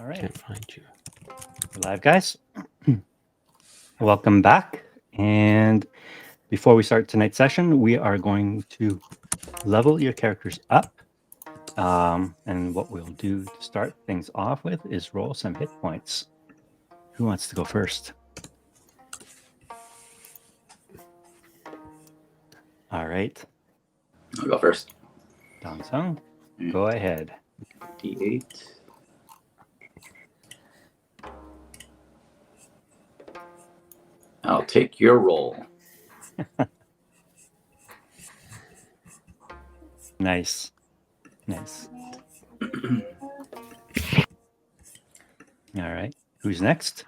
All right. Can't find you. We're live, guys. Welcome back. And before we start tonight's session, we are going to level your characters up. And what we'll do to start things off with is roll some hit points. Who wants to go first? All right. I'll go first. Dong Sung, go ahead. D8. I'll take your roll. Nice. All right. Who's next?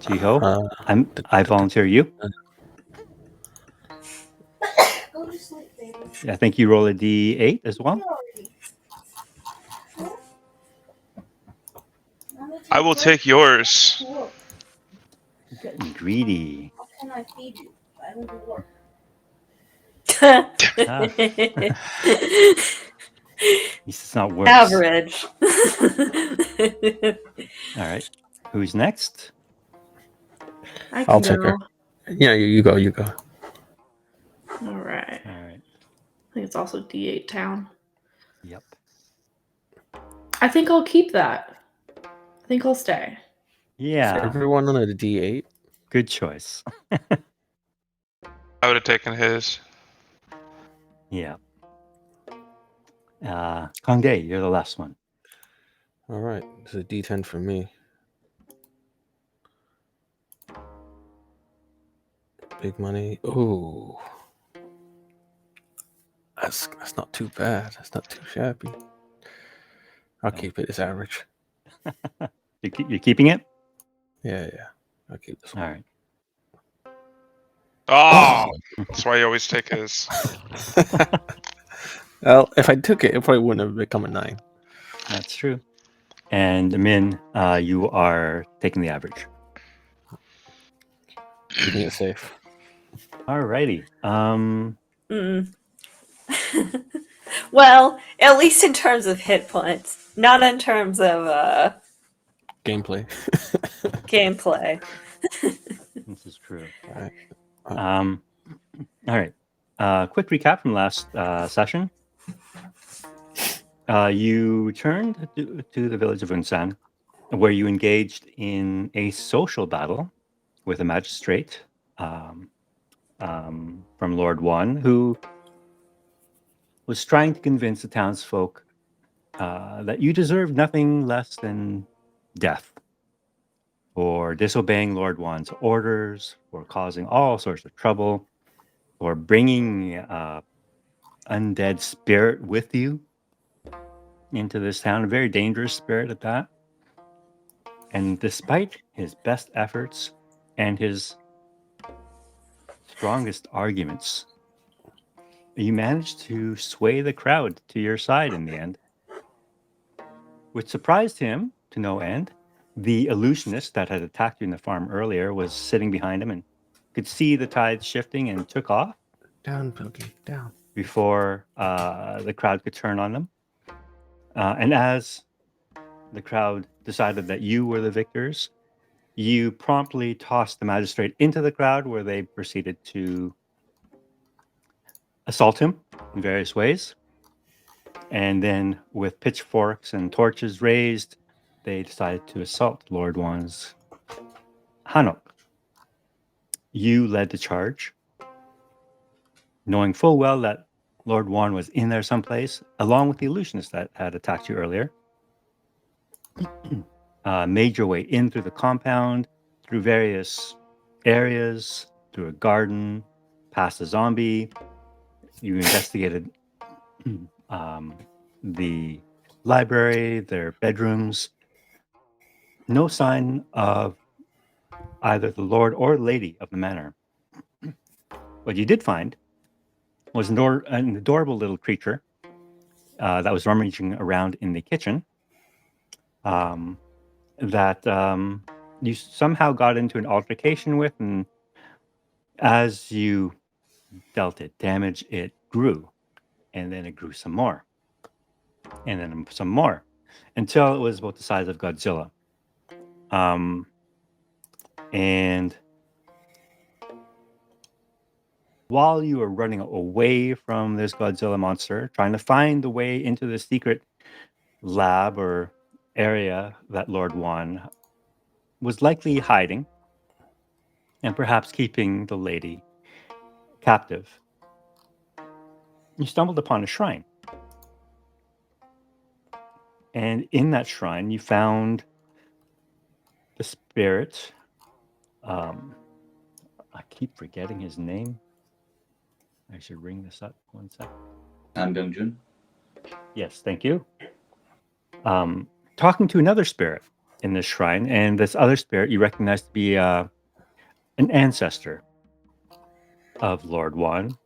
Jiho, I volunteer you. Go to sleep, baby. I think you roll a D8 as well. I will take yours. You're getting greedy. How can I feed you? I don't do work. It's not worse. Average. All right. Who's next? I'll take her. Yeah, you go. All right. All right. I think it's also D8 town. Yep. I think I'll keep that. I think I'll stay. Yeah. Everyone on a D8. Good choice. I would have taken his. Yeah. Kangdae, you're the last one. All right, it's a D10 for me. Big money. Ooh, that's not too bad. That's not too shabby. I'll keep it as average. You're keeping it? Yeah. I'll keep this one. All right. Oh, that's why you always take his. Well, if I took it probably wouldn't have become a 9. That's true. And Min, you are taking the average. Keeping it safe. All righty. Well, at least in terms of hit points, not in terms of Gameplay. gameplay. This is true. All right. All right. Quick recap from last session. You returned to the village of Unsan, where you engaged in a social battle with a magistrate from Lord One, who was trying to convince the townsfolk that you deserved nothing less than death for disobeying Lord One's orders, for causing all sorts of trouble, for bringing undead spirit with you into this town, a very dangerous spirit at that. And despite his best efforts and his strongest arguments, you managed to sway the crowd to your side in the end, which surprised him to no end. The illusionist that had attacked you in the farm earlier was sitting behind him and could see the tide shifting and took off. Down, Pilky, down. Before the crowd could turn on them. And as the crowd decided that you were the victors, you promptly tossed the magistrate into the crowd, where they proceeded to assault him in various ways. And then with pitchforks and torches raised, they decided to assault Lord Wan's Hanok. You led the charge, knowing full well that Lord Wan was in there someplace, along with the illusionist that had attacked you earlier. Made your way in through the compound, through various areas, through a garden, past a zombie. You investigated the library, their bedrooms. No sign of either the lord or lady of the manor. What you did find was an adorable little creature that was rummaging around in the kitchen. That you somehow got into an altercation with, and as you dealt it damage, it grew and then it grew some more, and then some more, until it was about the size of Godzilla. And while you were running away from this Godzilla monster, trying to find the way into the secret lab or area that Lord Wan was likely hiding and perhaps keeping the lady captive, you stumbled upon a shrine. And in that shrine, you found the spirit. I keep forgetting his name. I should ring this up 1 sec. Undying Jun. Yes, thank you. Talking to another spirit in this shrine, and this other spirit you recognize to be an ancestor of Lord Wan,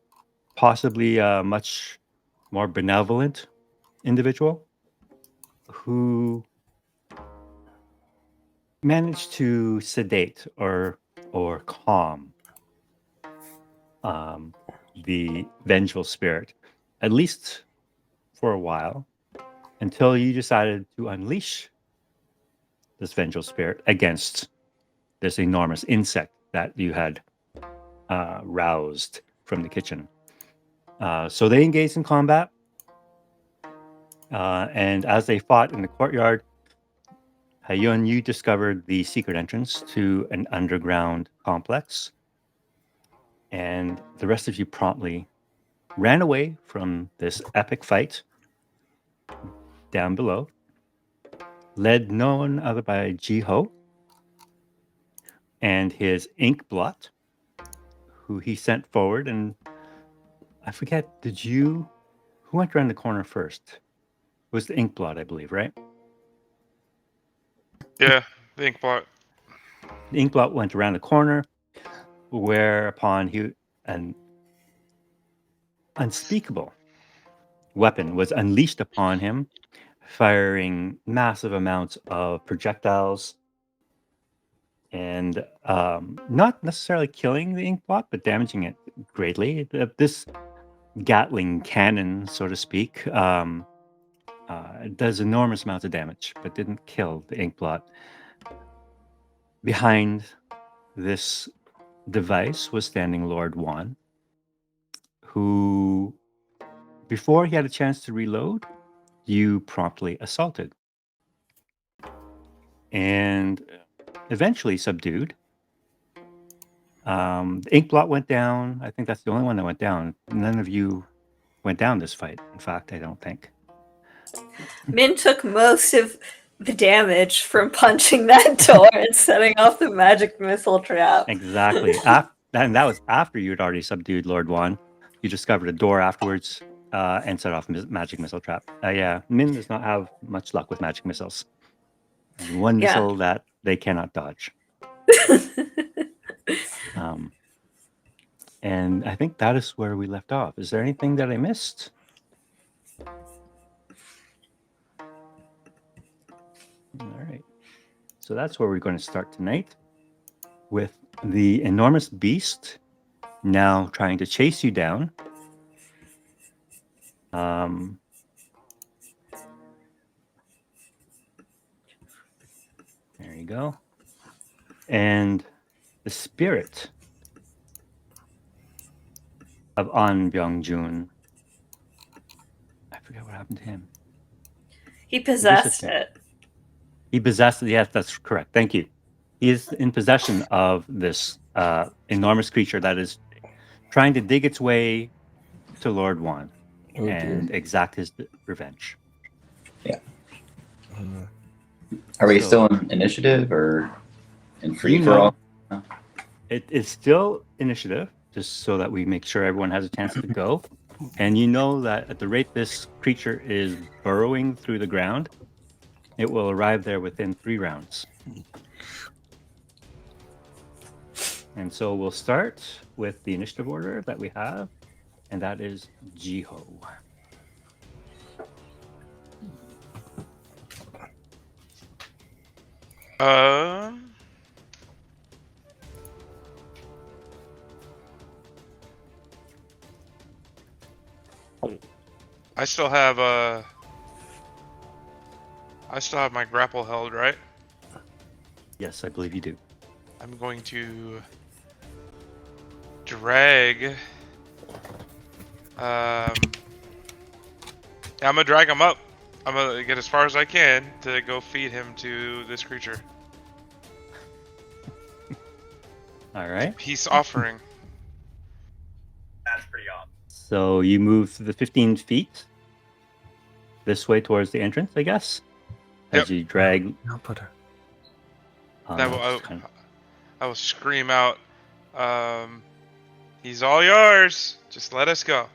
possibly a much more benevolent individual who managed to sedate or calm the vengeful spirit, at least for a while, until you decided to unleash this vengeful spirit against this enormous insect that you had roused from the kitchen. So they engaged in combat, and as they fought in the courtyard, Hayun, you discovered the secret entrance to an underground complex, and the rest of you promptly ran away from this epic fight down below, led no one other by Jiho and his ink blot, who he sent forward. And I forget, who went around the corner first? It was the ink blot, I believe, right? Yeah, the ink blot. The ink blot went around the corner, whereupon an unspeakable weapon was unleashed upon him, firing massive amounts of projectiles and not necessarily killing the ink blot, but damaging it greatly. This Gatling cannon, so to speak, does enormous amounts of damage, but didn't kill the ink blot. Behind this device was standing Lord Wan, who, before he had a chance to reload, you promptly assaulted and eventually subdued. The ink blot went down. I think that's the only one that went down. None of you went down this fight. In fact, I don't think. Min took most of the damage from punching that door and setting off the magic missile trap. Exactly. And that was after you had already subdued Lord Wan. You discovered a door afterwards and set off magic missile trap. Yeah, Min does not have much luck with magic missiles. One Yeah. missile that they cannot dodge. And I think that is where we left off. Is there anything that I missed? All right. So that's where we're going to start tonight, with the enormous beast now trying to chase you down. There you go. And the spirit of An Byung-jun. I forget what happened to him. He possessed it. He possessed it. Yes, that's correct. Thank you. He is in possession of this enormous creature that is trying to dig its way to Lord Wan and exact his revenge. Yeah. Are we still in initiative or in free for all? It is still initiative, just so that we make sure everyone has a chance to go. And you know that at the rate this creature is burrowing through the ground, it will arrive there within 3 rounds. And so we'll start with the initiative order that we have, and that is Jiho. I still have my grapple held, right? Yes, I believe you do. I'm going to drag. Yeah, I'm gonna drag him up. I'm gonna get as far as I can to go feed him to this creature. All right. Peace offering. That's pretty awesome. So you move the 15 feet this way towards the entrance, I guess, as you drag. I'll put her. That just kind of- I will scream out, he's all yours. Just let us go.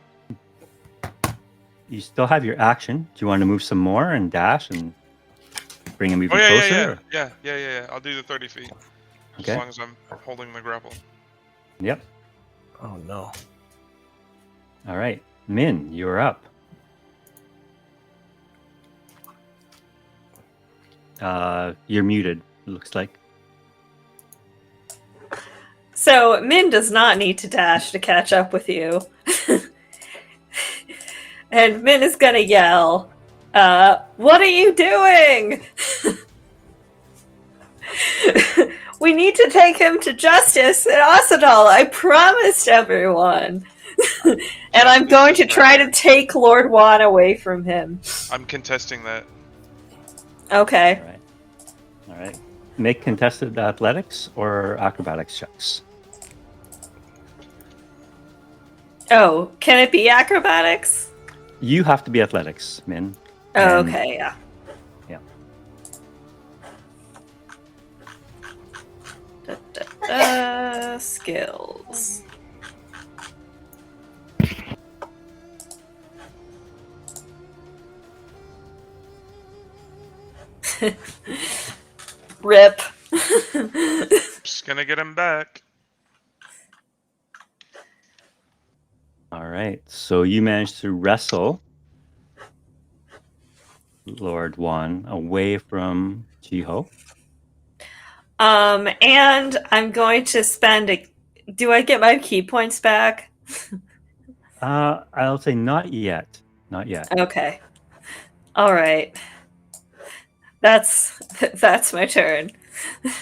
you still have your action. Do you want to move some more and dash and bring him even Oh, yeah, closer? yeah, or- yeah. I'll do the 30 feet. Okay. As long as I'm holding the grapple. Yep. Oh no. All right. Min, you're up. You're muted, it looks like. So Min does not need to dash to catch up with you. And Min is gonna yell, what are you doing? We need to take him to justice at Osadal. I promised everyone. And I'm going to try to take Lord Juan away from him. I'm contesting that. Okay. All right. All right. Make contested athletics or acrobatics checks. Oh, can it be acrobatics? You have to be athletics, Min. Oh, And- okay, yeah. Yeah. Skills. Rip. Just gonna get him back. All right. So you managed to wrestle Lord Juan away from Jiho. And I'm going to spend a. Do I get my key points back? I'll say not yet. Not yet. Okay. All right. That's my turn.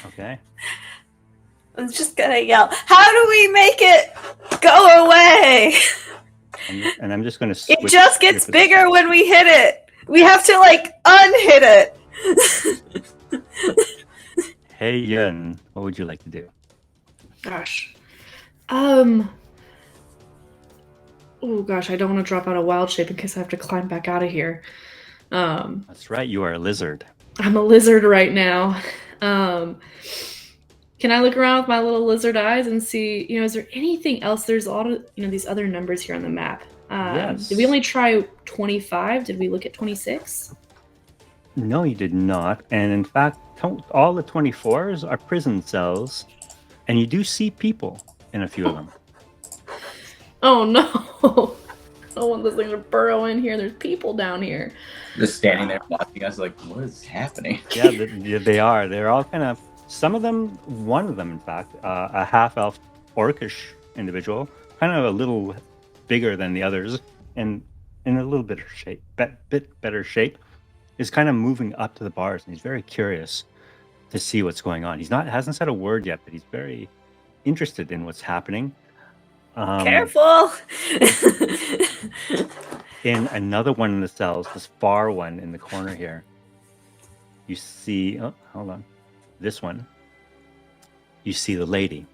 Okay. I'm just gonna yell. How do we make it go away? And I'm just going to It switch just gets your bigger positions. when we hit it. We have to like unhit it. Hey, Yun, what would you like to do? Gosh. Oh gosh, I don't want to drop out of wild shape in case I have to climb back out of here. That's right. You are a lizard. I'm a lizard right now. Can I look around with my little lizard eyes and see, is there anything else? There's a lot of, these other numbers here on the map. Yes. Did we only try 25? Did we look at 26? No, you did not. And in fact, all the 24s are prison cells, and you do see people in a few of them. Oh no. I don't want this thing to burrow in here. There's people down here. Just standing there watching us like, what is happening? Yeah, they are. They're all kind of, some of them, one of them, in fact, a half-elf orcish individual, kind of a little bigger than the others, and in a little bit better shape, is kind of moving up to the bars, and he's very curious to see what's going on. Hasn't said a word yet, but he's very interested in what's happening. Careful. In another one of the cells, this far one in the corner here, you see, oh, hold on, this one, you see the lady.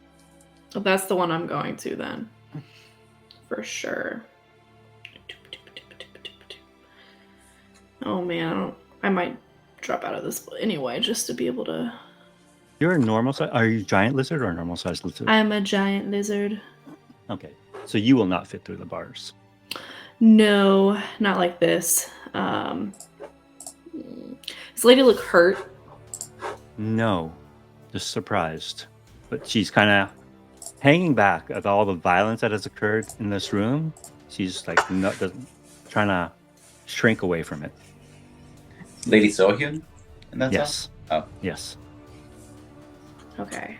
Oh, that's the one I'm going to then. For sure. Oh man, I might drop out of this anyway, just to be able to. You're a normal size. Are you a giant lizard or a normal sized lizard? I'm a giant lizard. Okay, so you will not fit through the bars. No, not like this. Does the lady look hurt? No, just surprised. But she's kind of hanging back at all the violence that has occurred in this room. She's like trying to shrink away from it. Lady Sohyun? And that's Yes. all? Oh. Yes. Okay.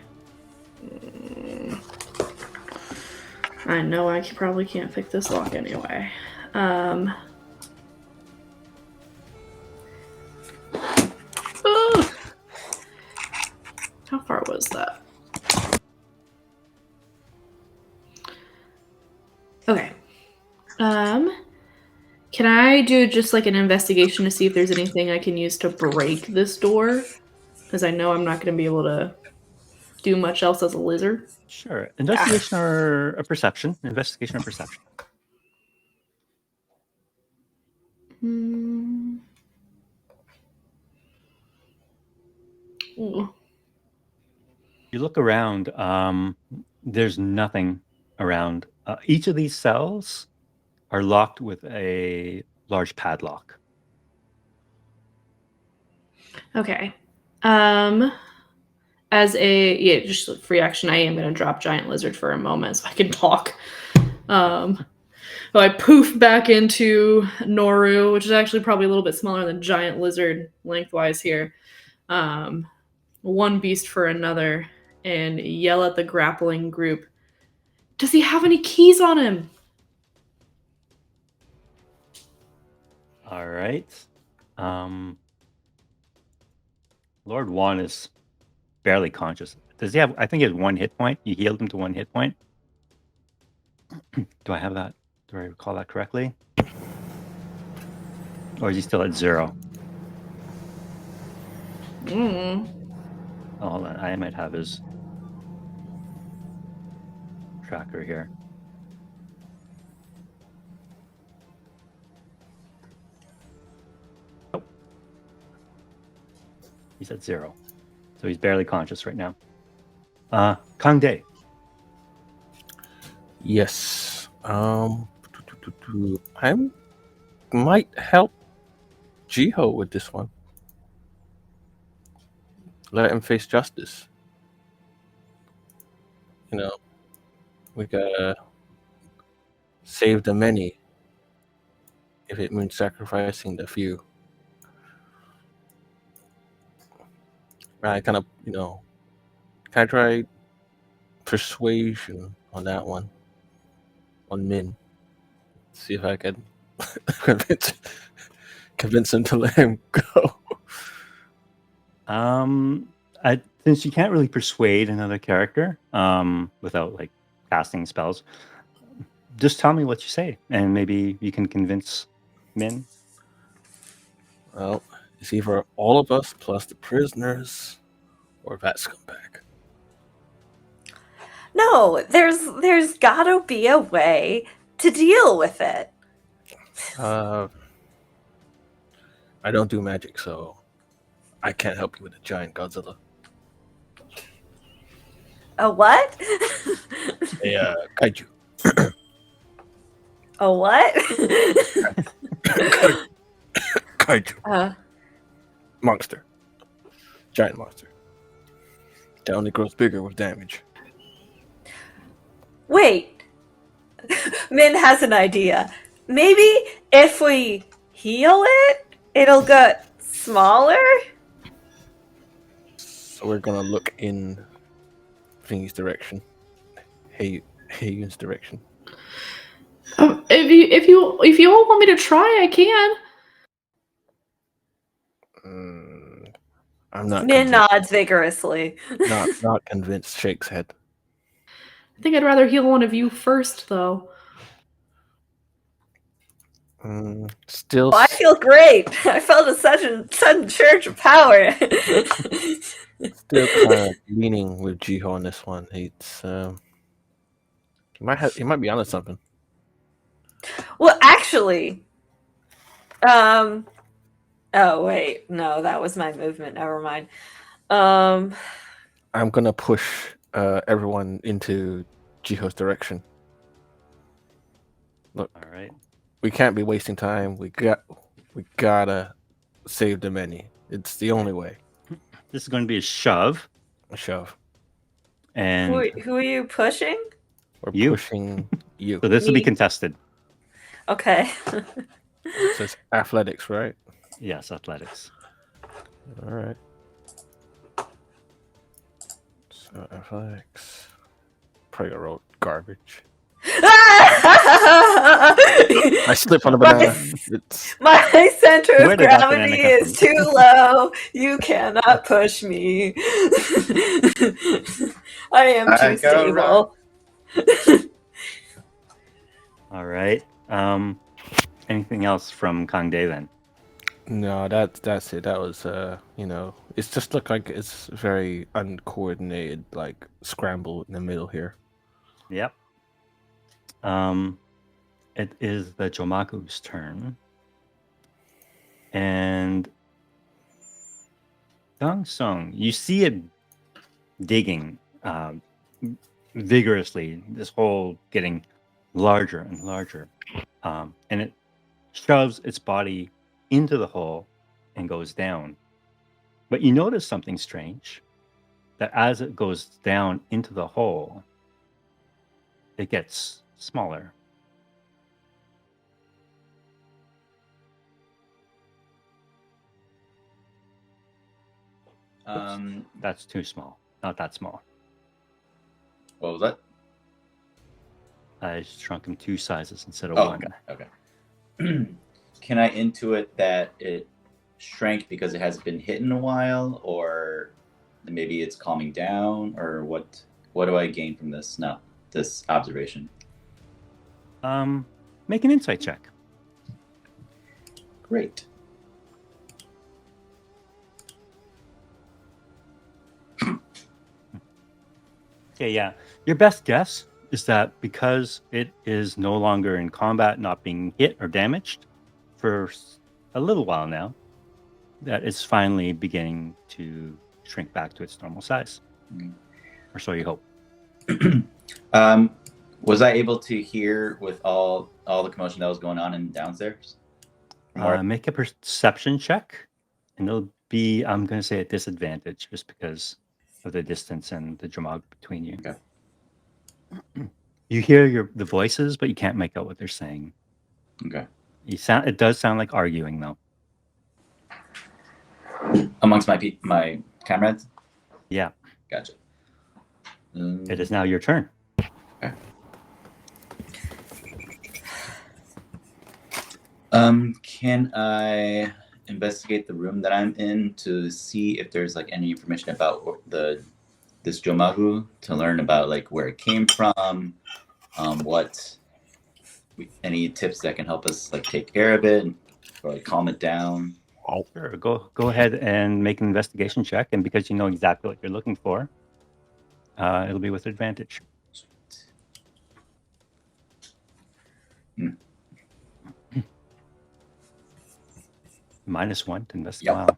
I know I probably can't pick this lock anyway. How far was that? Okay. Can I do just like an investigation to see if there's anything I can use to break this door? Because I know I'm not going to be able to do much else as a lizard. Sure. Investigation or a perception? Investigation or perception? Ooh. You look around. There's nothing around. Each of these cells are locked with a large padlock. Okay. As just a free action, I am going to drop giant lizard for a moment so I can talk. So I poof back into Noru, which is actually probably a little bit smaller than giant lizard lengthwise here. One beast for another, and yell at the grappling group. Does he have any keys on him? All right. Lord Juan is barely conscious. Does he have? I think he has 1 hit point. You healed him to 1 hit point. Do I have that? Do I recall that correctly? Or is he still at 0? Oh, hold on. I might have his tracker here. Oh. He's at 0. So he's barely conscious right now. Kang Dae. Yes. I might help Jiho with this one. Let him face justice. You know, we gotta save the many if it means sacrificing the few. I kind of, can I try persuasion on that one? On Min. See if I can convince him to let him go. Since you can't really persuade another character without like casting spells, just tell me what you say, and maybe you can convince Min. Well, it's either all of us plus the prisoners, or that scumbag. No, there's gotta be a way to deal with it. I don't do magic, so I can't help you with a giant Godzilla. A what? A kaiju. A what? Kaiju. Monster. Giant monster. That only grows bigger with damage. Wait. Min has an idea. Maybe if we heal it, it'll get smaller? So we're gonna look in Thingy's direction. Hey-Yun's direction. If you all want me to try, I can. I'm not. Min nods vigorously. Not convinced. Shakes head. I think I'd rather heal one of you first, though. Still. Well, I feel great. I felt a sudden surge of power. Still kind of leaning with Jiho on this one. It's he might be onto something. Well, actually, oh wait, no, that was my movement. Never mind. I'm gonna push everyone into Jiho's direction. Look, All right. we can't be wasting time. We gotta save the many. It's the only way. This is going to be a shove. A shove. And who are you pushing? We're You. pushing you. so this will be Me. contested. Okay. So it's athletics, right? Yes, athletics. All right. So athletics. Probably gonna roll garbage. I slip on the banana. It's My center Where of did that banana gravity come is from? too low. You cannot push me. I am I too go stable. All right. Anything else from Kang Dae then? no, that's it. That was it's just look like it's very uncoordinated, like scramble in the middle here. Yep. It is the Jomaku's turn. And Dong Sung, you see it digging vigorously, this hole getting larger and larger. And it shoves its body into the hole and goes down. But you notice something strange, that as it goes down into the hole, it gets smaller. That's too small. Not that small. What was that? I shrunk him 2 sizes instead of Oh, one. okay. Can I intuit that it shrank because it hasn't been hit in a while, or maybe it's calming down, or what? What do I gain from this? No, this observation. Make an insight check. Great. Okay, yeah. Your best guess is that because it is no longer in combat, not being hit or damaged for a little while now, that it's finally beginning to shrink back to its normal size. Or so you hope. Was I able to hear with all the commotion that was going on in downstairs? Make a perception check, and it'll be, I'm going to say, a disadvantage just because of the distance and the Jamag between you. Okay. You hear the voices, but you can't make out what they're saying. Okay. It does sound like arguing, though. Amongst my comrades? Yeah. Gotcha. It is now your turn. Okay. Can I investigate the room that I'm in to see if there's like any information about this Jomagu, to learn about like where it came from, any tips that can help us like take care of it or like calm it down? Sure. Go ahead and make an investigation check, and because you know exactly what you're looking for, it'll be with advantage. -1 to investigate. Yep.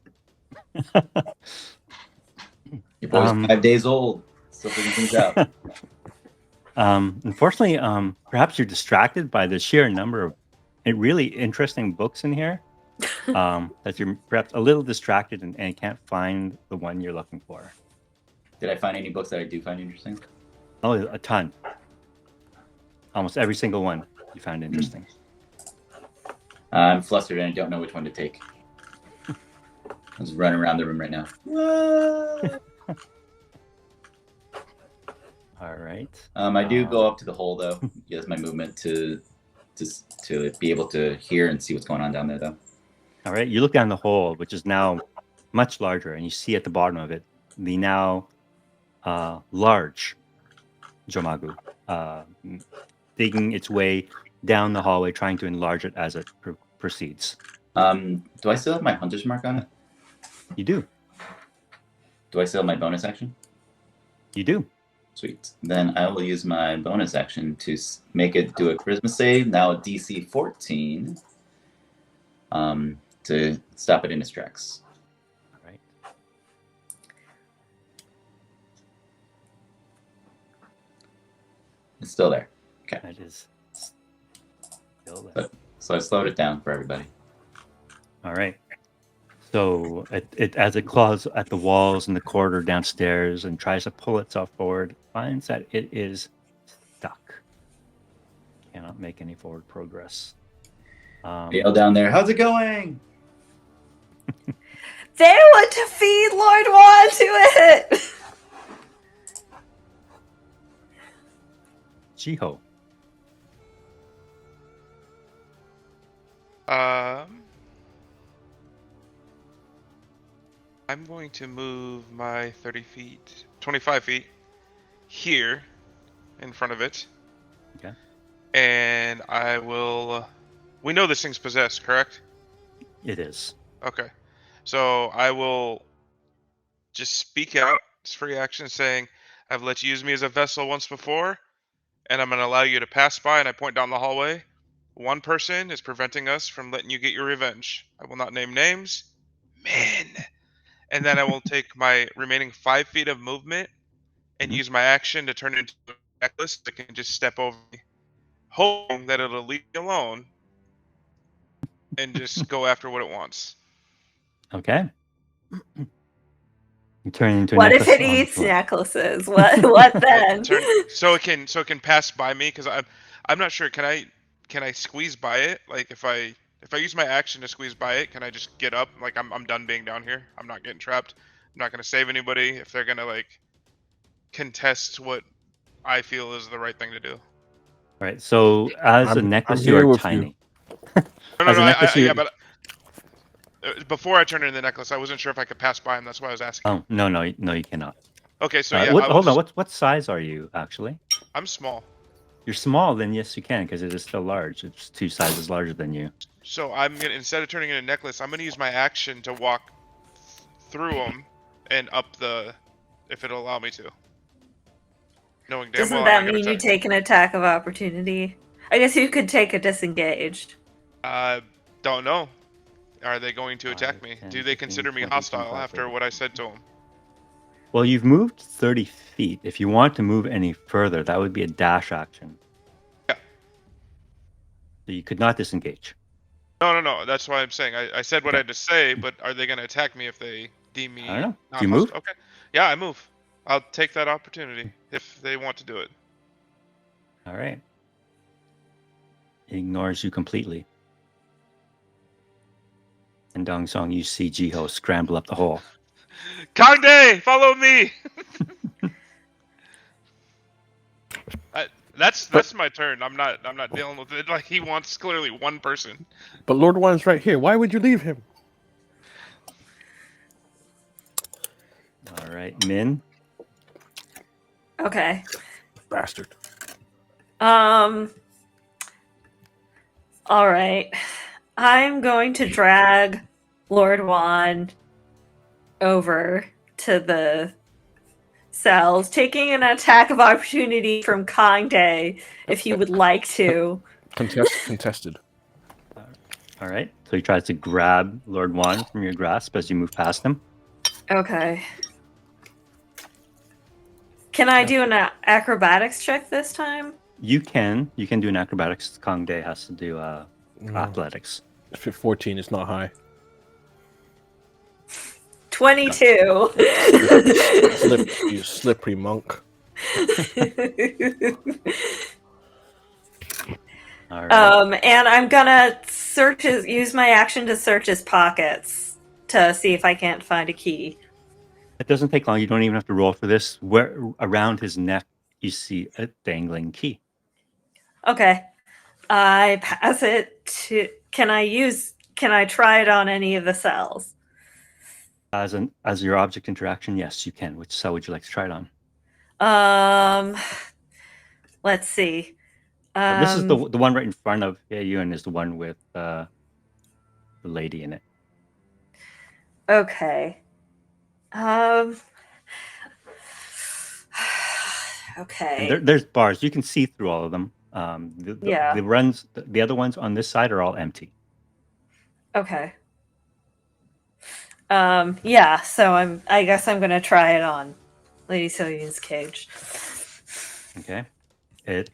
Wow. Your boy's 5 days old, still figuring things out. Unfortunately, perhaps you're distracted by the sheer number of really interesting books in here. That you're perhaps a little distracted and can't find the one you're looking for. Did I find any books that I do find interesting? Oh, a ton. Almost every single one you found interesting. I'm flustered and I don't know which one to take. I'm just running around the room right now. All right. I do go up to the hole though. Use my movement to be able to hear and see what's going on down there though. All right. You look down the hole, which is now much larger, and you see at the bottom of it the now large Jomagu digging its way down the hallway, trying to enlarge it as it proceeds. Do I still have my hunter's mark on it? You do. Do I still have my bonus action? You do. Sweet. Then I will use my bonus action to make it do a charisma save, now a DC 14, to stop it in its tracks. All right. It's still there. Okay. That is still there. So I slowed it down for everybody. All right. So it as it claws at the walls in the corridor downstairs and tries to pull itself forward, finds that it is stuck. Cannot make any forward progress. Yell down there, how's it going? They want to feed Lord Juan to it! Chiho. I'm going to move my 30 feet, 25 feet here in front of it. Okay. And I will. We know this thing's possessed, correct? It is. Okay. So I will just speak out. It's free action saying, I've let you use me as a vessel once before, and I'm going to allow you to pass by, and I point down the hallway. One person is preventing us from letting you get your revenge. I will not name names. Men. And then I will take my remaining 5 feet of movement and Mhm. use my action to turn it into a necklace that can just step over me, hoping that it'll leave me alone and just go after what it wants. Okay. You turn into a What if necklace it on the eats floor. necklaces? What Well, then? so it can pass by me because I'm not sure. Can I squeeze by it? Like if I use my action to squeeze by it, can I just get up? Like I'm done being down here. I'm not getting trapped. I'm not gonna save anybody if they're gonna like contest what I feel is the right thing to do. All right. So as a I'm necklace, you here are with you. tiny. No, As a no. necklace, Yeah, you. but before I turned into the necklace, I wasn't sure if I could pass by him. That's why I was asking. Oh no, you cannot. Okay, so yeah, What? I will Hold on. just. What size are you actually? I'm small, You're small. Then yes, you can because it is still large. It's 2 sizes larger than you. so I'm gonna instead of turning into a necklace, I'm gonna use my action to walk through them and up the, if it'll allow me to. Knowing damn well Doesn't I'm that not gonna mean you attack. take an attack of opportunity? I guess you could take a disengaged. Don't know. Are they going to 5, attack me? 10, Do they 15, consider me 20, hostile 25, after 30. what I said to them? Well, you've moved 30 feet. If you want to move any further, that would be a dash action. Yeah. So you could not disengage. No. That's why I'm saying I said what I Okay. had to say, but are they gonna attack me if they deem I don't me know. Do not you move? hostile? Okay. Yeah, I move. I'll take that opportunity if they want to do it. All right. He ignores you completely. And Dong Song, you see Jiho scramble up the hole. Kangde, follow me. That's my turn. I'm not dealing with it. Like he wants clearly one person. But Lord One's right here. Why would you leave him? All right, Min. Okay. Bastard. All right. I'm going to drag Lord Juan over to the cells, taking an attack of opportunity from Kangde if he would like to. Contested. All right. So he tries to grab Lord Juan from your grasp as you move past him. Okay. Can I do an acrobatics check this time? You can do an acrobatics. Kong Day has to do athletics. 14 is not high. 22. You slippery monk. All right. And I'm gonna use my action to search his pockets to see if I can't find a key. It doesn't take long. You don't even have to roll for this. Where around his neck, you see a dangling key. Okay. I pass it to. Can I try it on any of the cells? As your object interaction, yes, you can. Which cell would you like to try it on? Let's see. This is the one right in front of you, and is the one with the lady in it. Okay. Okay. And there's bars. You can see through all of them. Yeah. The other ones on this side are all empty. Okay. Yeah, so I guess I'm gonna try it on Lady Sylvian's cage. Okay. It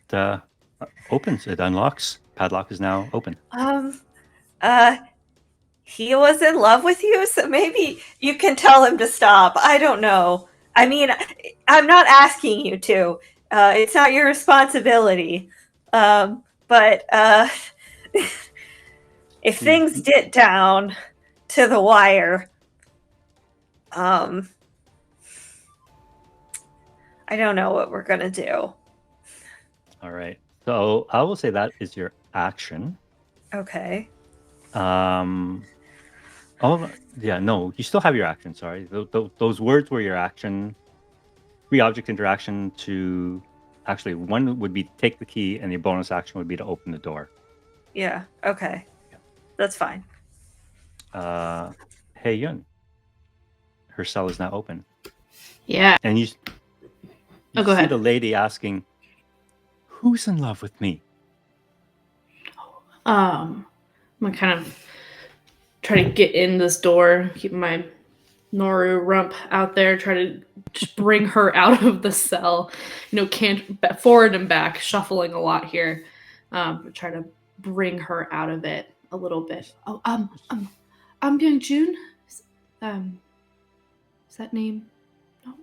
opens. It unlocks. Padlock is now open. He was in love with you, so maybe you can tell him to stop. I don't know. I mean, I'm not asking you to. It's not your responsibility. But if things get down to the wire, I don't know what we're gonna do. All right. So I will say that is your action. Okay. Oh, yeah, no, you still have your action. Sorry, those words were your action. Free object interaction to actually one would be take the key, and the bonus action would be to open the door. Yeah. Okay. That's fine. Hey Yun, her cell is now open, Yeah. and you Oh, go see ahead. the lady asking, "Who's in love with me?" I'm gonna kind of try to get in this door, keep my Noru rump out there, try to just bring her out of the cell. Can't forward and back, shuffling a lot here. Try to bring her out of it a little bit. Oh, I'm Byung Jun. Is that name? No.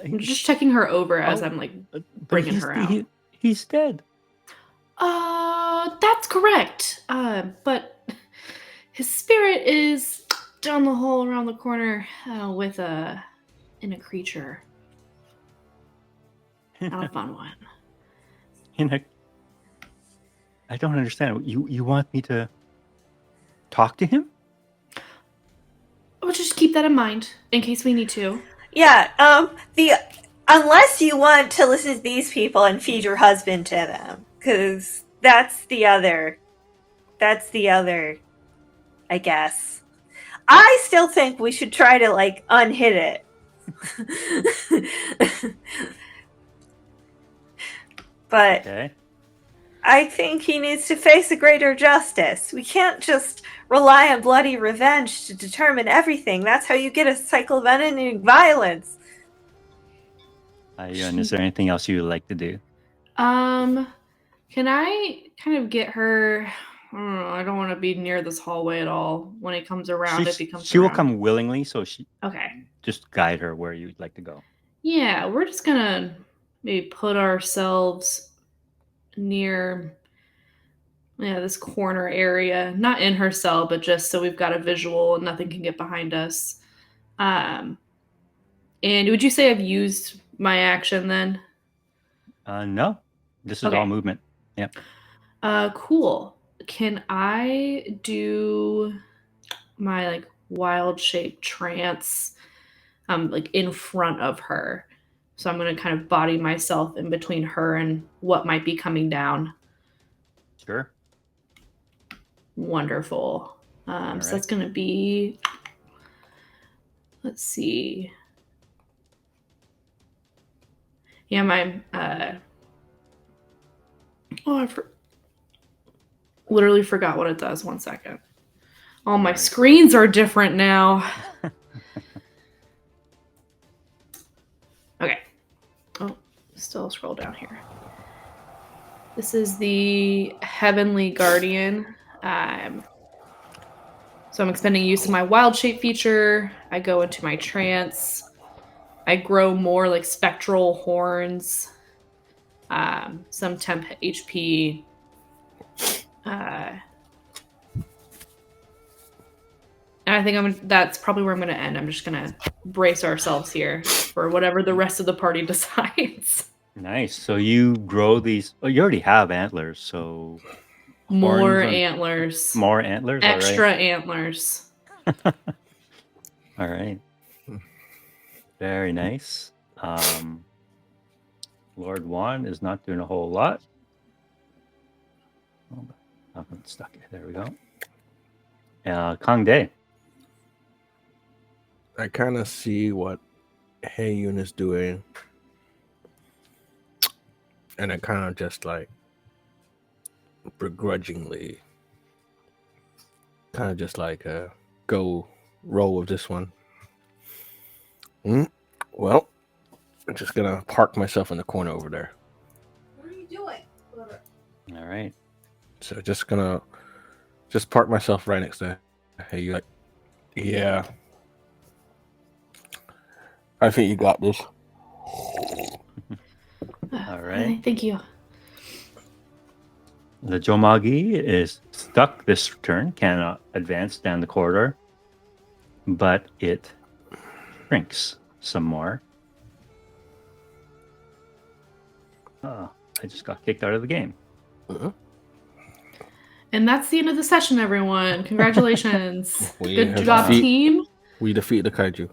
I'm just checking her over as I'm like But bringing her out. He's dead. That's correct. But his spirit is down the hall around the corner in a creature. Not a fun one. I don't understand. You want me to talk to him? We'll just keep that in mind in case we need to. Yeah. Unless you want to listen to these people and feed your husband to them, because that's the other. I guess. I still think we should try to unhit it. But Okay. I think he needs to face a greater justice. We can't just rely on bloody revenge to determine everything. That's how you get a cycle of unending violence. Yun, is there anything else you would like to do? Can I kind of get her? I don't know. I don't want to be near this hallway at all. When it comes around, if he comes she will around. come willingly, so she Okay. just guide her where you'd like to go. Yeah, we're just gonna maybe put ourselves near this corner area. Not in her cell, but just so we've got a visual and nothing can get behind us. And would you say I've used my action then? No. This is Okay. all movement. Yep. Cool. Can I do my wild shape trance in front of her? So I'm going to kind of body myself in between her and what might be coming down. Sure. Wonderful. So that's going to be, let's see. Yeah, my literally forgot what it does. 1 second. All my screens are different now. Okay. Oh, still scroll down here. This is the Heavenly Guardian. So I'm expending use of my wild shape feature. I go into my trance. I grow more spectral horns. Some temp HP. And I think that's probably where I'm going to end. I'm just going to brace ourselves here for whatever the rest of the party decides. Nice. So you grow these. Oh, you already have antlers, so more antlers. More antlers. Extra antlers. All right. Very nice. Lord Juan is not doing a whole lot. Oh, I'm stuck. There we go. Kang Dae. I kind of see what Hey Yun is doing, and I kind of just begrudgingly kind of just go roll with this one. Well, I'm just gonna park myself in the corner over there. What are you doing? All right. So gonna park myself right next to Hey Yun. Yeah, I think you got this. All right. Thank you. The Jomagi is stuck this turn, cannot advance down the corridor, but it shrinks some more. I just got kicked out of the game. And that's the end of the session, everyone. Congratulations. We Good have job, defeat- team. We defeat the kaiju.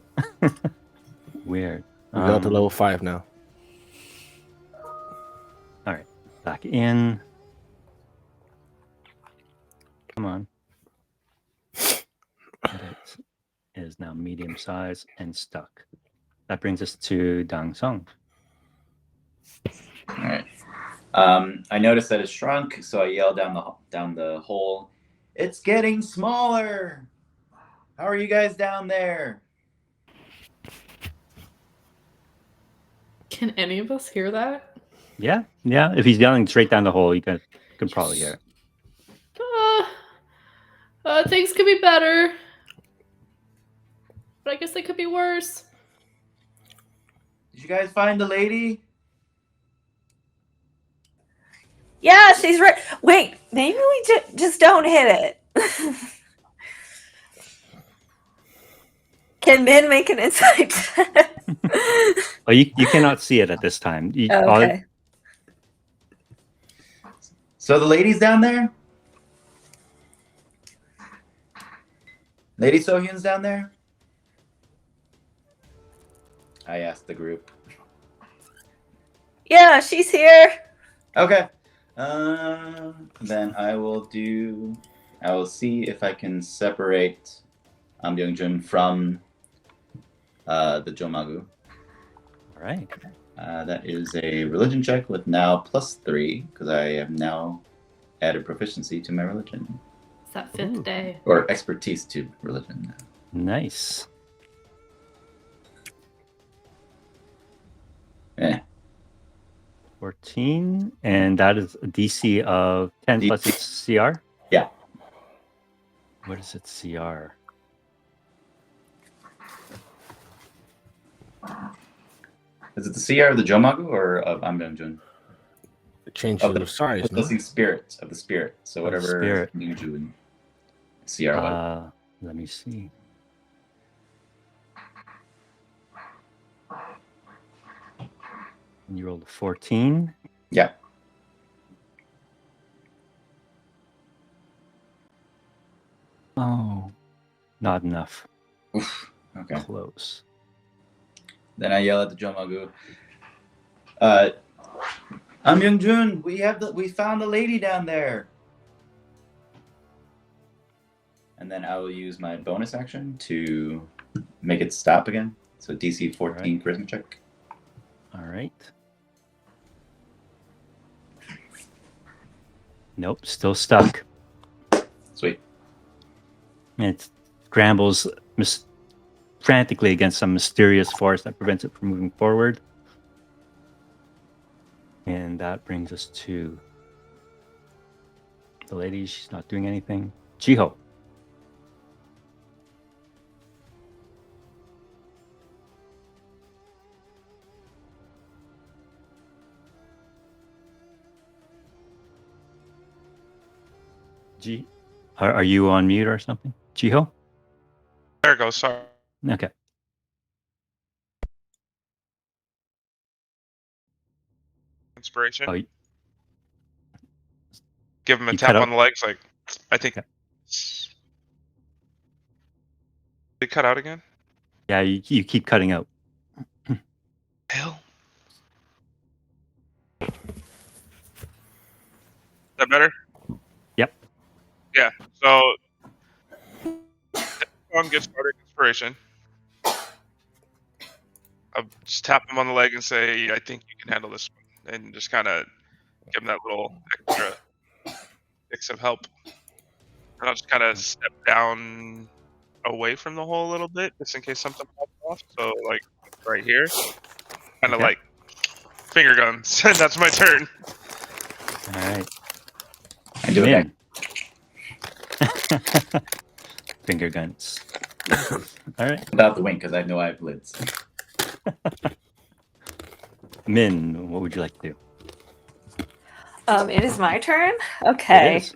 Weird. We got to level 5 now. All right, back in. Come on. It is now medium size and stuck. That brings us to Dang Song. All right. I noticed that it shrunk, so I yelled down the hole. It's getting smaller. How are you guys down there? Can any of us hear that? Yeah. If he's yelling straight down the hole, you can probably hear it. Things could be better. But I guess they could be worse. Did you guys find the lady? Yeah, she's right. Wait, maybe we just don't hit it. Can Min make an insight check? Oh, you cannot see it at this time. Okay. So the lady's down there? Lady Sohyun's down there? I asked the group. Yeah, she's here. Okay. Then I will see if I can separate Byung-jun from the Jomagu. All right. That is a religion check with now +3, because I have now added proficiency to my religion. It's that 5th day. Or expertise to religion. Nice. Eh. 14, and that is a DC of 10 plus its CR? Yeah. What is its CR? Is it the CR of the Jomagu or of Byung-jun? It changes the size, no? That's the spirit of the spirit. So whatever spirit. Byung-jun CR was. Let me see. You rolled a 14. Yeah. Oh, not enough. Oof. Okay. Close. Then I yell at the Jomagu. Byung-jun, we found the lady down there. And then I will use my bonus action to make it stop again. So DC 14 charisma check. All right. Nope, still stuck. Sweet. It scrambles frantically against some mysterious force that prevents it from moving forward. And that brings us to the lady. She's not doing anything. Jiho. Are you on mute or something? Jiho? There it goes. Sorry. Okay. Inspiration. Oh, Give him a you tap cut on out? the legs. Like, I think. Okay. Did it cut out again? Yeah, you keep cutting out. Hell. Is that better? Yep. Yeah. So, one gets started inspiration. I'll just tap him on the leg and say, "I think you can handle this one," and just kind of give him that little extra fix of help. And I'll just kind of step down away from the hole a little bit, just in case something pops off. So, like, right here, kind of Okay. like finger guns. That's my turn. All right. I do it. Finger guns. All right. Without the wing, because I know I have lids. Min, what would you like to do? It is my turn? Okay. It is.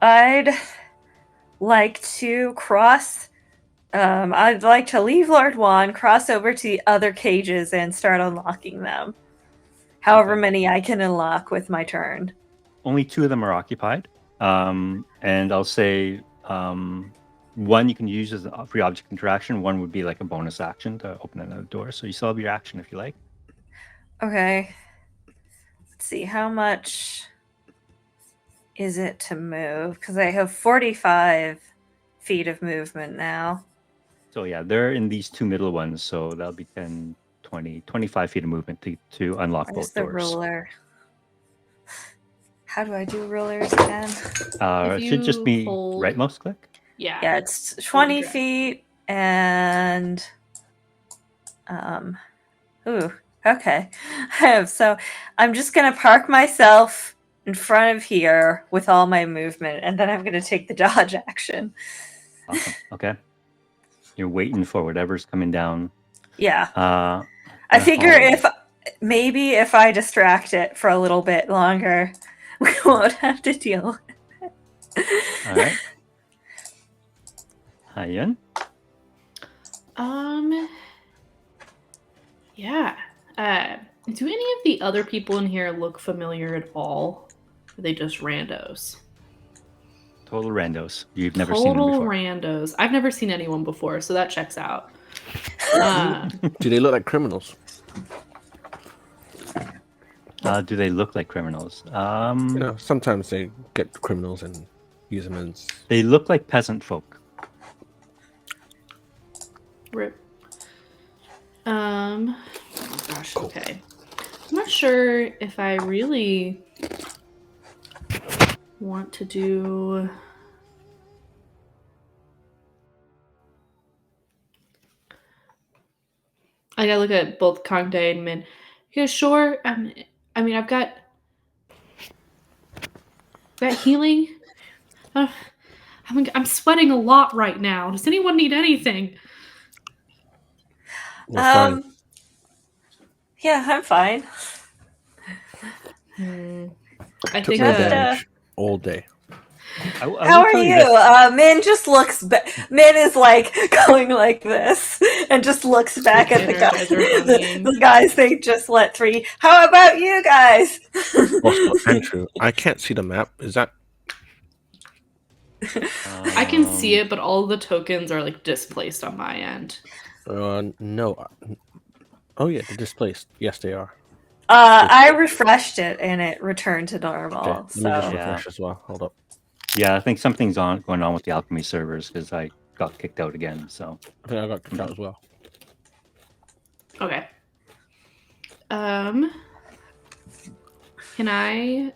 I'd like to I'd like to leave Lord Juan, cross over to the other cages, and start unlocking them. However Okay. many I can unlock with my turn. Only 2 of them are occupied. And I'll say one you can use as a free object interaction. One would be like a bonus action to open another door. So you still have your action if you like. Okay. Let's see, how much is it to move? Because I have 45 feet of movement now. So yeah, they're in these 2 middle ones. So that'll be 10, 20, 25 feet of movement to unlock Where's both the doors. ruler? How do I do rulers again? It should just you be hold- right mouse click. Yeah, it's 20 drag. feet and ooh, okay. So I'm just gonna park myself in front of here with all my movement, and then I'm gonna take the dodge action. Awesome. Okay. You're waiting for whatever's coming down. Yeah. I I figure if I distract it for a little bit longer, we won't have to deal. All right. Hyan. Yeah. Do any of the other people in here look familiar at all? Or are they just randos? Total randos. You've never seen them Total before. randos. I've never seen anyone before, so that checks out. Do they look like criminals? Do they look like criminals? You know, sometimes they get criminals and use them as. They look like peasant folk. Rip. Oh gosh, okay. I'm not sure if I really want to do. I gotta look at both Kongde and Min. Yeah, sure. I mean, I've got healing. I'm sweating a lot right now. Does anyone need anything? We're fine. Yeah, I'm fine. I Took think no Just, damage all day. I will How are tell you? this. Min just looks. Min is like going like this and just looks back at the guys. Energizer bunnying. The guys they just let 3. How about you guys? Also, Andrew, I can't see the map. Is that? I can see it, but all the tokens are like displaced on my end. No. Oh yeah, they're displaced. Yes, they are. I refreshed it and it returned to normal. Okay, let me just So refresh as well. Hold up. Yeah, I think something's going on with the alchemy servers because I got kicked out again. So I think I got kicked out as well. Okay. Can I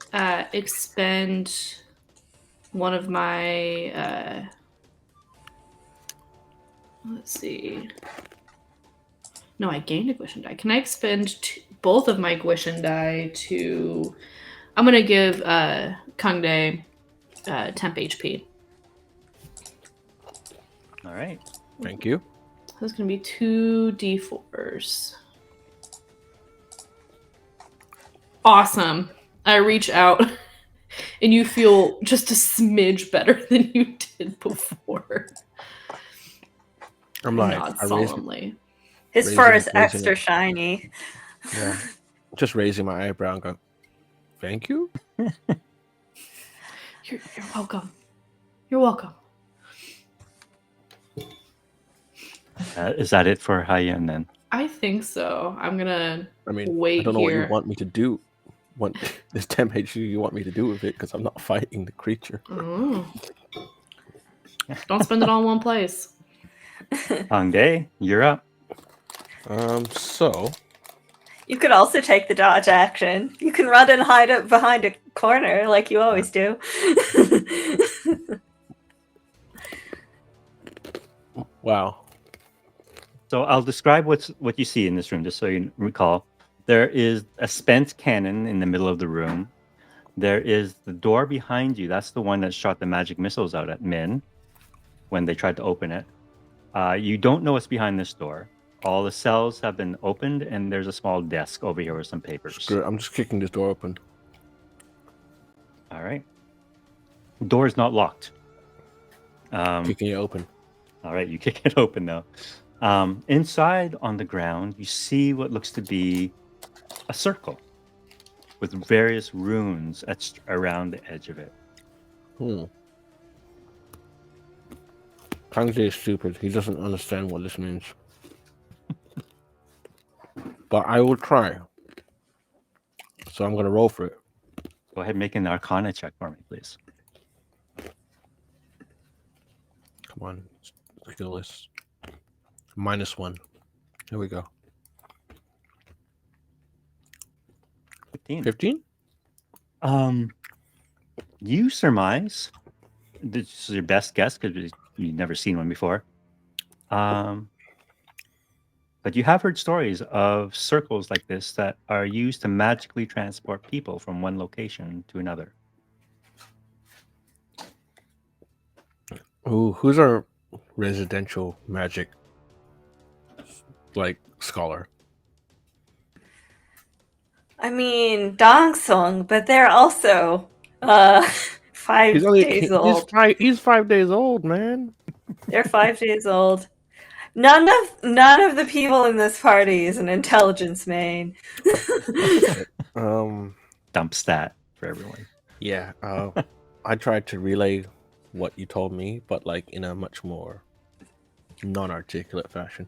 expend one of my let's see. No, I gained a Guishin die. Can I expend both of my Guishin die to? I'm gonna give Kongde temp HP. all right. Thank you. That's gonna be 2 d4s. Awesome. I reach out and you feel just a smidge better than you did before. I'm like, Nod I raised, solemnly. his raising- fur is raising extra it. shiny. yeah, just raising my eyebrow and going, "Thank you." You're welcome. You're welcome. Is that it for Hyan then? I think so. I'm gonna I mean, wait I don't know here. what you want me to do. What this temp HP you want me to do with it? Because I'm not fighting the creature. Oh. Don't spend it all in one place. Hongdae, you're up. So You could also take the dodge action. You can run and hide up behind a corner like you always do. wow. So I'll describe what you see in this room, just so you recall. There is a spent cannon in the middle of the room. There is the door behind you. That's the one that shot the magic missiles out at Min when they tried to open it. You don't know what's behind this door. All the cells have been opened, and there's a small desk over here with some papers. Screw it, I'm just kicking this door open. All right. Door is not locked. Kicking it open. All right, you kick it open now. Inside on the ground, you see what looks to be a circle. with various runes etched around the edge of it. Kangji is stupid. He doesn't understand what this means. But I will try. So I'm going to roll for it. Go ahead and make an Arcana check for me, please. Come on. Skill list. -1. Here we go. 15. 15? You surmise, this is your best guess because you've never seen one before. But you have heard stories of circles like this that are used to magically transport people from one location to another. Ooh, who's our residential magic scholar? I mean, Dongsung, but they're also 5 days old. He's 5 days old, man. They're 5 days old. None of the people in this party is an intelligence main. Dump stat for everyone. Yeah. I tried to relay what you told me, but in a much more non-articulate fashion.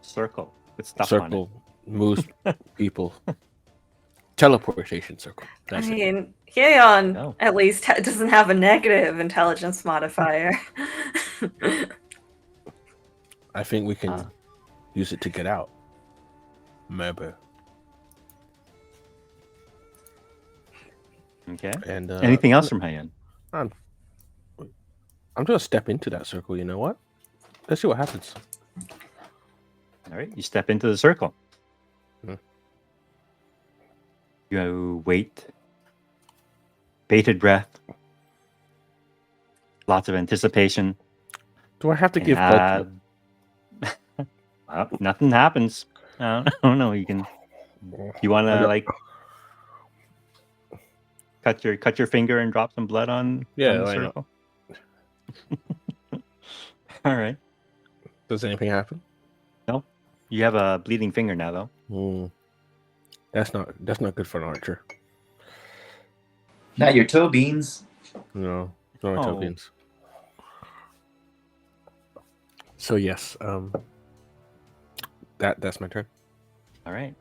Circle with stuff on it. Circle moves people. Teleportation circle. That's I it. mean, Hyeon No. at least doesn't have a negative intelligence modifier. I think we can use it to get out. Maybe. Okay. And Anything else from Hyeon? I'm gonna step into that circle. You know what? Let's see what happens. All right. You step into the circle. Hmm. You wait. Bated breath. Lots of anticipation. Do I have to and give blood? well, nothing happens. I don't know. You can. You want to cut your finger and drop some blood on the why not? circle? All right. Does anything happen? No. You have a bleeding finger now, though. That's not good for an archer. Not your toe beans. No tokens. So yes, that's my turn. All right.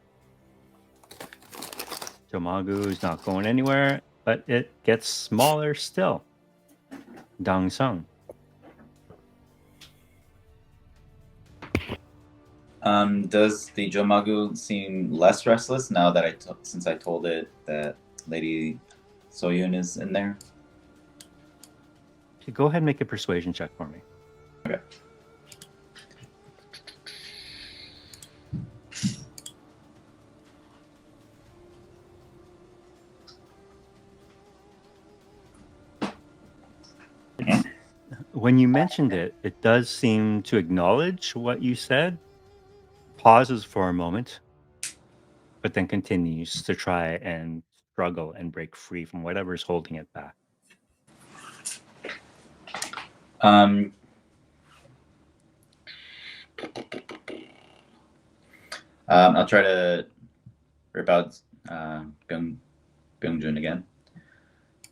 Jomagu is not going anywhere, but it gets smaller still. Dong Sung. Does the Jomagu seem less restless now that since I told it that Lady Soyun is in there? Go ahead and make a persuasion check for me. Okay. When you mentioned it, it does seem to acknowledge what you said, pauses for a moment, but then continues to try and struggle and break free from whatever is holding it back. I'll try to rip out Byung-jun again.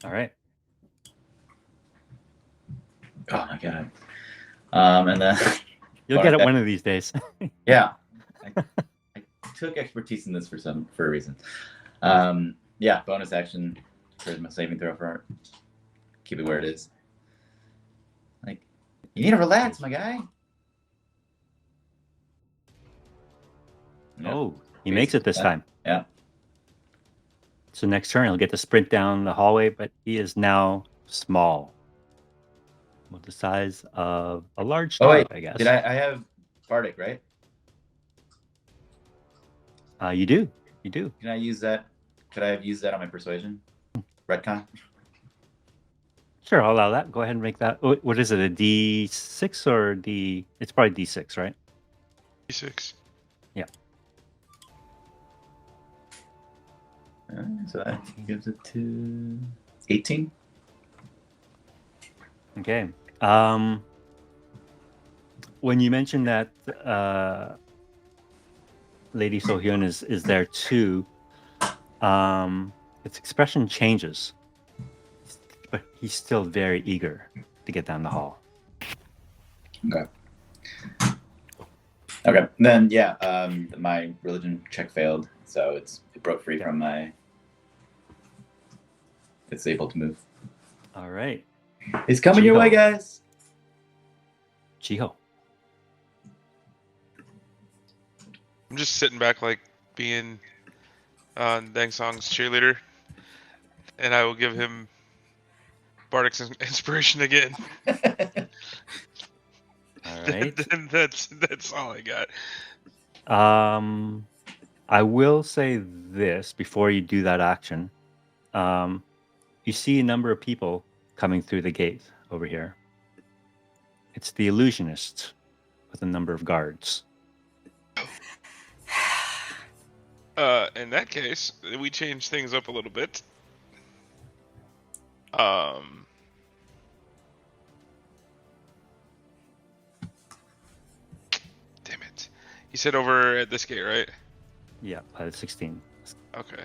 All right. Oh my god. And then You'll get it one of these days. yeah. I took expertise in this for a reason. Yeah, bonus action. Charisma saving throw for keep it where it is. You need to relax, my guy. Yep. Oh, he makes it this time. Yeah. So next turn, he'll get to sprint down the hallway, but he is now small. Well, the size of a large star, Oh wait, I guess. did I have Bardic, right? You do. You do. Can I use that? Could I have used that on my persuasion? Retcon? Sure, I'll allow that. Go ahead and make that. What is it, a D6 or D? It's probably D6, right? D6. Yeah. So that gives it to 18. Okay. When you mentioned that Lady Sohyun is there too, Its expression changes, but he's still very eager to get down the hall. Okay. Okay. Then yeah, my religion check failed, so it broke free Yeah. from my. It's able to move. All right, It's coming your way, Jiho. guys. Jiho. I'm just sitting back, like being Dang Song's cheerleader, and I will give him Bardic's inspiration again. All right. that's all I got. I will say this before you do that action. You see a number of people coming through the gate over here. It's the illusionists with a number of guards. In that case, we change things up a little bit. Damn it. You said over at this gate, right? Yeah, 16. Okay.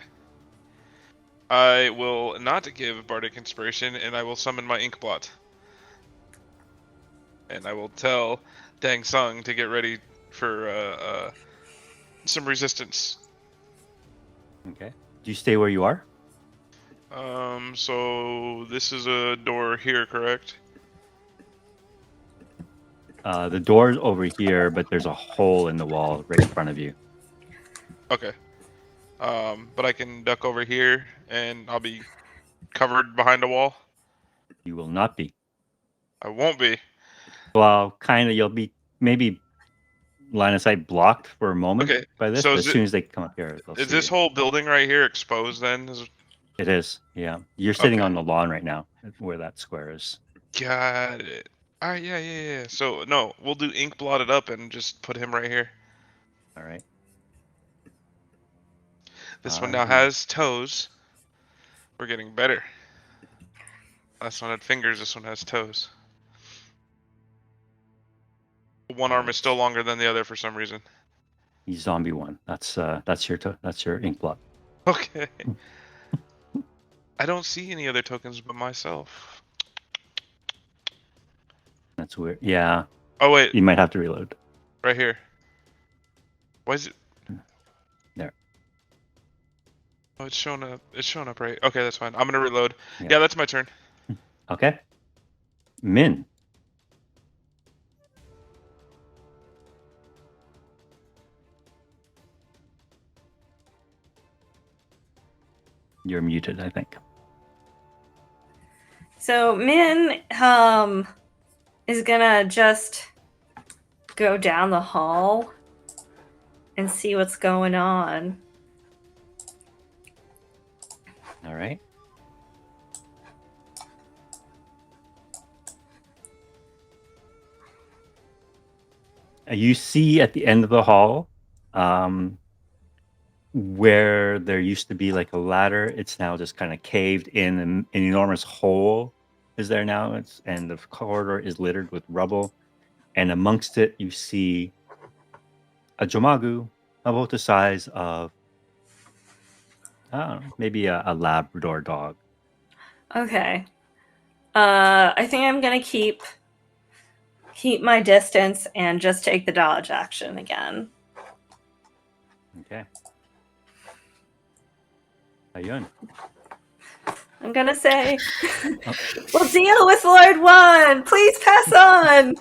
I will not give Bardic Inspiration, and I will summon my ink blot. And I will tell Dang Sung to get ready for some resistance. Okay. Do you stay where you are? So this is a door here, correct? The door's over here, but there's a hole in the wall right in front of you. Okay. But I can duck over here, and I'll be covered behind a wall. You will not be. I won't be. Well, kind of. You'll be maybe line of sight blocked for a moment Okay. by this, So but as soon as they come up here, they'll is see this you. whole building right here exposed then? It is. Yeah. You're sitting Okay. on the lawn right now, where that square is. Got it. All right, yeah. So no, we'll do ink blotted up and just put him right here. All right. This one now Alrighty. has toes. We're getting better. Last one had fingers. This one has toes. One arm is still longer than the other for some reason. He's zombie one. That's your ink blot. Okay. I don't see any other tokens but myself. That's weird. Yeah. Oh wait, You might have to reload. right here. Why is it? There. Oh, it's showing up. It's showing up right. Okay, that's fine. I'm gonna reload. Yeah. Yeah, that's my turn. Okay. Min. You're muted, I think. So Min is gonna just go down the hall and see what's going on. All right. You see at the end of the hall, where there used to be like a ladder, it's now just kind of caved in, and an enormous hole is there now. And the corridor is littered with rubble, and amongst it you see a Jomagu about the size of, I don't know, maybe a Labrador dog. Okay. I think I'm gonna keep my distance and just take the dodge action again. Okay. Ayun. I'm gonna say, we'll deal with Lord One. Please pass on.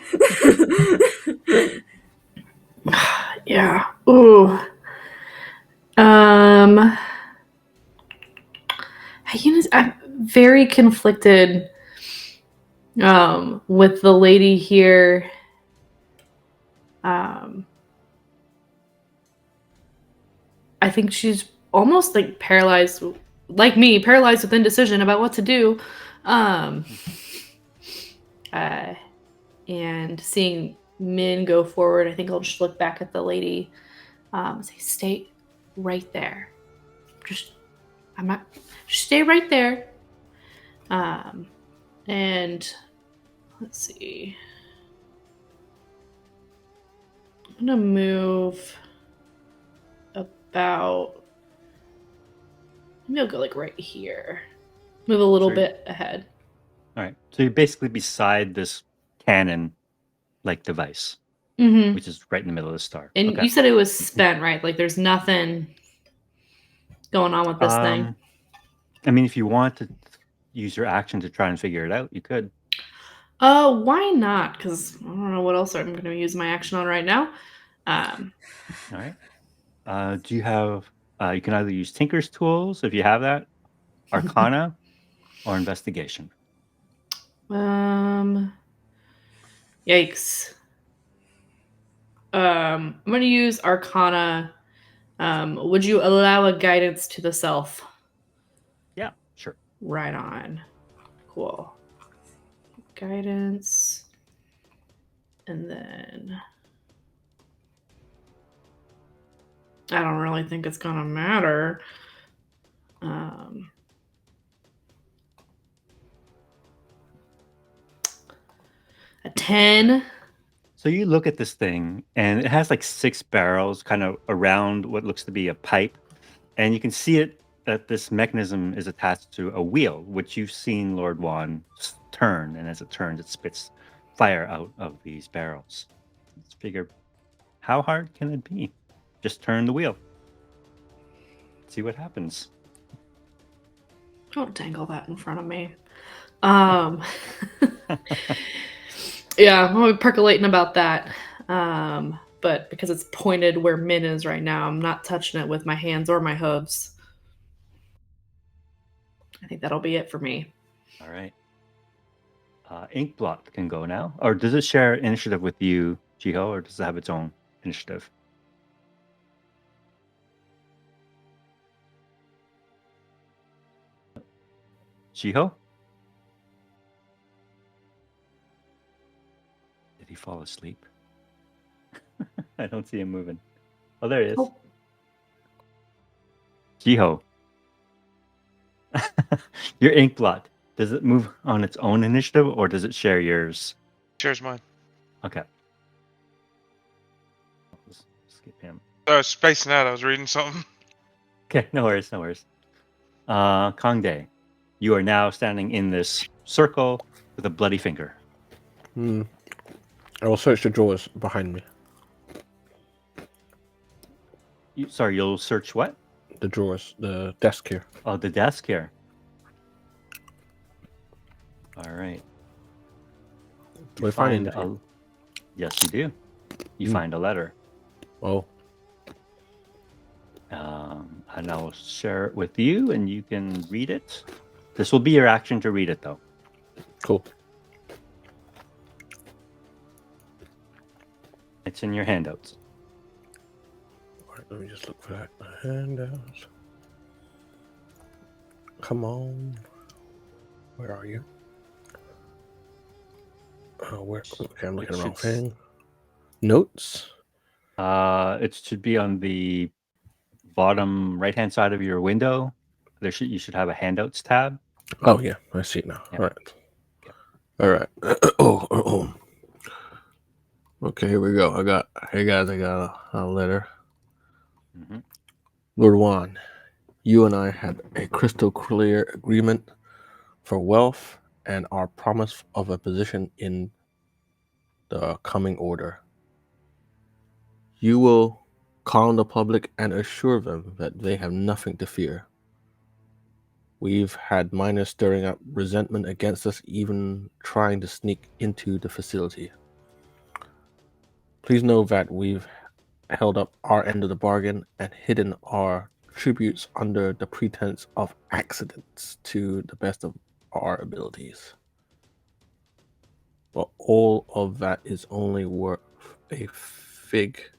Yeah. Ooh. I'm very conflicted with the lady here. I think she's almost like paralyzed, like me, paralyzed with indecision about what to do. And seeing Min go forward, I think I'll just look back at the lady, say, "Stay right there. Just stay right there." And let's see. I'm gonna move about Maybe I'll go like right here. Move a little Sure. bit ahead. All right. So you're basically beside this cannon-like device, Mm-hmm. which is right in the middle of the star. And Okay. you said it was spent, right? Like there's nothing going on with this thing. I mean, if you want to use your action to try and figure it out, you could. Why not? Because I don't know what else I'm going to use my action on right now. All right. Do you have? You can either use Tinker's tools if you have that, Arcana, or Investigation. Yikes. I'm going to use Arcana. Would you allow a guidance to the self? Yeah, sure. Right on. Cool. Guidance. And then I don't really think it's gonna matter. A 10. So you look at this thing, and it has like 6 barrels, kind of around what looks to be a pipe, and you can see it that this mechanism is attached to a wheel, which you've seen Lord Juan turn, and as it turns, it spits fire out of these barrels. Let's figure, how hard can it be? Just turn the wheel. See what happens. Don't dangle that in front of me. Yeah, I'm gonna be percolating about that. But because it's pointed where Min is right now, I'm not touching it with my hands or my hooves. I think that'll be it for me. All right. Inkblot can go now. Or does it share initiative with you, Jiho, or does it have its own initiative? Jiho? Did he fall asleep? I don't see him moving. Oh, there he is. Oh. Jiho. Your Inkblot. Does it move on its own initiative or does it share yours? Shares mine. Okay. Let's skip him. Spacing out. I was reading something. Okay, no worries, no worries. Kongdae, you are now standing in this circle with a bloody finger. I will search the drawers behind me. Sorry, you'll search what? The drawers, the desk here. Oh, the desk here. All right. Do I find Yes, you do. You find a letter. Oh. And I'll share it with you, and you can read it. This will be your action to read it, though. Cool. It's in your handouts. All right, let me just look for that. Handouts. Come on. Where are you? Where? Okay, I'm looking at the wrong thing. Notes. It should be on the bottom right-hand side of your window. You should have a handouts tab. Oh yeah, I see it now. Yeah. All right. Okay. All right. Oh. Okay, here we go. Hey guys, I got a letter. Mm-hmm. Lord Juan, you and I had a crystal clear agreement for wealth and our promise of a position in the coming order. You will calm the public and assure them that they have nothing to fear. We've had miners stirring up resentment against us, even trying to sneak into the facility. Please know that we've held up our end of the bargain and hidden our tributes under the pretense of accidents to the best of our abilities. But all of that is only worth a figure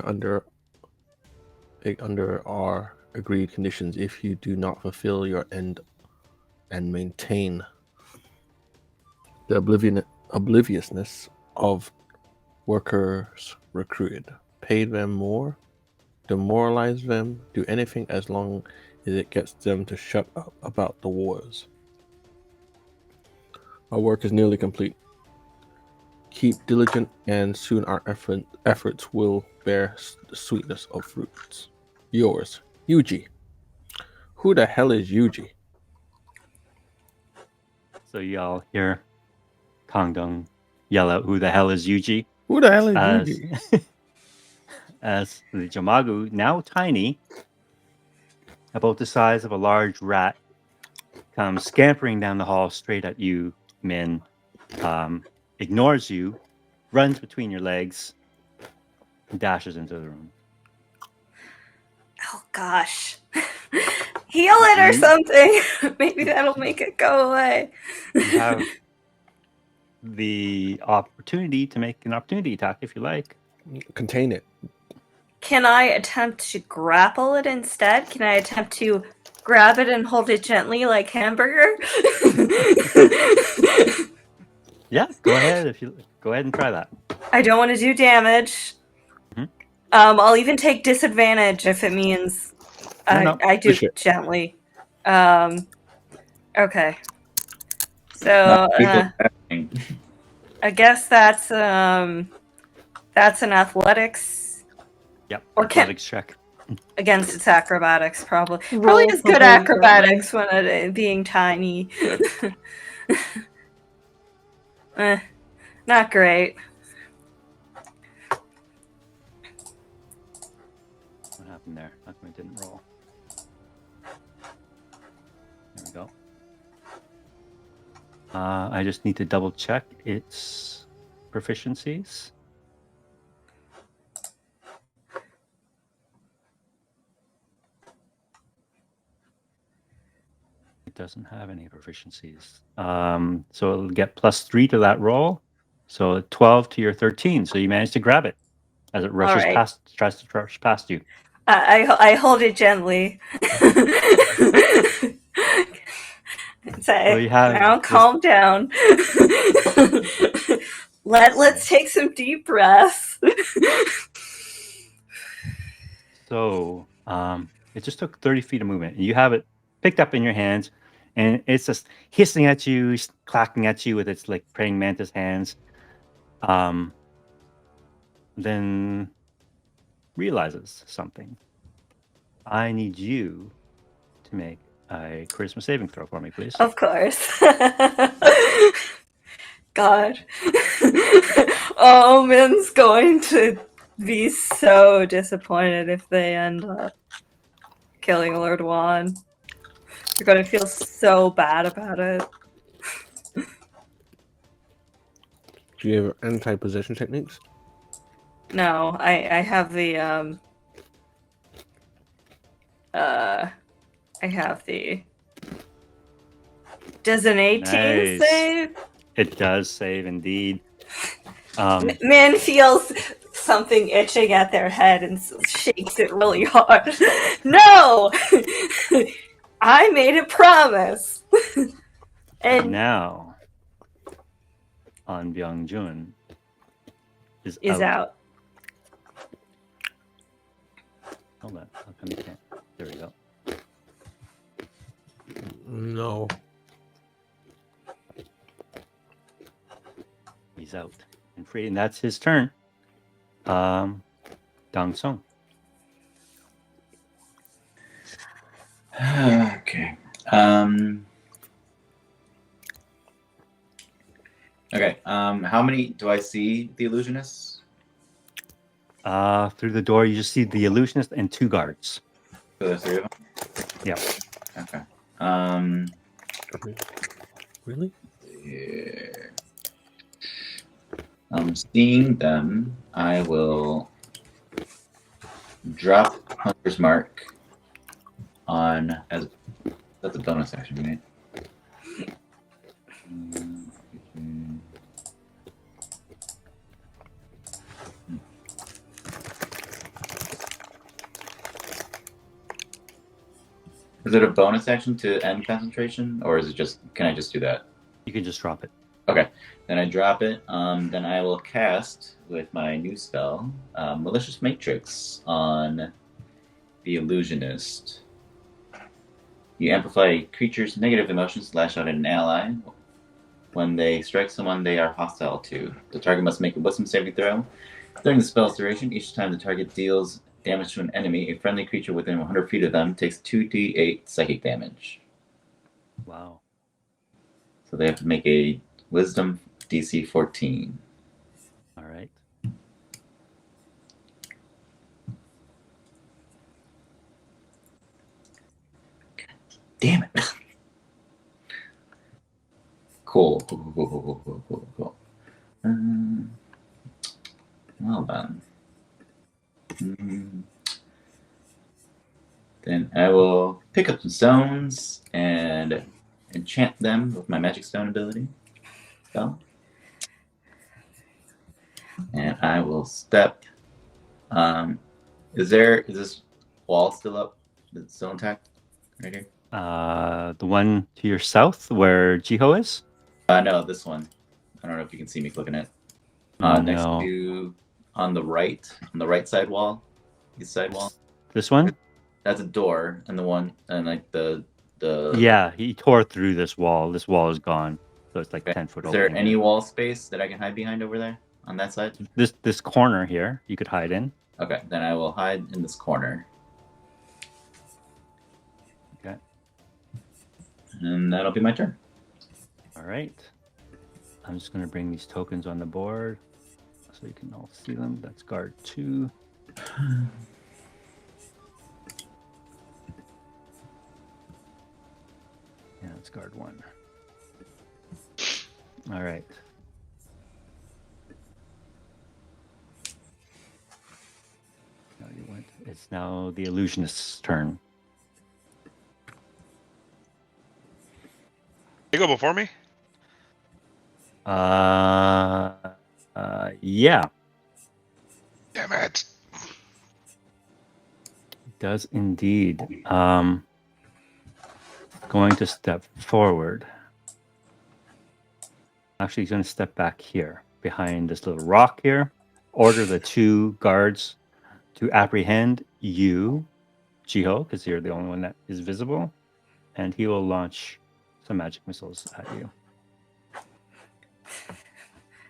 under our agreed conditions if you do not fulfill your end and maintain the obliviousness of workers recruited. Pay them more, demoralize them, do anything as long as it gets them to shut up about the wars. Our work is nearly complete. Keep diligent, and soon our efforts will bear the sweetness of fruits. Yours, Yuji. Who the hell is Yuji? So y'all hear Kangdong yell out, "Who the hell is Yuji?" Who the hell is As Yuji? as the Jamagu, now tiny, about the size of a large rat, comes scampering down the hall straight at you, Min. Ignores you, runs between your legs, and dashes into the room. Oh gosh. Heal it or You- something. Maybe that'll make it go away. You have the opportunity to make an opportunity attack if you like. Contain it. Can I attempt to grapple it instead? Can I attempt to grab it and hold it gently like hamburger? Yeah, go ahead and try that. I don't want to do damage. Mhm. I'll even take disadvantage if it means No. I do Push it. gently. Okay. So I guess that's an athletics Yep. Or can- athletics check. against its acrobatics, probably. Roll Probably is for good hold acrobatics when it being tiny. Not great. What happened there? How come it didn't roll? There we go. I just need to double check its proficiencies. It doesn't have any proficiencies. So it'll get +3 to that roll. So 12 to your 13. So you managed to grab it as it rushes right. past, tries to rush past you. I hold it gently. Say, So you have now this- calm down. Let's take some deep breaths. So it just took 30 feet of movement. You have it picked up in your hands, and it's just hissing at you, clacking at you with its like praying mantis hands. Then realizes something. I need you to make a charisma saving throw for me, please. Of course. God. Omen's going to be so disappointed if they end up killing Lord Juan. You're going to feel so bad about it. Do you have anti-possession techniques? No, I have the does an 18 Nice. save? It does save indeed. Min feels something itching at their head and shakes it really hard. No! I made a promise. And Now, An Byung-jun is out. Hold on. How come you can't? There we go. No. He's out and free, and that's his turn. Dong Song. Okay. Okay. How many do I see the illusionists? Through the door, you just see the illusionist and 2 guards. So there's 3 of them. Yeah. Okay. Really? Yeah. Seeing them, I will drop Hunter's Mark on as that's a bonus action, right? Is it a bonus action to end concentration, or is it just? Can I just do that? You can just drop it. Okay, then I drop it. Then I will cast with my new spell, Malicious Matrix, on the illusionist. You amplify creatures' negative emotions, lash out at an ally. When they strike someone they are hostile to, the target must make a wisdom saving throw. During the spell's duration, each time the target deals damage to an enemy, a friendly creature within 100 feet of them takes 2d8 psychic damage. Wow. So they have to make a Wisdom DC 14. All right. Damn it. Cool. Cool. Well then. Then I will pick up some stones and enchant them with my magic stone ability spell. And I will step. Is this wall still up? The stone attack right here? The one to your south where Jiho is? No, this one. I don't know if you can see me clicking it. Next No. to on the right side wall, east side wall. This one? That's a door, and the one and like the Yeah, he tore through this wall. This wall is gone. So it's like Okay. 10-foot Is there opening. any wall space that I can hide behind over there on that side? This corner here you could hide in. Okay, then I will hide in this corner. Okay. And that'll be my turn. All right. I'm just going to bring these tokens on the board so you can all see them. That's guard 2. Yeah, it's guard 1. All right. Now you went. It's now the illusionist's turn. You go before me? Yeah, Damn it. does indeed. Going to step forward. Actually, he's going to step back here behind this little rock here. Order the 2 guards to apprehend you, Jiho, because you're the only one that is visible, and he will launch some magic missiles at you.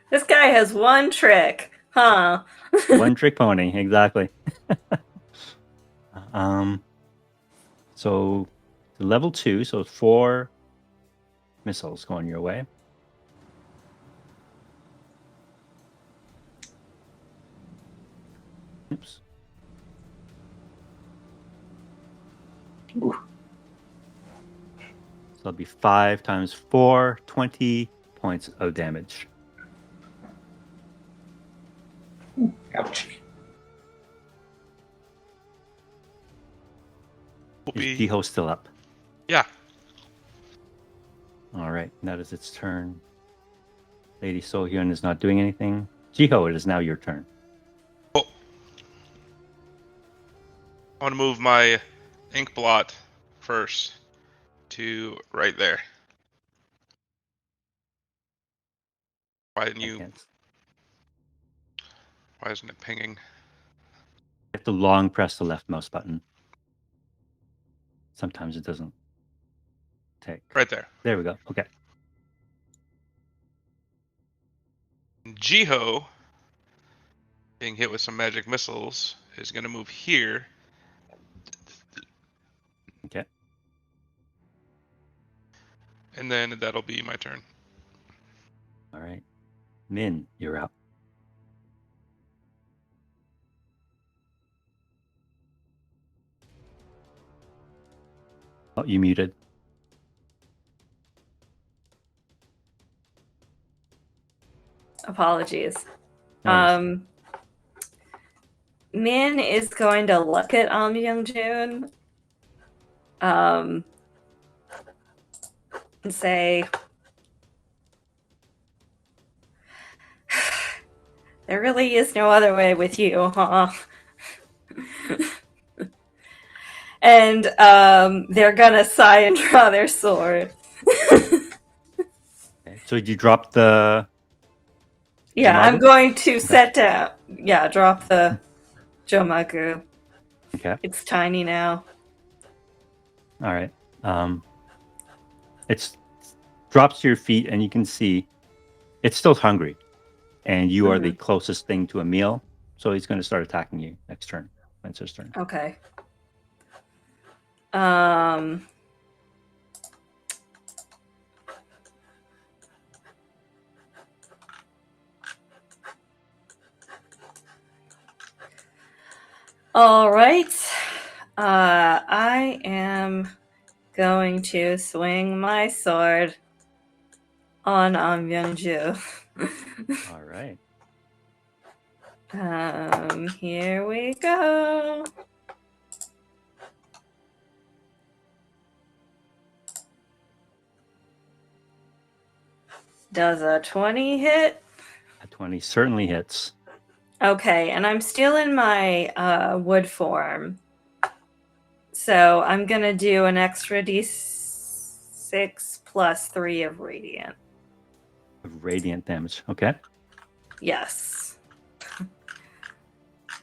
This guy has one trick, huh? One trick pony, exactly. So level 2, so 4 missiles going your way. Oops. Ooh. So it'll be 5 times 4, 20 points of damage. Ouch. Will Is be... Jiho still up? Yeah. All right, that is its turn. Lady Sohyun is not doing anything. Jiho, it is now your turn. Oh. I want to move my ink blot first to right there. Why didn't you? Why isn't it pinging? You have to long press the left mouse button. Sometimes it doesn't take. Right there. There we go. Okay. Jiho, being hit with some magic missiles, is going to move here. Okay. And then that'll be my turn. All right. Min, you're up. Oh, you muted. Apologies. No worries. Min is going to look at Young-joon and say, there really is no other way with you, huh? And they're gonna sigh and draw their sword. Okay. So did you drop the... Yeah, I'm Jomagu? going to set down. Yeah, drop the Jomagu. Okay. It's tiny now. All right. It drops to your feet, and you can see it's still hungry, and you are the closest thing to a meal. So he's going to start attacking you next turn. Spencer's turn. Okay. All right. I am going to swing my sword on Myung-ju. All right. Here we go. Does a 20 hit? A 20 certainly hits. Okay, and I'm still in my wood form. So I'm going to do an extra d6 plus 3 of radiant. Radiant damage. Okay. Yes.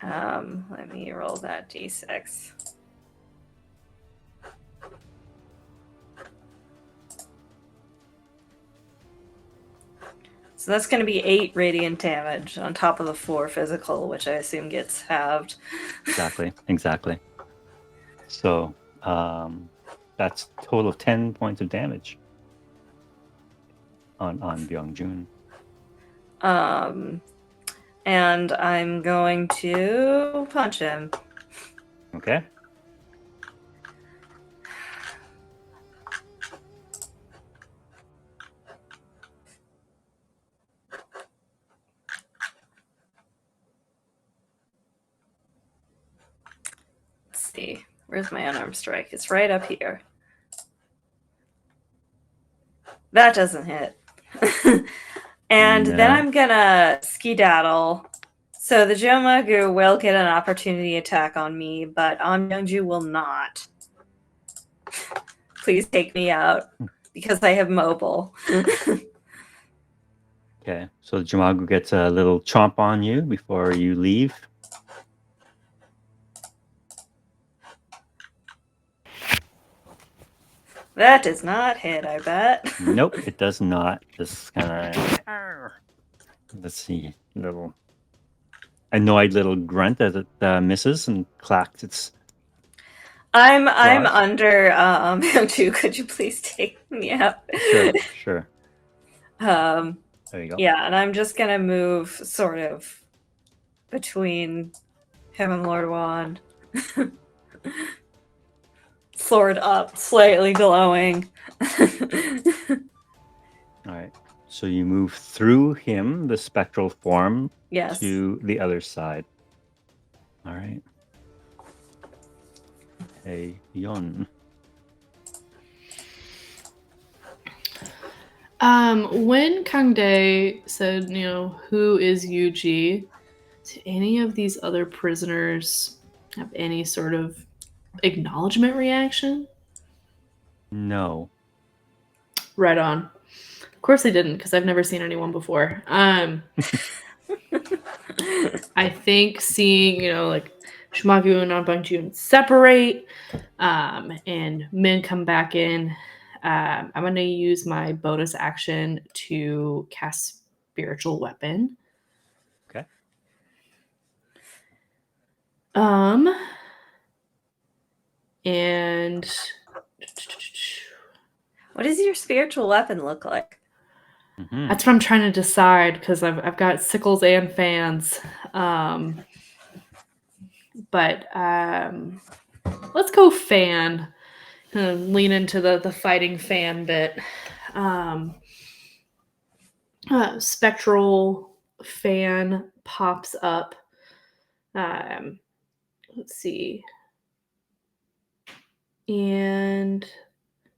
Let me roll that d6. So that's going to be 8 radiant damage on top of the 4 physical, which I assume gets halved. Exactly. So that's a total of 10 points of damage on Byung-jun. And I'm going to punch him. Okay. Let's see. Where's my unarmed strike? It's right up here. That doesn't hit. And then No. I'm gonna skedaddle. So the Jomagu will get an opportunity attack on me, but Myung-ju will not. Please take me out because I have mobile. Okay. So the Jamagu gets a little chomp on you before you leave. That does not hit, I bet. Nope, it does not. This kind of, let's see, little annoyed little grunt as it misses and clacks its. I'm claws. under Myung-ju. Could you please take me out? Sure. There you go. Yeah, and I'm just gonna move sort of between him and Lord Juan. Sword up, slightly glowing. All right. So you move through him, the spectral form, Yes. to the other side. All right. Hey, Yon. When Kang Dae said, who is Yuji, do any of these other prisoners have any sort of acknowledgement reaction? No. Right on. Of course they didn't, because I've never seen anyone before. I think seeing, like Shimagu and Nanbangjun separate, and Min come back in. I'm going to use my bonus action to cast Spiritual Weapon. Okay. And what does your spiritual weapon look like? Mm-hmm. That's what I'm trying to decide, because I've got sickles and fans. But let's go fan. Lean into the fighting fan bit. Spectral fan pops up. Let's see. And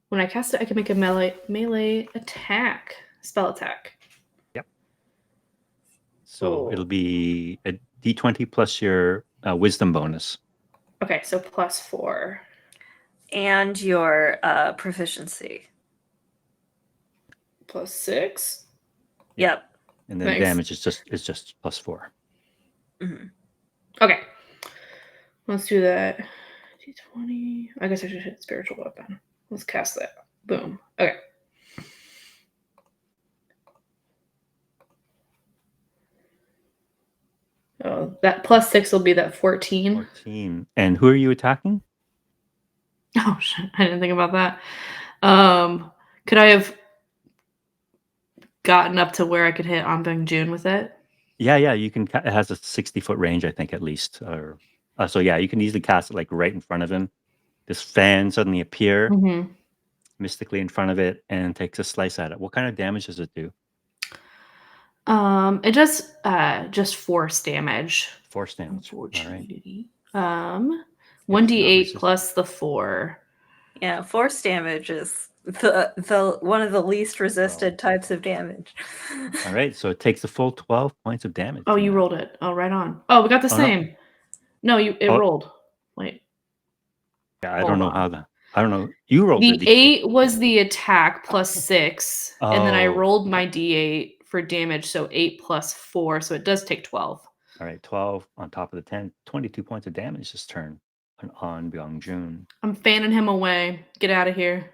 when I cast it, I can make a melee attack, spell attack. Yep. So it'll be a d20 plus your wisdom bonus. Okay, so +4. And your proficiency. +6. Yep. And then damage is just +4. Mm-hmm. Okay. Let's do that. D20. I guess I should hit spiritual weapon. Let's cast that. Boom. Okay. Oh, that plus 6 will be that 14. 14. And who are you attacking? Oh shit! I didn't think about that. Could I have gotten up to where I could hit Anbang June with it? Yeah, you can. It has a 60-foot range, I think, at least. Or so yeah, you can easily cast it like right in front of him. This fan suddenly appear Mm-hmm. mystically in front of it and takes a slice at it. What kind of damage does it do? It does just force damage. Force damage. All right. Unfortunately. It's not 1d8 resist- plus the 4. Yeah, force damage is the one of the least resisted types of damage. All right, so it takes the full 12 points of damage. Oh, from you that. rolled it. Oh, right on. Oh, we got the Oh, no. same. No, it Oh. rolled. Wait. Yeah, I Hold don't know on. how the. I don't know. You rolled The D8. 8 was the attack plus 6, and then I Oh. rolled my d8 for damage, so 8 plus 4, so it does take 12. All right, 12 on top of the 10, 22 points of damage this turn on Byung-Jun. I'm fanning him away. Get out of here.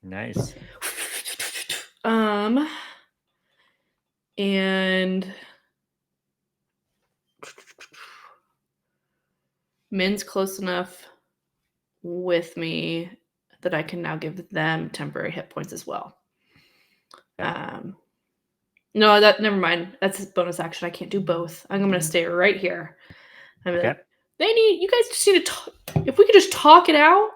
Nice. And Min's close enough with me that I can now give them temporary hit points as well. Okay. No, never mind. That's a bonus action. I can't do both. I'm gonna stay right here. I'm Okay. like, you guys just need to talk. If we could just talk it out,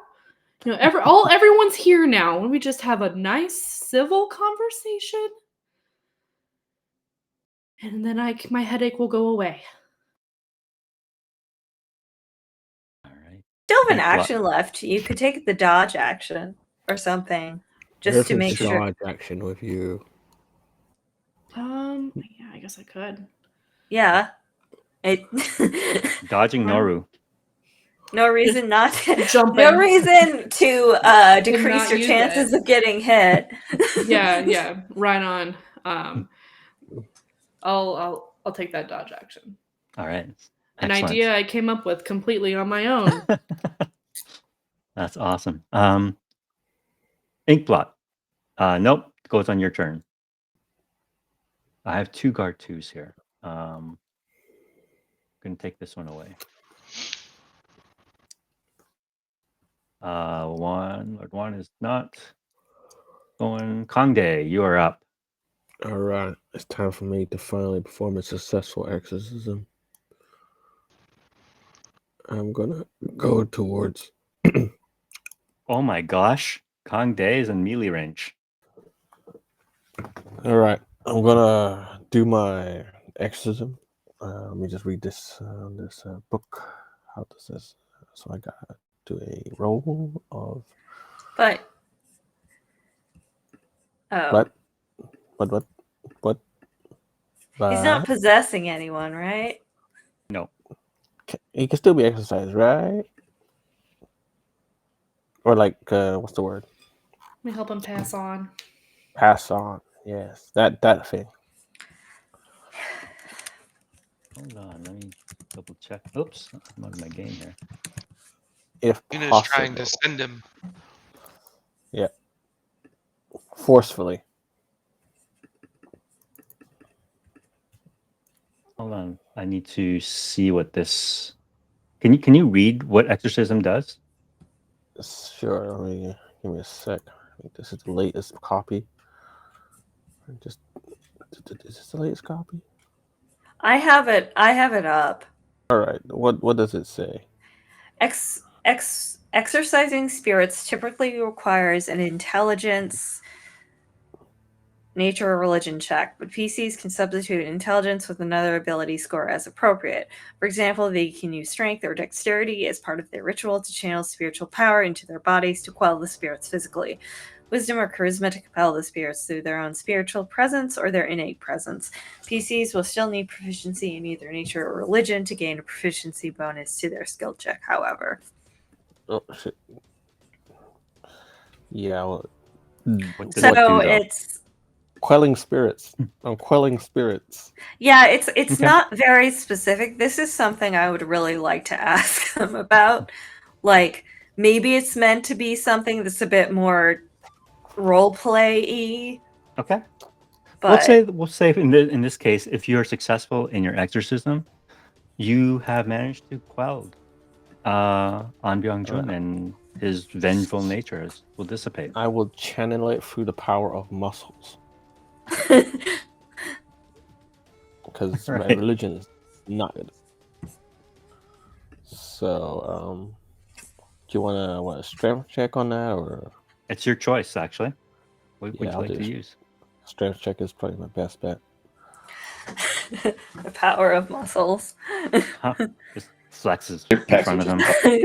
everyone's here now. Why don't we just have a nice civil conversation? And then my headache will go away. All right. Still have an Thanks a lot. action left. You could take the dodge action or something, just There's to a make sure. dodge action with you. Yeah, I guess I could. Yeah. Dodging Noru. No reason not to. Jumping. No reason to decrease not your use chances it. of getting hit. Yeah, right on. I'll take that dodge action. All right. An Excellent. idea I came up with completely on my own. That's awesome. Inkblot. Nope. Goes on your turn. I have 2 guard 2s here. Gonna take this one away. Lord one is not going. Kongdae, you are up. All right, it's time for me to finally perform a successful exorcism. I'm gonna go towards. Oh my gosh. Kongdae is in melee range. All right, I'm gonna do my exorcism. Let me just read this book. How does this? So I got to a roll of. But What? He's not possessing anyone, right? No. He can still be exercised, right? Or like, what's the word? Let me help him pass on. Pass on. Yes, that thing. Hold on, let me double check. Oops, I'm out of my game here. If Una's possible. trying to send him. Yeah. Forcefully. Hold on, I need to see what this. Can you read what exorcism does? Sure. Let me give me a sec. I think this is the latest copy. Is this the latest copy? I have it up. All right. What does it say? Exercising spirits typically requires an intelligence, nature, or religion check, but PCs can substitute intelligence with another ability score as appropriate. For example, they can use strength or dexterity as part of their ritual to channel spiritual power into their bodies to quell the spirits physically. Wisdom or charisma to compel the spirits through their own spiritual presence or their innate presence. PCs will still need proficiency in either nature or religion to gain a proficiency bonus to their skill check, however. Oh, shit. Yeah. Well, What does it do, though? It's quelling spirits. I'm quelling spirits. Yeah, it's Okay. not very specific. This is something I would really like to ask them about. Like, maybe it's meant to be something that's a bit more role play-y. Okay. But we'll say in this case, if you're successful in your exorcism, you have managed to quell An Byung-jun, and his vengeful nature will dissipate. I will channel it through the power of muscles, because my Right. religion is not good. So, do you want a strength check on that, or It's your choice, actually. What would Yeah, you I'll like do to it. use? strength check is probably my best bet. the power of muscles. Huh? Just flexes Your in pecs front are of just him.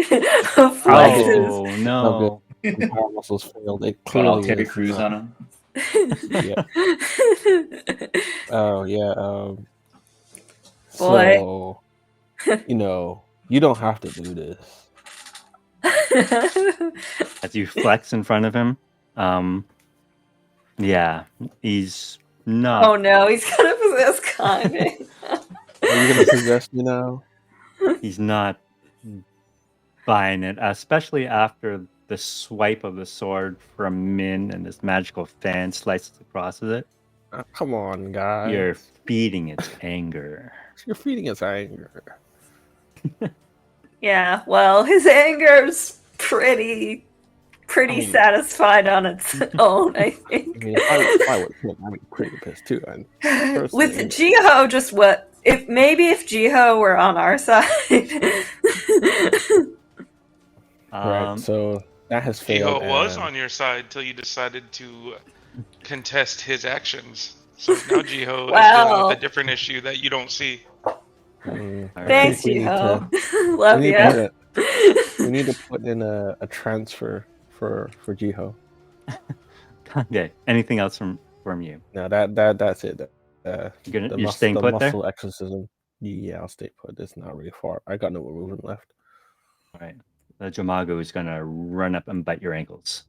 Flexes. Oh Not good. no! The power muscles failed. It going all clearly Terry is Crews not. on him. Yeah. Oh yeah. Boy. So you don't have to do this. As you flex in front of him, yeah, he's not. Oh no, he's gonna possess Kanye. Are you gonna possess me now? He's not buying it, especially after the swipe of the sword from Min and this magical fan slices across it. Come on, guys. You're feeding its anger. You're feeding its anger. Yeah, well, his anger's pretty I mean- satisfied on its own, I think. I mean, if I would hit, I'd be pretty pissed too. With Jiho, just what if Jiho were on our side? Right. So that has failed. Jiho was and- on your side till you decided to contest his actions. So now Jiho is dealing Wow. with a different issue that you don't see. I Thanks, think we need Jiho. to- Love we need you. we need to put in a transfer for Jiho. Okay. Anything else from you? No, that's it. You're staying put there? muscle exorcism. Yeah, I'll stay put. It's not really far. I got no movement left. All right. The Jamago is gonna run up and bite your ankles.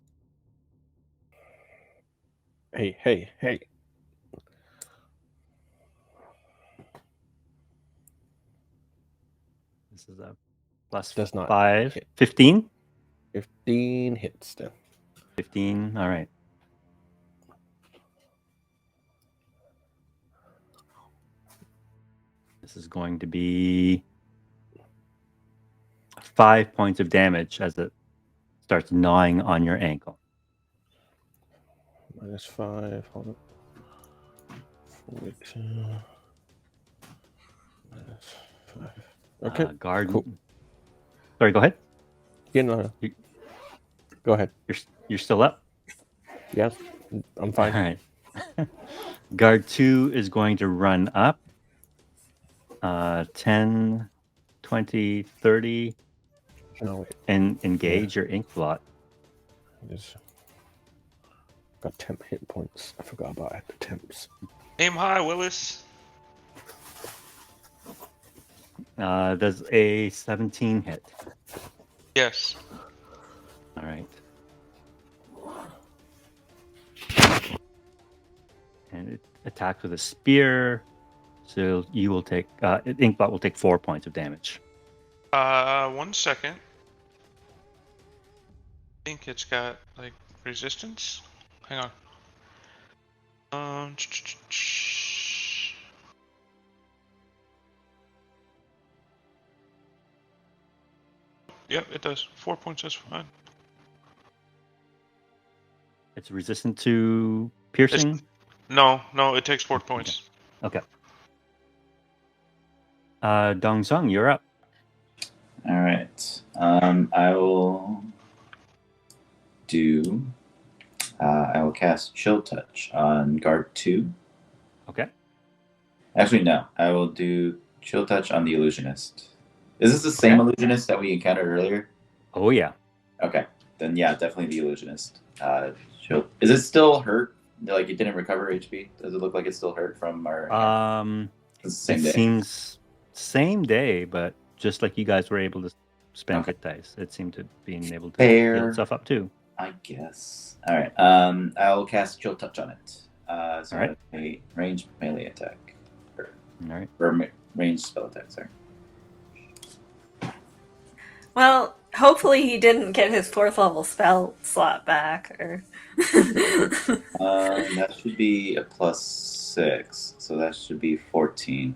Hey. This is a plus Does not 5. hit. 15? 15 hits then. 15. All right. This is going to be 5 points of damage as it starts gnawing on your ankle. -5. Hold on. 42. -5. Okay. Guard. Cool. Sorry, go ahead. Yeah, no. You- Go ahead. You're still up? Yes, I'm All fine. right. Guard 2 is going to run up. 10, 20, 30, No, wait. and engage your ink blot. Just got temp hit points. I forgot about the temps. Aim high, Willis. Does a 17 hit? Yes. All right. And it attacks with a spear. So you will take, Inkbot will take 4 points of damage. 1 second. I think it's got like resistance. Hang on. Yep, it does. 4 points is fine. It's resistant to piercing? No, it takes 4 points. Okay. Dong Sung, you're up. All right. I will do. I will cast Chill Touch on Guard 2. Okay. Actually, no. I will do Chill Touch on the Illusionist. Is this the same Illusionist that we encountered earlier? Oh, yeah. Okay. Then, yeah, definitely the Illusionist. Is it still hurt? Like, it didn't recover HP? Does it look like it's still hurt from our... it's the same it day. seems same day, but just like you guys were able to spend hit dice, it seemed to be able to heal itself up too. I guess. All right. I'll cast Chill Touch on it. So all right. A ranged melee attack. All right. Or ranged spell attack, sorry. Well, hopefully he didn't get his 4th level spell slot back, or That should be a +6, so that should be 14.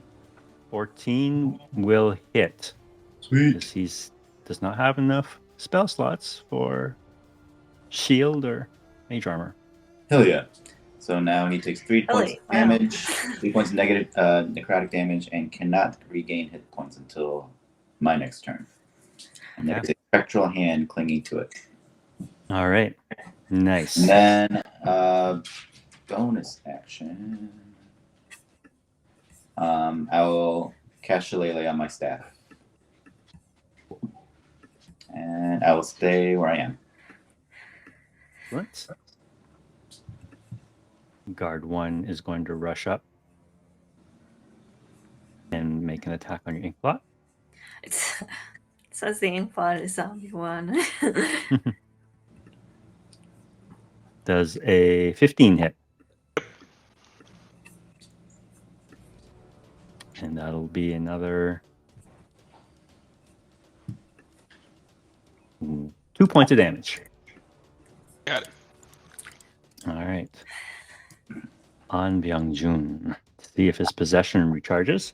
14 will hit. Sweet. Because he does not have enough spell slots for shield or mage armor. Hell yeah. So now he takes 3 Hell points of yeah. damage, 3 points of negative necrotic damage, and cannot regain hit points until my next turn. And there's a spectral hand clinging to it. All right. Nice. And then bonus action. I will cast Shillelagh on my staff. And I will stay where I am. Excellent. Guard 1 is going to rush up and make an attack on your ink blot. It says the ink blot is zombie 1. Does a 15 hit? And that'll be another 2 points of damage. Got it. All right. On Byung-jun. See if his possession recharges.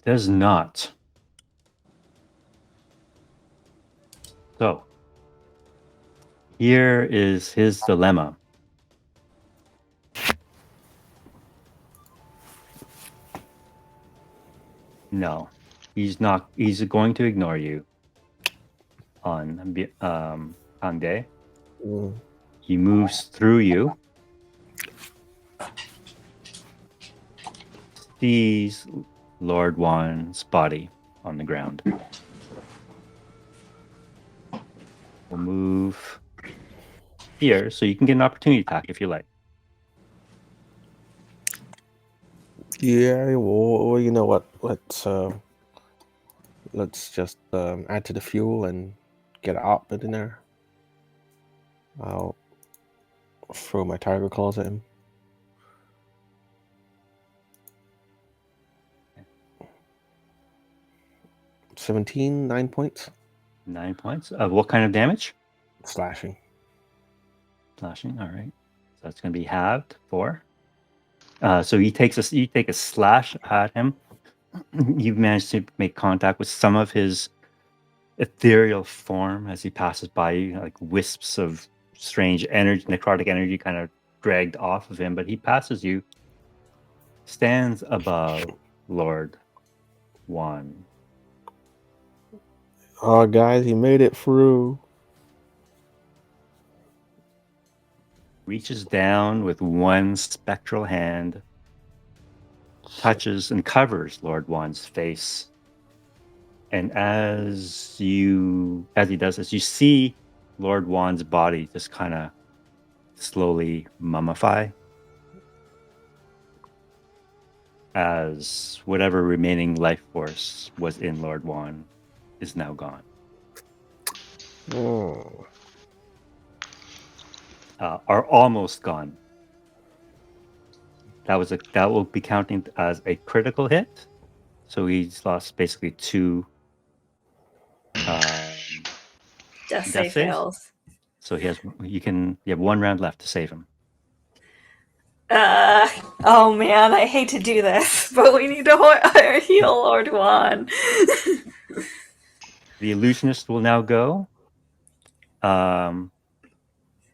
Does not. So, here is his dilemma. No, he's not. He's going to ignore you on day. Mm. He moves through you, sees Lord Juan's body on the ground. We'll move here, so you can get an opportunity attack if you like. Yeah, well, you know what? Let's just add to the fuel and get up in there. I'll throw my tiger claws at him. Okay. 17, 9 points. 9 points. Of what kind of damage? Slashing. Slashing. All right. So that's going to be halved 4. So you take a slash at him. You've managed to make contact with some of his ethereal form as he passes by you, like wisps of strange energy, necrotic energy, kind of dragged off of him. But he passes you, stands above Lord Juan. Oh, guys, he made it through. Reaches down with one spectral hand, touches and covers Lord Juan's face. And as he does this, you see Lord Juan's body just kind of slowly mummify as whatever remaining life force was in Lord Juan is now gone. Oh. Are almost gone. That will be counting as a critical hit. So he's lost basically 2 Death save saves. fails. So you have 1 round left to save him. Oh man, I hate to do this, but we need to heal Lord Juan. The illusionist will now go.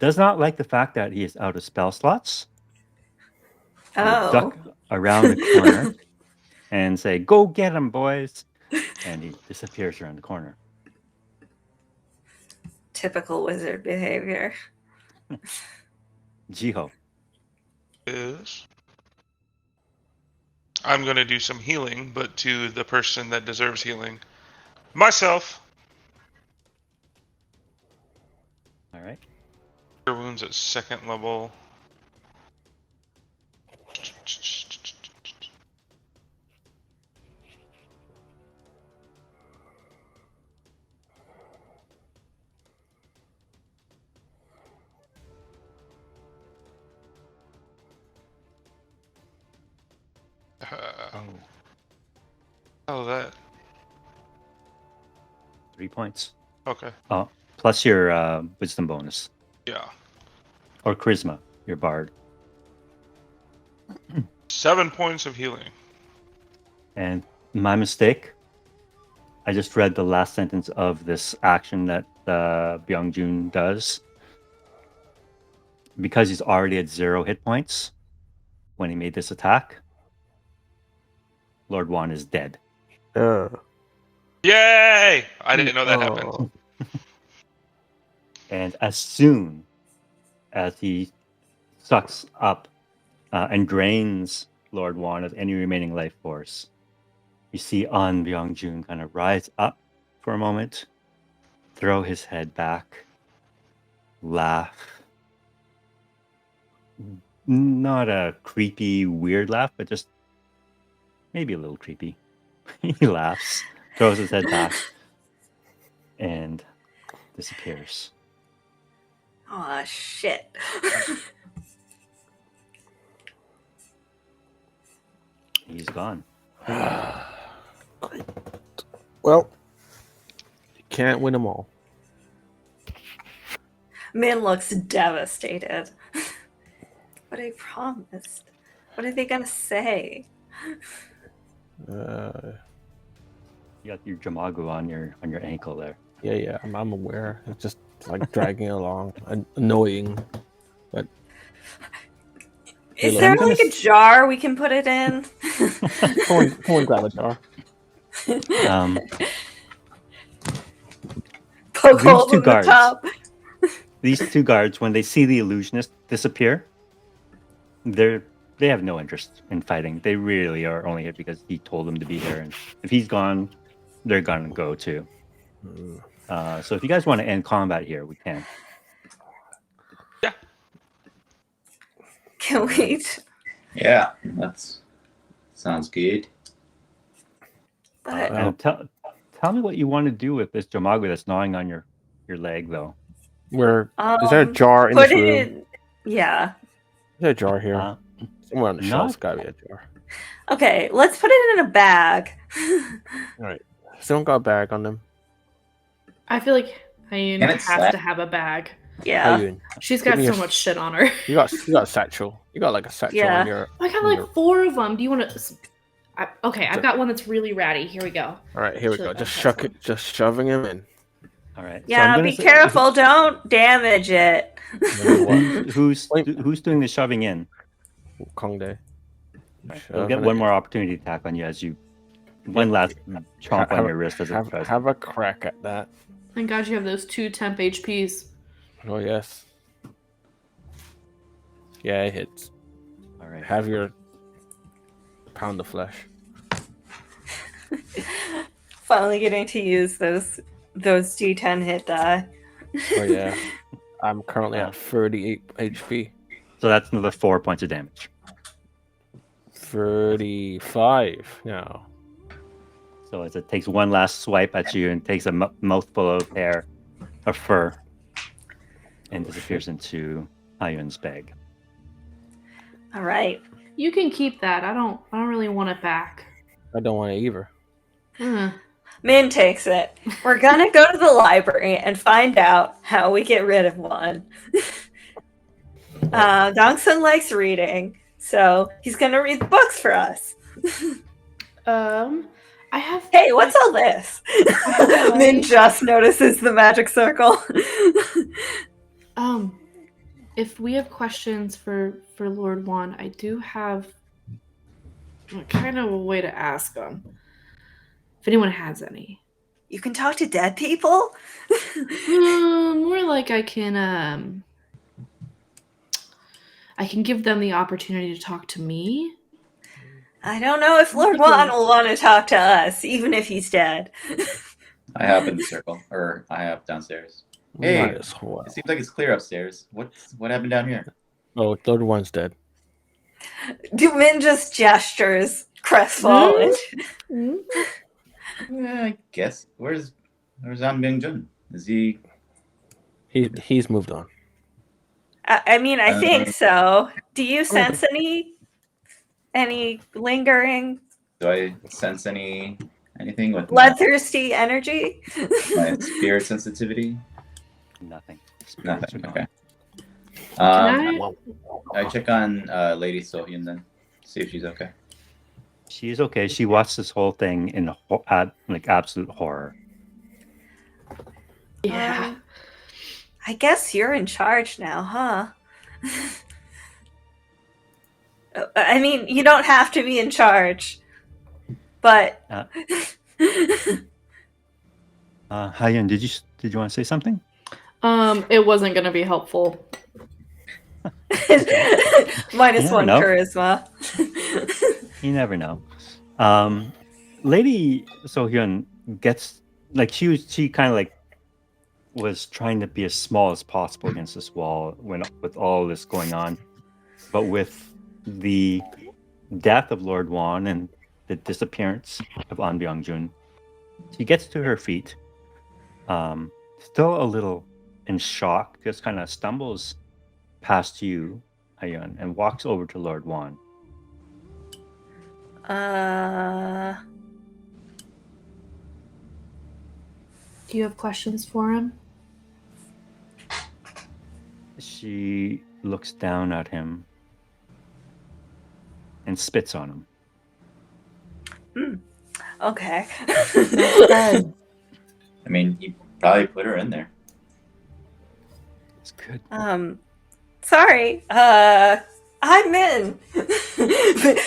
Does not like the fact that he is out of spell slots. Will duck around the corner and say, "Go get him, boys!" And he disappears around the corner. Typical wizard behavior. Jiho. Is I'm going to do some healing, but to the person that deserves healing. Myself. All right. Cure wounds at 2nd level. Oh, that. 3 points. Okay. Oh, plus your wisdom bonus. Yeah. Or charisma, your bard. 7 points of healing. And my mistake. I just read the last sentence of this action that Byung-Jun does. Because he's already at 0 hit points when he made this attack, Lord Wan is dead. Yay! I didn't know that happened. Oh. And as soon as he sucks up and drains Lord Wan of any remaining life force, you see An Byung-Jun kind of rise up for a moment, throw his head back, laugh. Not a creepy, weird laugh, but just maybe a little creepy. He laughs, throws his head back, and disappears. Aw, shit. He's gone. Well, you can't win them all. Min looks devastated. What I promised. What are they gonna say? You got your Jamagu on your ankle there. Yeah, I'm aware. It's just like dragging along, annoying. But Is look, there I'm gonna like a jar we can put it in? come on, grab a jar. Poke These holes two in the guards. top. These two guards, when they see the illusionist disappear, they have no interest in fighting. They really are only here because he told them to be here, and if he's gone, they're gonna go too. So if you guys want to end combat here, we can. Can we? Yeah, that's sounds good. But And tell me what you want to do with this Jamagu that's gnawing on your leg, though. Where is there a jar in put this it room? in. Yeah. Is there a jar here? Somewhere on the shelf's gotta be a jar. Okay, let's put it in a bag. Alright. Someone got a bag on them. I feel like Hayun Can it has slap? to have a bag. Yeah. Hayun, She's Give got me so a- much shit on her. you got a satchel. You got like a satchel Yeah. on your. I got on like your- 4 of them. Do you want to? Okay, I've got one that's really ratty. Here we go. Alright, here we go. Shit, Just okay. just shoving him in. All right. Yeah, be careful. Don't damage it. Who's doing the shoving in? Kong Day. Right. They'll get one more opportunity to attack on you as you one last chomp on your wrist as it tries. Have a crack at that. Thank God you have those 2 temp HPs. Oh yes. Yeah, it hits. All right. Have your pound of flesh. Finally getting to use those D10 hit die. Oh yeah. I'm currently at 38 HP. So that's another 4 points of damage. 35 now. So as it takes one last swipe at you and takes a mouthful of hair, of fur, and disappears into Hayun's bag. All right. You can keep that. I don't really want it back. I don't want it either. Min takes it. We're gonna go to the library and find out how we get rid of one. Dongsun likes reading, so he's gonna read the books for us. I have. Hey, what's all this? Min just notices the magic circle. If we have questions for Lord Wan, I do have kind of a way to ask them. If anyone has any. You can talk to dead people? More like I can give them the opportunity to talk to me. I don't know if Lord Wan will want to talk to us, even if he's dead. I have in the circle, or I have downstairs. Hey, it seems like it's clear upstairs. What happened down here? Oh, Lord One's dead. Min just gestures, crestfallen. Yeah, I guess. Where's An Byung-Jun? Is he? He's moved on. I mean, I think so. Do you sense any lingering Do I sense anything with bloodthirsty energy? my spirit sensitivity? Nothing. Nothing. Okay. Can I check on Lady Sohyun then, see if she's okay. She's okay. She watched this whole thing in like absolute horror. Yeah. I guess you're in charge now, huh? I mean, you don't have to be in charge, but Hyun, did you want to say something? It wasn't gonna be helpful. minus never one know. charisma. You never know. Lady Sohyun gets like she kind of like was trying to be as small as possible against this wall with all this going on, but with the death of Lord Wan and the disappearance of An Byung-jun, she gets to her feet, still a little in shock, just kind of stumbles past you, Hyun, and walks over to Lord Wan. Do you have questions for him? She looks down at him and spits on him. Okay. Good. I mean, you probably put her in there. It's good. Sorry. I'm Min.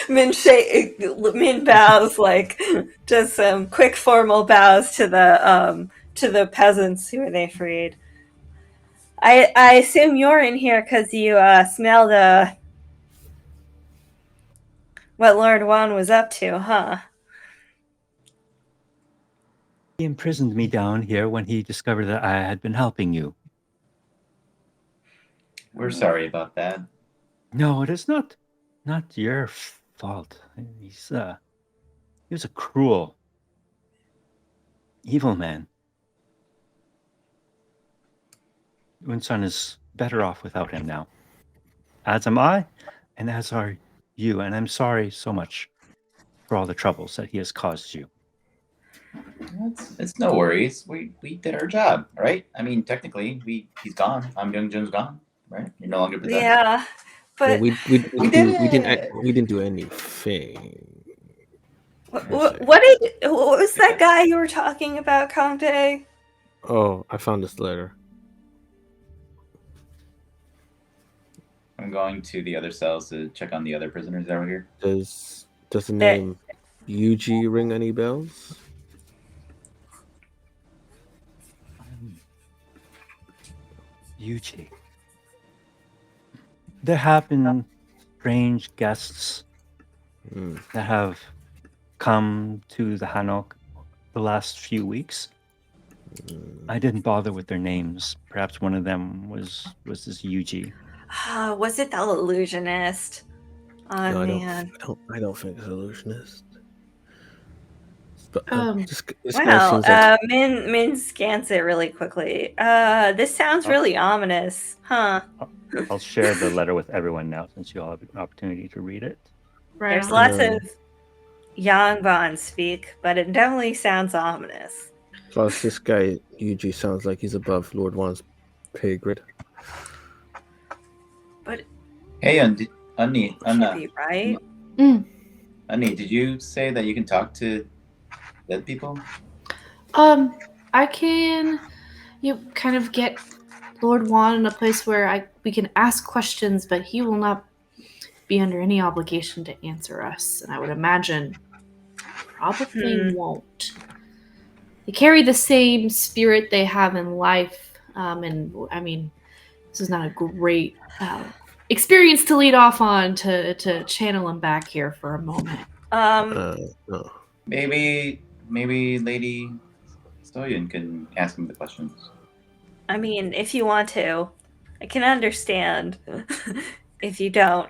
Min bows, like just some quick formal bows to the peasants who they freed. I assume you're in here because you smelled what Lord Wan was up to, huh? He imprisoned me down here when he discovered that I had been helping you. We're sorry about that. No, it is not your fault. He was a cruel, evil man. Unsun is better off without him now. As am I, and as are you. And I'm sorry so much for all the troubles that he has caused you. It's no worries. We did our job, right? I mean, technically, he's gone. Byung-jun's gone, right? You're no longer possessed. Yeah, but we didn't do anything. what was that guy you were talking about, Conte? Oh, I found this letter. I'm going to the other cells to check on the other prisoners that were here. Does the name Yuji ring any bells? Yuji. There have been strange guests that have come to the Hanok the last few weeks. I didn't bother with their names. Perhaps one of them was this Yuji. Was it the illusionist? Oh No, man. I don't think it's illusionist. But Min scans it really quickly. This sounds really ominous, huh? I'll share the letter with everyone now since you all have an opportunity to read it. Right. There's lots of Yangbon speak, but it definitely sounds ominous. Plus, this guy Yuji sounds like he's above Lord Wan's pay grade. But hey, Anna, be right? Annie, did you say that you can talk to dead people? I can kind of get Lord Wan in a place where we can ask questions, but he will not be under any obligation to answer us, and I would imagine probably won't. They carry the same spirit they have in life, and I mean, this is not a great experience to lead off on to channel him back here for a moment. No. Maybe Lady Sohyun can ask him the questions. I mean, if you want to, I can understand. If you don't,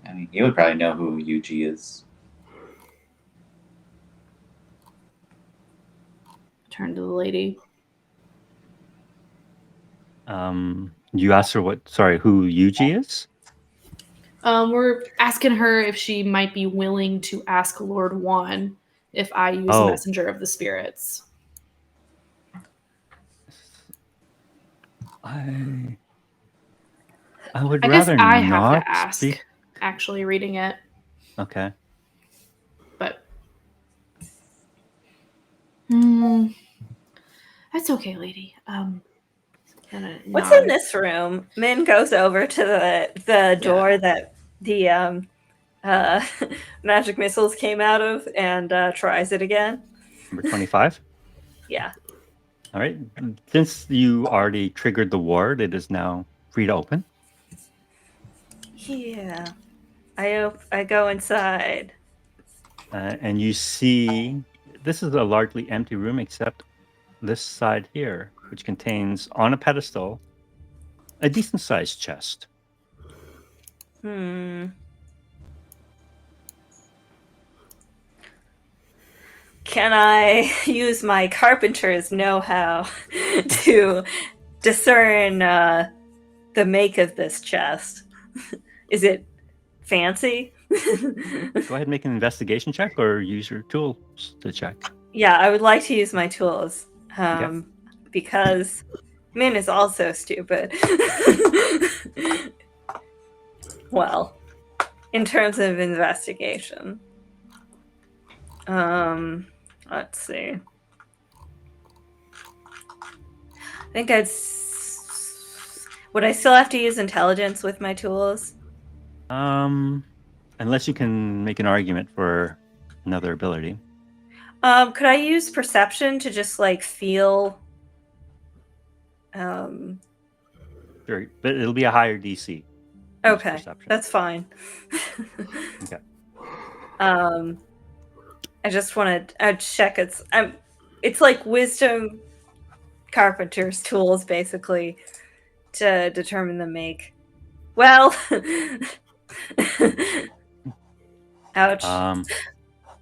I mean, you would probably know who Yuji is. Turn to the lady. You asked her who Yuji is? We're asking her if she might be willing to ask Lord Wan if I use a messenger of the spirits. I would I guess rather I have not to ask. speak. Actually, reading it, Okay. but that's okay, lady. What's in this room? Min goes over to the door that the magic missiles came out of and tries it again. Number 25. Yeah. All right. Since you already triggered the ward, it is now free to open. Yeah. I go inside. And you see this is a largely empty room except this side here, which contains on a pedestal a decent sized chest. Can I use my carpenter's know-how to discern the make of this chest? Is it fancy? Go ahead and make an investigation check or use your tools to check. Yeah, I would like to use my tools Okay. because Min is also stupid. Well, in terms of investigation. Let's see. I think would I still have to use intelligence with my tools? Unless you can make an argument for another ability. Could I use perception to just like feel? Sure, but it'll be a higher DC. Okay, perception. that's fine. Okay. I just want to check it's like wisdom carpenter's tools basically to determine the make. Well, ouch.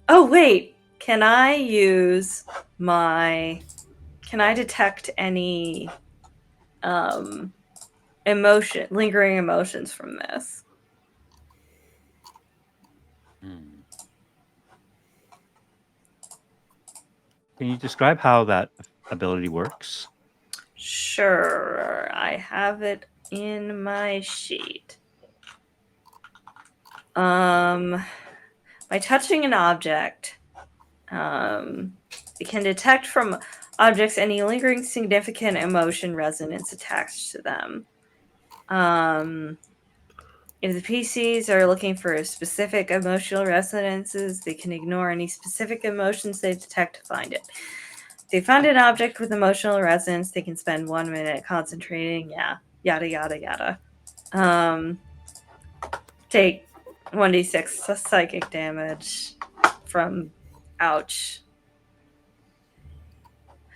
Oh wait, can I detect any lingering emotions from this? Can you describe how that ability works? Sure, I have it in my sheet. By touching an object, it can detect from objects any lingering significant emotion resonance attached to them. If the PCs are looking for specific emotional resonances, they can ignore any specific emotions they detect to find it. If they find an object with emotional resonance, they can spend 1 minute concentrating. Yeah, yada yada yada. Take 1d6 psychic damage from ouch.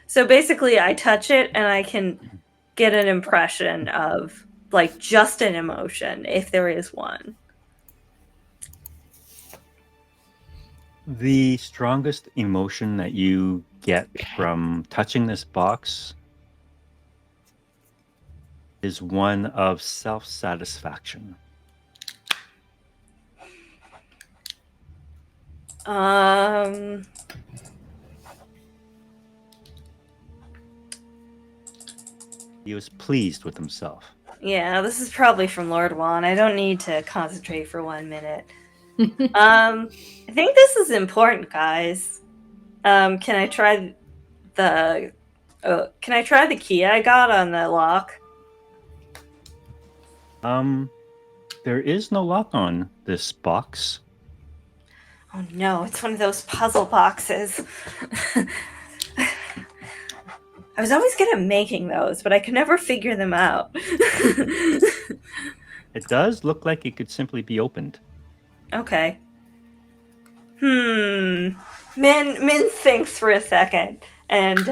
So basically, I touch it and I can get an impression of like just an emotion if there is one. The strongest emotion that you get from touching this box is one of self-satisfaction. He was pleased with himself. Yeah, this is probably from Lord Juan. I don't need to concentrate for 1 minute. I think this is important, guys. Can I try the key I got on the lock? There is no lock on this box. Oh no, it's one of those puzzle boxes. I was always good at making those, but I could never figure them out. It does look like it could simply be opened. Okay. Min thinks for a second, and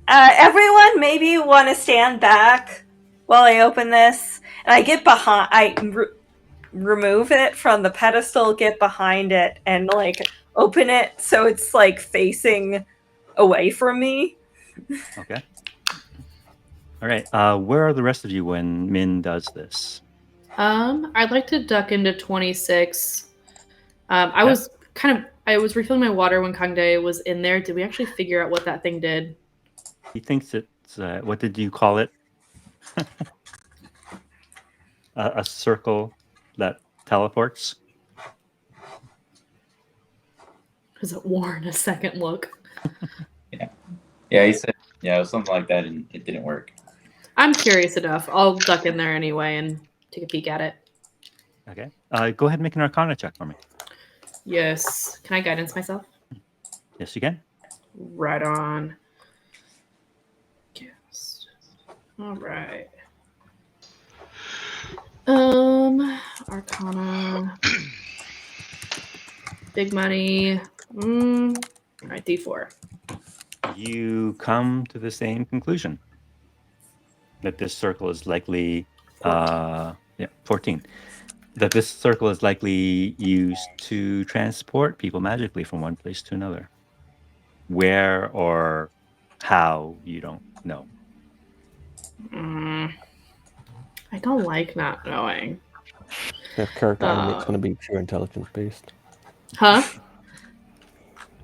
everyone maybe want to stand back while I open this, and I get behind. Remove it from the pedestal, get behind it, and like open it so it's like facing away from me. Okay. All right. Where are the rest of you when Min does this? I'd like to duck into 26. I was refilling my water when Kangdae was in there. Did we actually figure out what that thing did? He thinks it's what did you call it? A circle that teleports. Is it Warren a second look? Yeah, he said, yeah, it was something like that, and it didn't work. I'm curious enough. I'll duck in there anyway and take a peek at it. Okay. Go ahead and make an Arcana check for me. Yes. Can I guidance myself? Yes, you can. Right on. Yes. All right. Arcana. Big money. All right, D4. You come to the same conclusion that this circle is likely 14. That this circle is likely used to transport people magically from one place to another. Where or how, you don't know. I don't like not knowing. Next character animate's going to be pure intelligence based. Huh?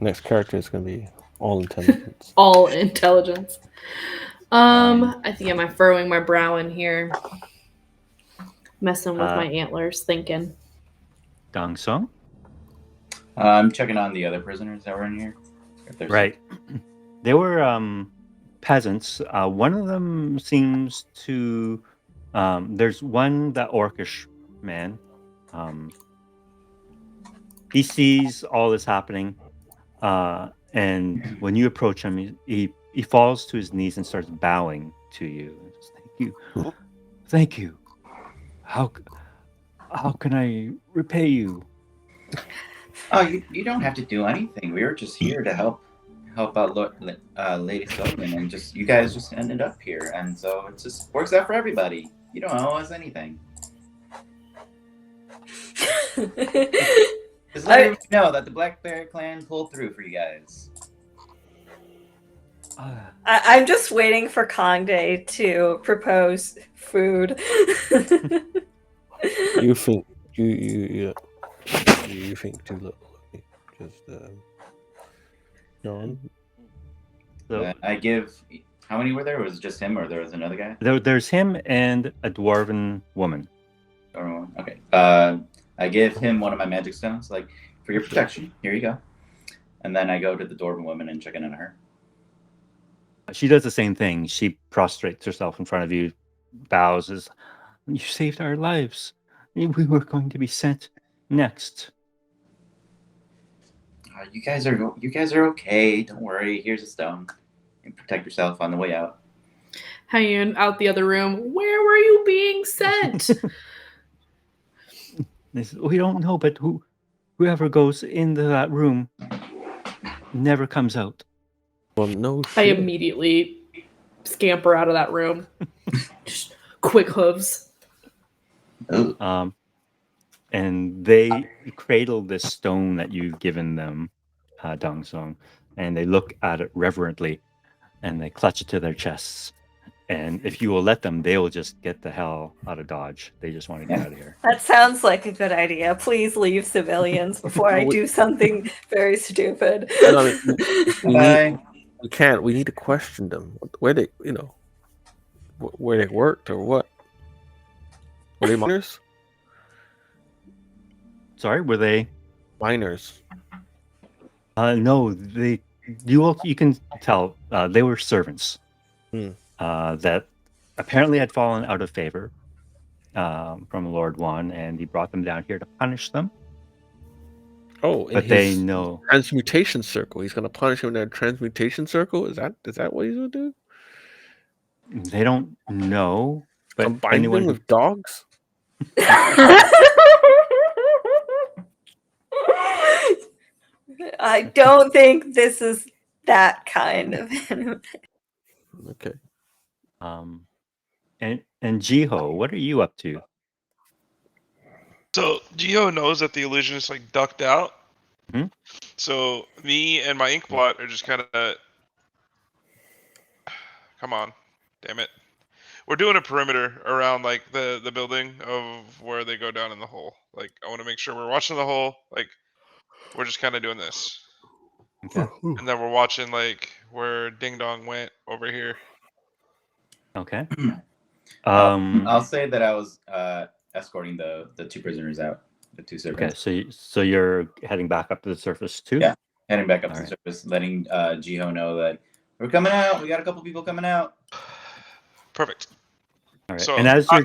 Next character is going to be all intelligence. All intelligence. I think I'm furrowing my brow in here. Messing with my antlers, thinking. Dong Song? I'm checking on the other prisoners that were in here. If there's Right. They were peasants. One of them seems to. There's one, that orcish man. He sees all this happening, and when you approach him, he falls to his knees and starts bowing to you. Thank you, thank you. How can I repay you? Oh, you don't have to do anything. We were just here to help out Lady Sullivan, and just you guys just ended up here, and so it just works out for everybody. You don't owe us anything. Just let everybody know that the Black Bear Clan pulled through for you guys. I'm just waiting for Kongde to propose food. You think you think too little of me. Just no. So I give. How many were there? Was it just him, or there was another guy? there's him and a dwarven woman. Okay. I give him one of my magic stones, like, for your protection. Here you go. And then I go to the dwarven woman and check in on her. She does the same thing. She prostrates herself in front of you, bows, as you saved our lives. We were going to be sent next. You guys are okay. Don't worry. Here's a stone. And protect yourself on the way out. Hanging out the other room. Where were you being sent? They said, we don't know, but whoever goes into that room never comes out. Well, no I shit. immediately scamper out of that room. Just quick hooves. And they cradle this stone that you've given them, Dong Song, and they look at it reverently, and they clutch it to their chests. And if you will let them, they will just get the hell out of Dodge. They just want to get out of here. That sounds like a good idea. Please leave civilians before I do something very stupid. No, we can't. We need to question them. Where they, where they worked or what? Were they miners? Sorry, were they miners? No, you can tell they were servants that apparently had fallen out of favor from Lord Juan, and he brought them down here to punish them. Oh, but they know transmutation circle. He's going to punish him in that transmutation circle. Is that what he's going to do? They don't know, but combine anyone them with dogs. I don't think this is that kind of anime. Okay. And Jiho, what are you up to? So Jiho knows that the illusionist ducked out. Mm-hmm. So me and my inkblot are just kind of, come on, damn it. We're doing a perimeter around the building of where they go down in the hole. I want to make sure we're watching the hole. We're just kind of doing this. Okay. And then we're watching where Ding Dong went over here. Okay. I'll say that I was escorting the two prisoners out, the two servants. okay, so you're heading back up to the surface too. Yeah. Heading back up All to right. the surface, letting Jiho know that we're coming out. We got a couple people coming out. Perfect. All right. So, And as you're,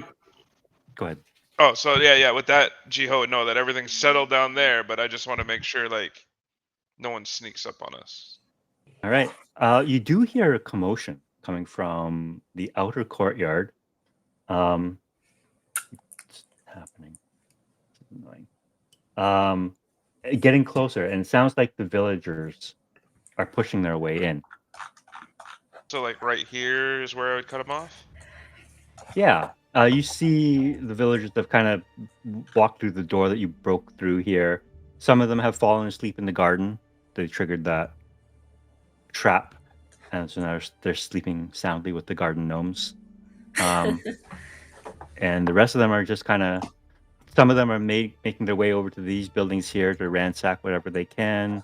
go ahead. Oh, so yeah. With that, Jiho would know that everything's settled down there, but I just want to make sure like no one sneaks up on us. All right. You do hear a commotion coming from the outer courtyard. What's happening? It's annoying. Getting closer, and it sounds like the villagers are pushing their way in. So like right here is where I would cut them off. Yeah. You see the villagers have kind of walked through the door that you broke through here. Some of them have fallen asleep in the garden. They triggered that trap, and so now they're sleeping soundly with the garden gnomes. And the rest of them are just kind of. Some of them are making their way over to these buildings here to ransack whatever they can,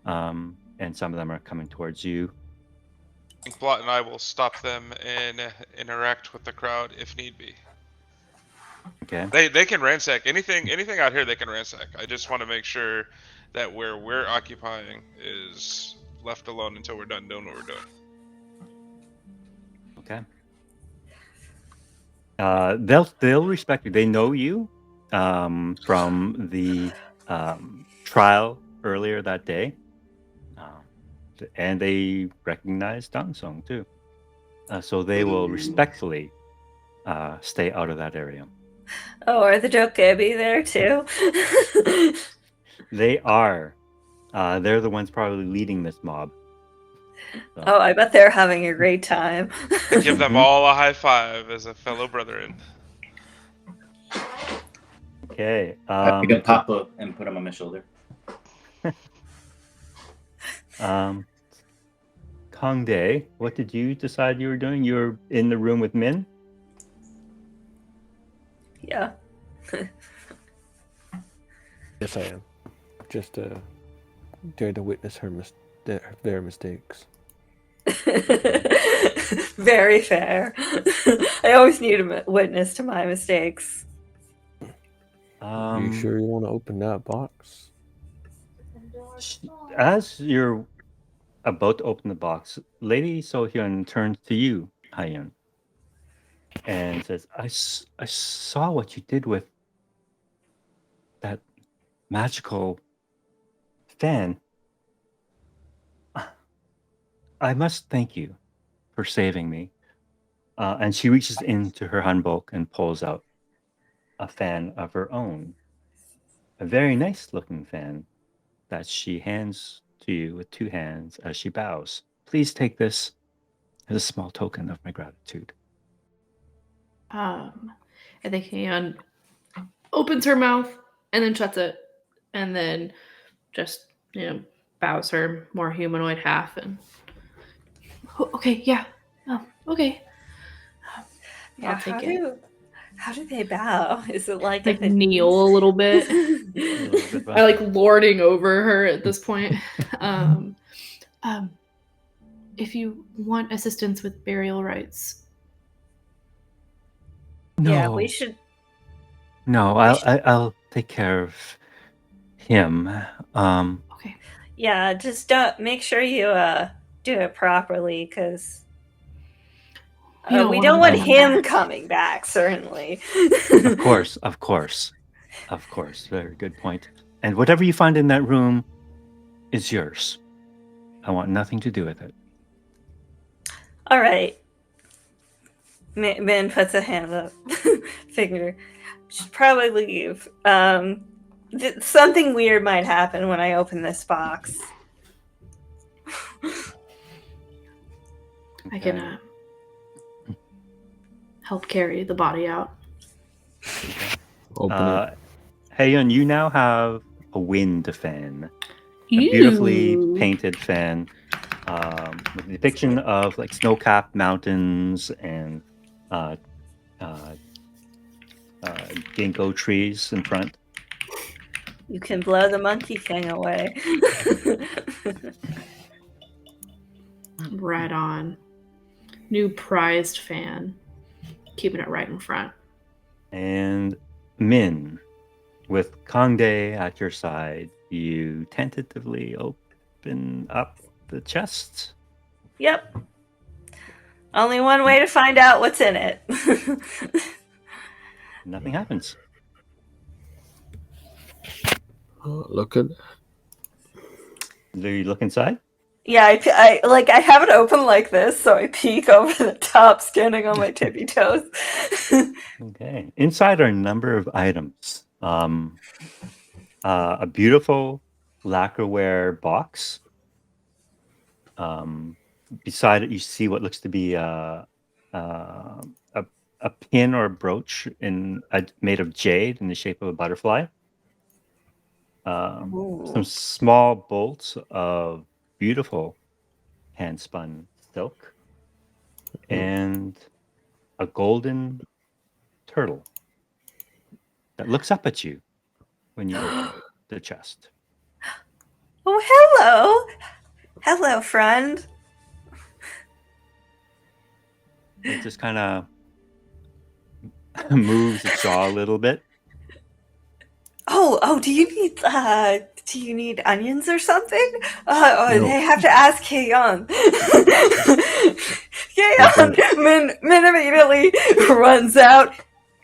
and some of them are coming towards you. Blot and I will stop them and interact with the crowd if need be. Okay. They can ransack anything out here. They can ransack. I just want to make sure that where we're occupying is left alone until we're done doing what we're doing. Okay. They'll respect you. They know you from the trial earlier that day, and they recognize Dong Song too. So they will respectfully stay out of that area. Oh, are the Jokebi there too? They are. They're the ones probably leading this mob. So. Oh, I bet they're having a great time. I give them all a high five as a fellow brethren. Okay. I pick up Papa and put him on my shoulder. Kongdae, what did you decide you were doing? You were in the room with Min? Yeah. Yes, I am. Just dare to witness their mistakes. Very fair. I always need a witness to my mistakes. You sure you want to open that box? As you're about to open the box, Lady Sohyun turns to you, Hyun, and says, I saw what you did with that magical fan. I must thank you for saving me. And she reaches into her hanbok and pulls out a fan of her own. A very nice looking fan that she hands to you with two hands as she bows. Please take this as a small token of my gratitude. I think Hyun opens her mouth and then shuts it, and then just bows her more humanoid half and okay, yeah, okay. Yeah, I'll take it. How do they bow? Is it like kneel a little bit? I like lording over her at this point. If you want assistance with burial rites. No. Yeah, we should. No, I'll take care of him. Okay. Yeah, just make sure you do it properly, because we don't want him coming back. Certainly. Of course. Very good point. And whatever you find in that room is yours. I want nothing to do with it. All right. Min puts a hand up. Figure should probably leave. Something weird might happen when I open this box. I can help carry the body out. Open it. Hyun, you now have a wind fan. A beautifully painted fan with a depiction of like snow-capped mountains and ginkgo trees in front. You can blow the monkey thing away. Right on. New prized fan. keeping it right in front. And Min, with Kangde at your side, you tentatively open up the chest. Yep. Only one way to find out what's in it. Nothing happens. Look at Do you look inside? Yeah, I have it open like this, so I peek over the top, standing on my tippy toes. Okay. Inside are a number of items. A beautiful lacquerware box. Beside it, you see what looks to be a pin or a brooch made of jade in the shape of a butterfly. Some small bolts of beautiful hand-spun silk, and a golden turtle that looks up at you when you open the chest. Oh, hello! Hello, friend. It just kind of moves its jaw a little bit. Oh, do you need onions or something? No. They have to ask Kayon. Okay. Min immediately runs out.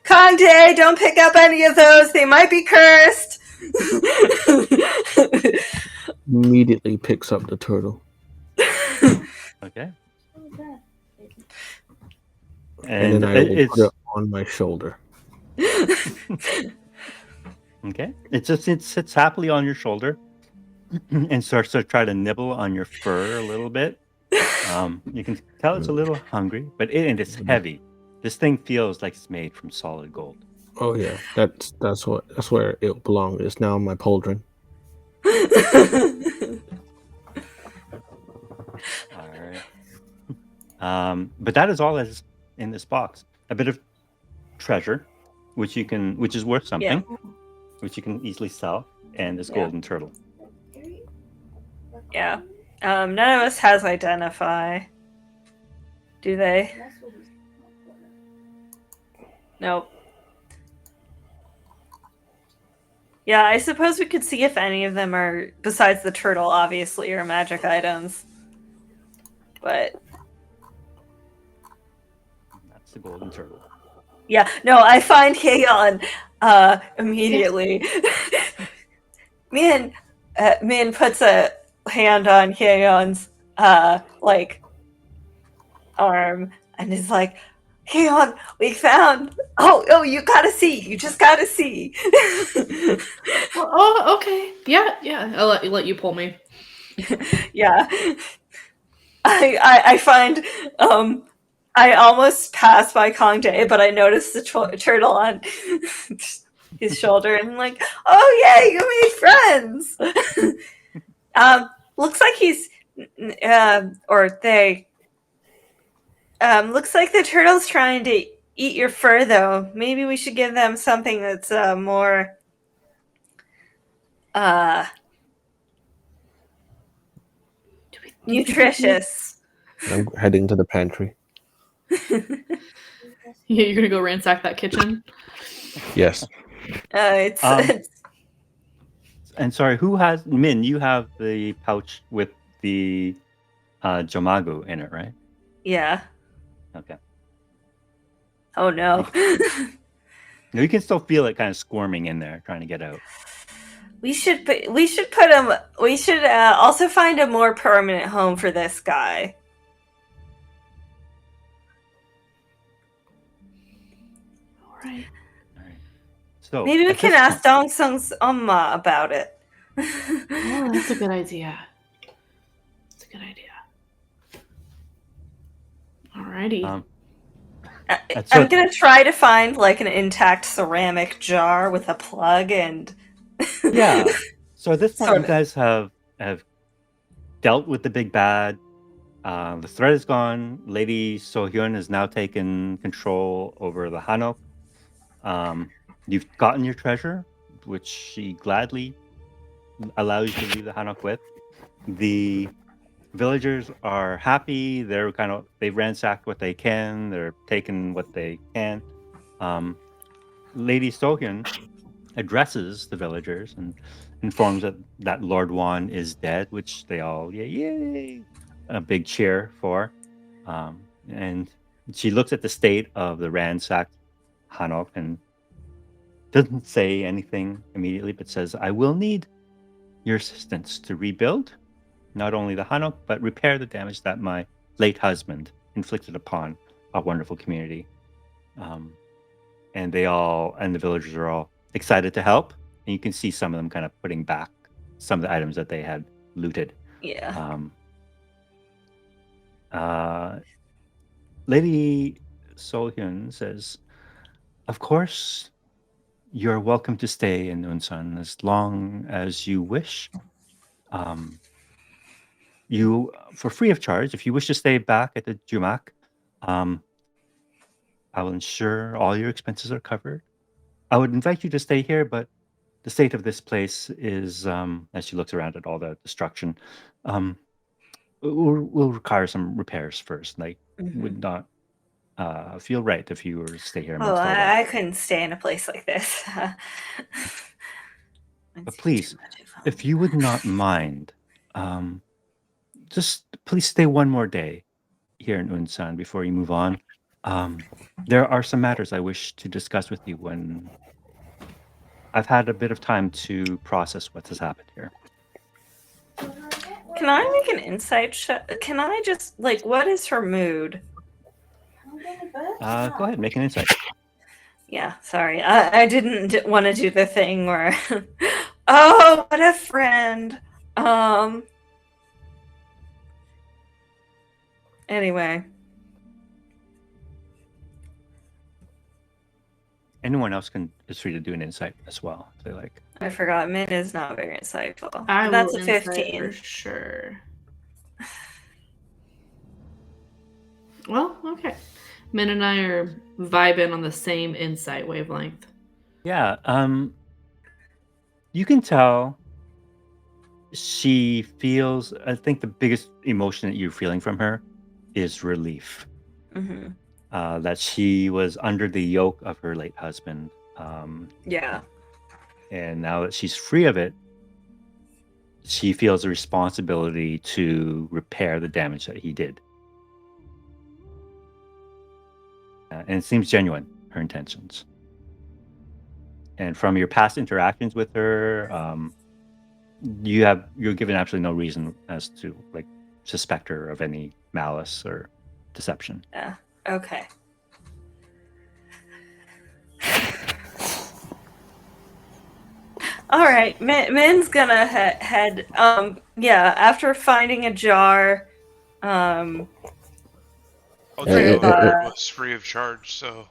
Kangde, don't pick up any of those. They might be cursed. Immediately picks up the turtle. Okay. And then I will put it on my shoulder. Okay. It sits happily on your shoulder and starts to try to nibble on your fur a little bit. You can tell it's a little hungry, but it's heavy. This thing feels like it's made from solid gold. Oh yeah, that's where it belongs. It's now my pauldron. All right. But that is all that is in this box. A bit of treasure, which is worth something, which you can easily sell, and this golden turtle. Yeah. None of us has identify. Do they? Nope. Yeah, I suppose we could see if any of them are, besides the turtle, obviously, are magic items. But that's the golden turtle. Yeah, no, I find Kayon immediately. Min puts a hand on Kayon's arm and is like, Kayon, we found. Oh, you just gotta see. Oh, okay. Yeah. I'll let you pull me. Yeah. I find I almost passed by Kongjae, but I noticed the turtle on his shoulder, and I'm like, oh yeah, you made friends. Looks like he's or they. Looks like the turtle's trying to eat your fur, though. Maybe we should give them something that's more nutritious. I'm heading to the pantry. Yeah, you're gonna go ransack that kitchen? Yes. It's and sorry, who has Min? You have the pouch with the Jomagu in it, right? Yeah. Okay. Oh no. You can still feel it kind of squirming in there, trying to get out. We should put him. We should also find a more permanent home for this guy. All right. So maybe we can ask Dong Sung's Amma about it. Oh, that's a good idea. That's a good idea. Alrighty. I'm gonna try to find like an intact ceramic jar with a plug and. Yeah. So at this point, you guys have dealt with the big bad. The threat is gone. Lady Sohyun has now taken control over the Hanok. You've gotten your treasure, which she gladly allows you to leave the Hanok with. The Villagers are happy. They've ransacked what they can. They're taking what they can. Lady Sohyun addresses the villagers and informs that Lord Wan is dead, which they all yay, a big cheer for. And she looks at the state of the ransacked Hanok and doesn't say anything immediately, but says, "I will need your assistance to rebuild not only the Hanok, but repair the damage that my late husband inflicted upon our wonderful community." And the villagers are all excited to help. And you can see some of them kind of putting back some of the items that they had looted. Yeah. Lady Sohyun says, "Of course, you're welcome to stay in Unsan as long as you wish. You, for free of charge, if you wish to stay back at the Jumak, um, I will ensure all your expenses are covered. I would invite you to stay here, but the state of this place is, as she looks around at all the destruction, will require some repairs first. Like, would not feel right if you were to stay here Oh, amongst all that. I couldn't stay in a place like this. But please, if you would not mind, just please stay one more day here in Unsan before you move on. There are some matters I wish to discuss with you when I've had a bit of time to process what has happened here." Can I make an insight check? Can I just what is her mood? Go ahead, make an insight. Yeah, sorry. I didn't want to do the thing where oh, what a friend. Anyway. Anyone else is free to do an insight as well if they like. I forgot. Min is not very insightful. That's a a 15 for sure. Well, okay. Min and I are vibing on the same insight wavelength. Yeah, you can tell she feels. I think the biggest emotion that you're feeling from her is relief. That she was under the yoke of her late husband. Yeah. And now that she's free of it, she feels a responsibility to repair the damage that he did. And it seems genuine, her intentions. And from your past interactions with her, you're given absolutely no reason as to suspect her of any malice or deception. Yeah. Okay. All right. Min's gonna head. Yeah. After finding a jar. I'll Eh, tell you, eh, eh, eh. it was free of charge, so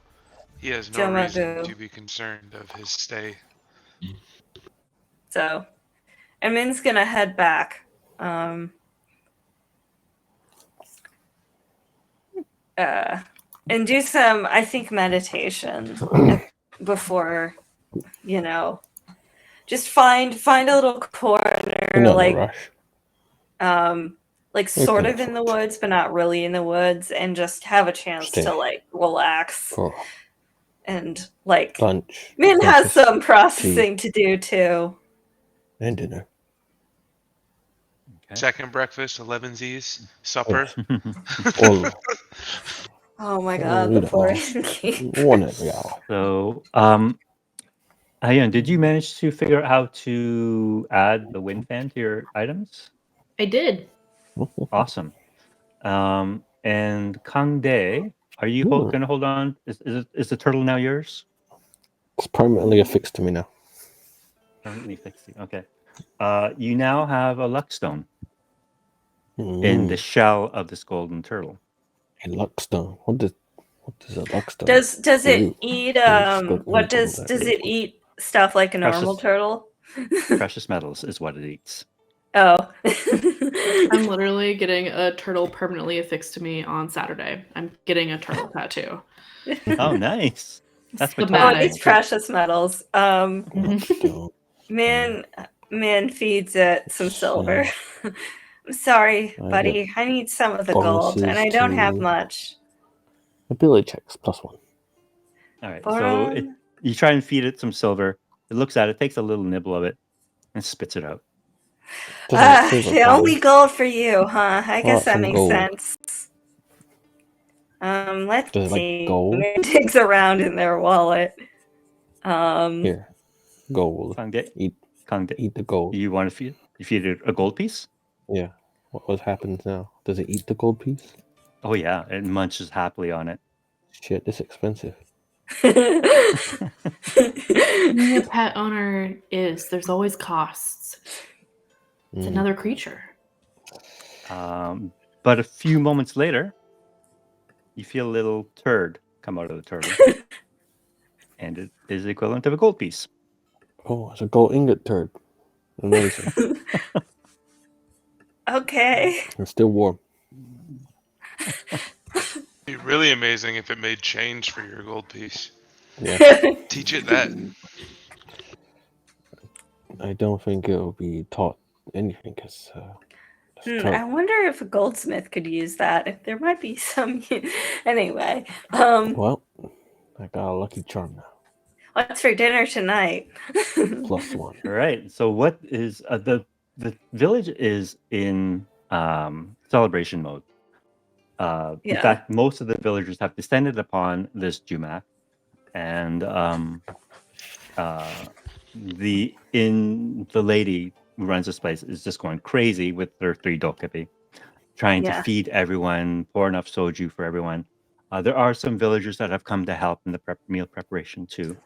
he has no reason to be concerned of his stay. So, and Min's gonna head back. And do some, I think, meditation before, just find a little corner, You're not in a rush. sort of in the woods, but not really in the woods, and just have a chance Stay. to relax. For And lunch. Min has breakfast, some processing to do too. and dinner. Okay. Second breakfast, 11sies, supper. All Oh my god, the poor innkeep. one every hour. So, Ayan, did you manage to figure out how to add the wind fan to your items? I did. Awesome. And Kang Dae, are you going to hold on? Is the turtle now yours? It's permanently affixed to me now. Permanently fixed. Okay. You now have a luck stone in the shell of this golden turtle. A luck stone. What does a luck stone? Does it eat what does it eat stuff like a normal turtle? Precious metals is what it eats. Oh. I'm literally getting a turtle permanently affixed to me on Saturday. I'm getting a turtle tattoo. Oh, nice. That's what it's precious metals. Man feeds it some silver. I'm sorry, I buddy. I need some of the gold, and bonuses I don't have to- much. Ability checks +1. All right. But, So you try and feed it some silver. It looks at it, takes a little nibble of it, and spits it out. Doesn't get silver the from only me. gold for you, huh? I How guess about that some makes gold? sense. Let's Does it like see. gold? It digs around in their wallet. Here, gold. Kangde, Eat Kangde, eat the gold. you want to feed it a gold piece? Yeah. What happens now? Does it eat the gold piece? Oh yeah, it munches happily on it. Shit, this expensive. Being a pet owner there's always costs. It's Mm. another creature. But a few moments later, you feel a little turd come out of the turtle, and it is the equivalent of a gold piece. Oh, it's a gold ingot turd. Amazing. Okay. It's still warm. It'd be really amazing if it made change for your gold piece. Yeah. Teach it that. I don't think it'll be taught anything because I wonder if a goldsmith could use that. If there might be some. Anyway, well, I got a lucky charm now. what's for dinner tonight? +1. All right. So what is the village is in celebration mode. In Yeah. fact, most of the villagers have descended upon this Jumak, and the lady who runs this place is just going crazy with her 3 dokepi, trying to Yeah. feed everyone, pour enough soju for everyone. There are some villagers that have come to help in the meal preparation too,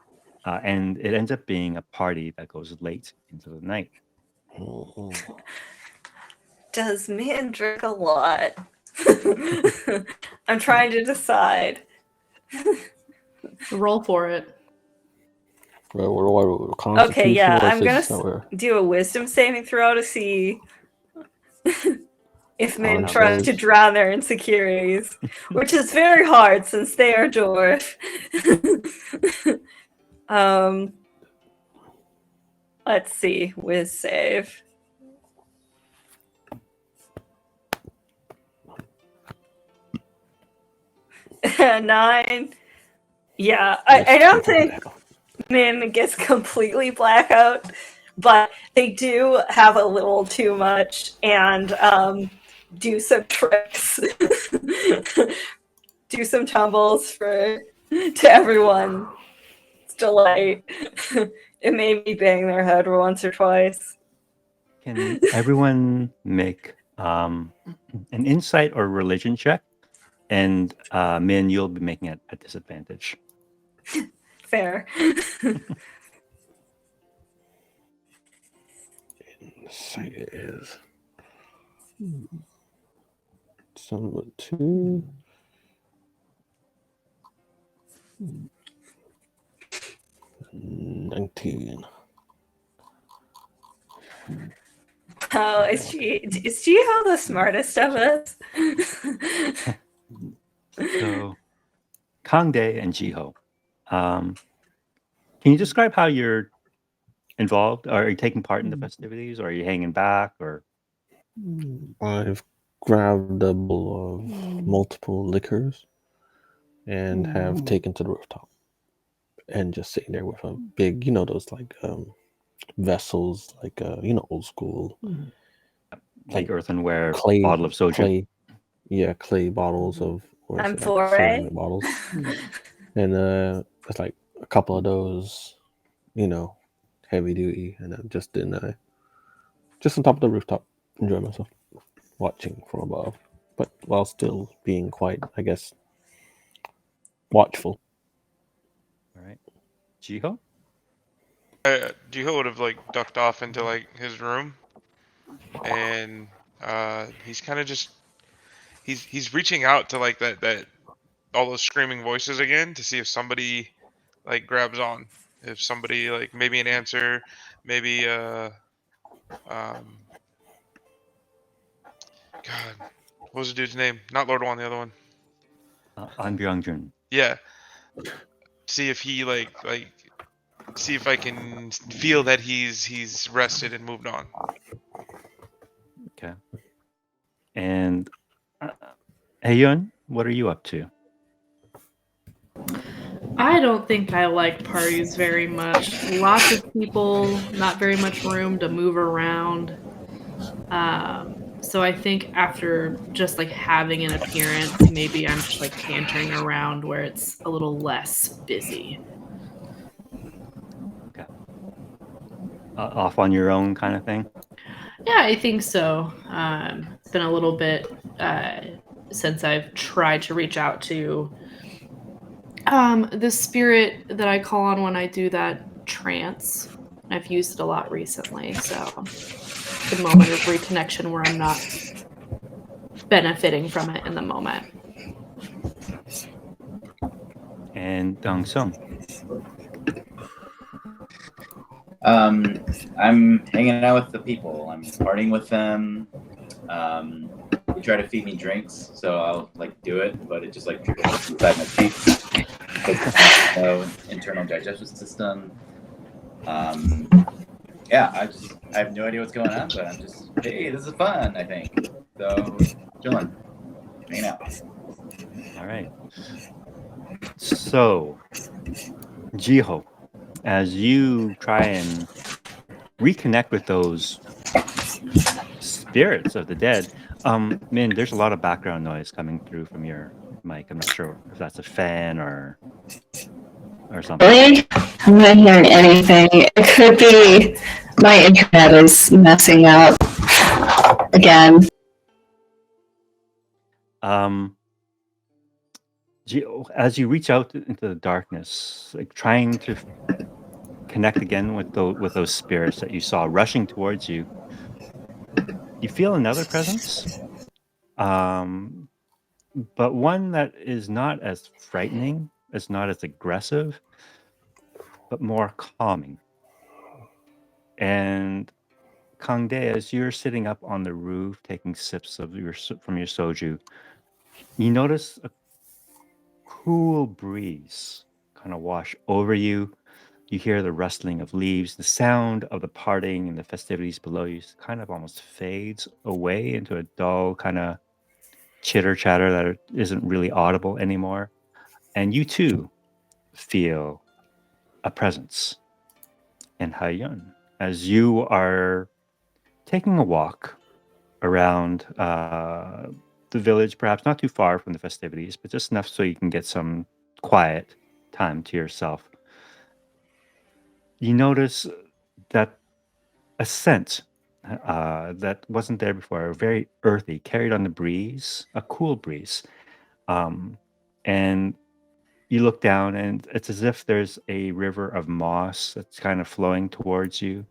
and it ends up being a party that goes late into the night. Does Min drink a lot? I'm trying to decide. Roll for it. Okay, yeah, I'm gonna do a wisdom saving throw to see if Min how tries goes. to drown their insecurities, which is very hard since they are dwarf. Let's see, whiz save. Nine. Yeah, I don't think Min gets completely blackout, but they do have a little too much and do some tricks, do some tumbles to everyone's delight. It made me bang their head once or twice. Can everyone make an insight or religion check? And Min, you'll be making it at disadvantage. Fair. Insight is number 2. Hmm. 19. Oh, is Jiho the smartest of us? So, Kangde and Jiho, can you describe how you're involved? Are you taking part in the festivities, or are you hanging back, or? I've grabbed a bowl of multiple liquors and have taken to the rooftop and just sitting there with a big, those like vessels, like old school, like earthenware clay bottle of soju. clay bottles of Amphora. ceramic bottles, and it's like a couple of those, heavy duty, and I'm just just on top of the rooftop, enjoying myself, watching from above, but while still being quite, I guess, watchful. All right, Jiho. Jiho would have ducked off into his room, and he's kind of just he's reaching out to that all those screaming voices again to see if somebody grabs on, if somebody maybe an answer, maybe God, what was the dude's name? Not Lord One, the other one. An Byung-jun. Yeah. See if he see if I can feel that he's rested and moved on. Okay. And Ayun, what are you up to? I don't think I like parties very much. Lots of people, not very much room to move around. So I think after just like having an appearance, maybe I'm just like cantering around where it's a little less busy. Okay. Off on your own kind of thing? Yeah, I think so. It's been a little bit since I've tried to reach out to the spirit that I call on when I do that trance. I've used it a lot recently, so the moment of reconnection where I'm not benefiting from it in the moment. And Dong Sung. I'm hanging out with the people. I'm partying with them. They try to feed me drinks, so I'll like do it, but it just like trickles inside my cheeks. No internal digestive system. Yeah, I have no idea what's going on, but I'm just, hey, this is fun. I think so. Chilling, hanging out. All right. So, Jiho, as you try and reconnect with those spirits of the dead, Min, there's a lot of background noise coming through from your mic. I'm not sure if that's a fan or something. Really? I'm not hearing anything. It could be my internet is messing up again. As you reach out into the darkness, like trying to connect again with those spirits that you saw rushing towards you, you feel another presence, but one that is not as frightening, it's not as aggressive, but more calming. And Kangde, as you're sitting up on the roof taking sips of from your soju, you notice a cool breeze kind of wash over you. You hear the rustling of leaves, the sound of the partying and the festivities below you kind of almost fades away into a dull kind of chitter chatter that isn't really audible anymore. And you too feel a presence in Haiyun as you are taking a walk around the village, perhaps not too far from the festivities, but just enough so you can get some quiet time to yourself. You notice that a scent that wasn't there before, very earthy, carried on the breeze, a cool breeze. And you look down, and it's as if there's a river of moss that's kind of flowing towards you.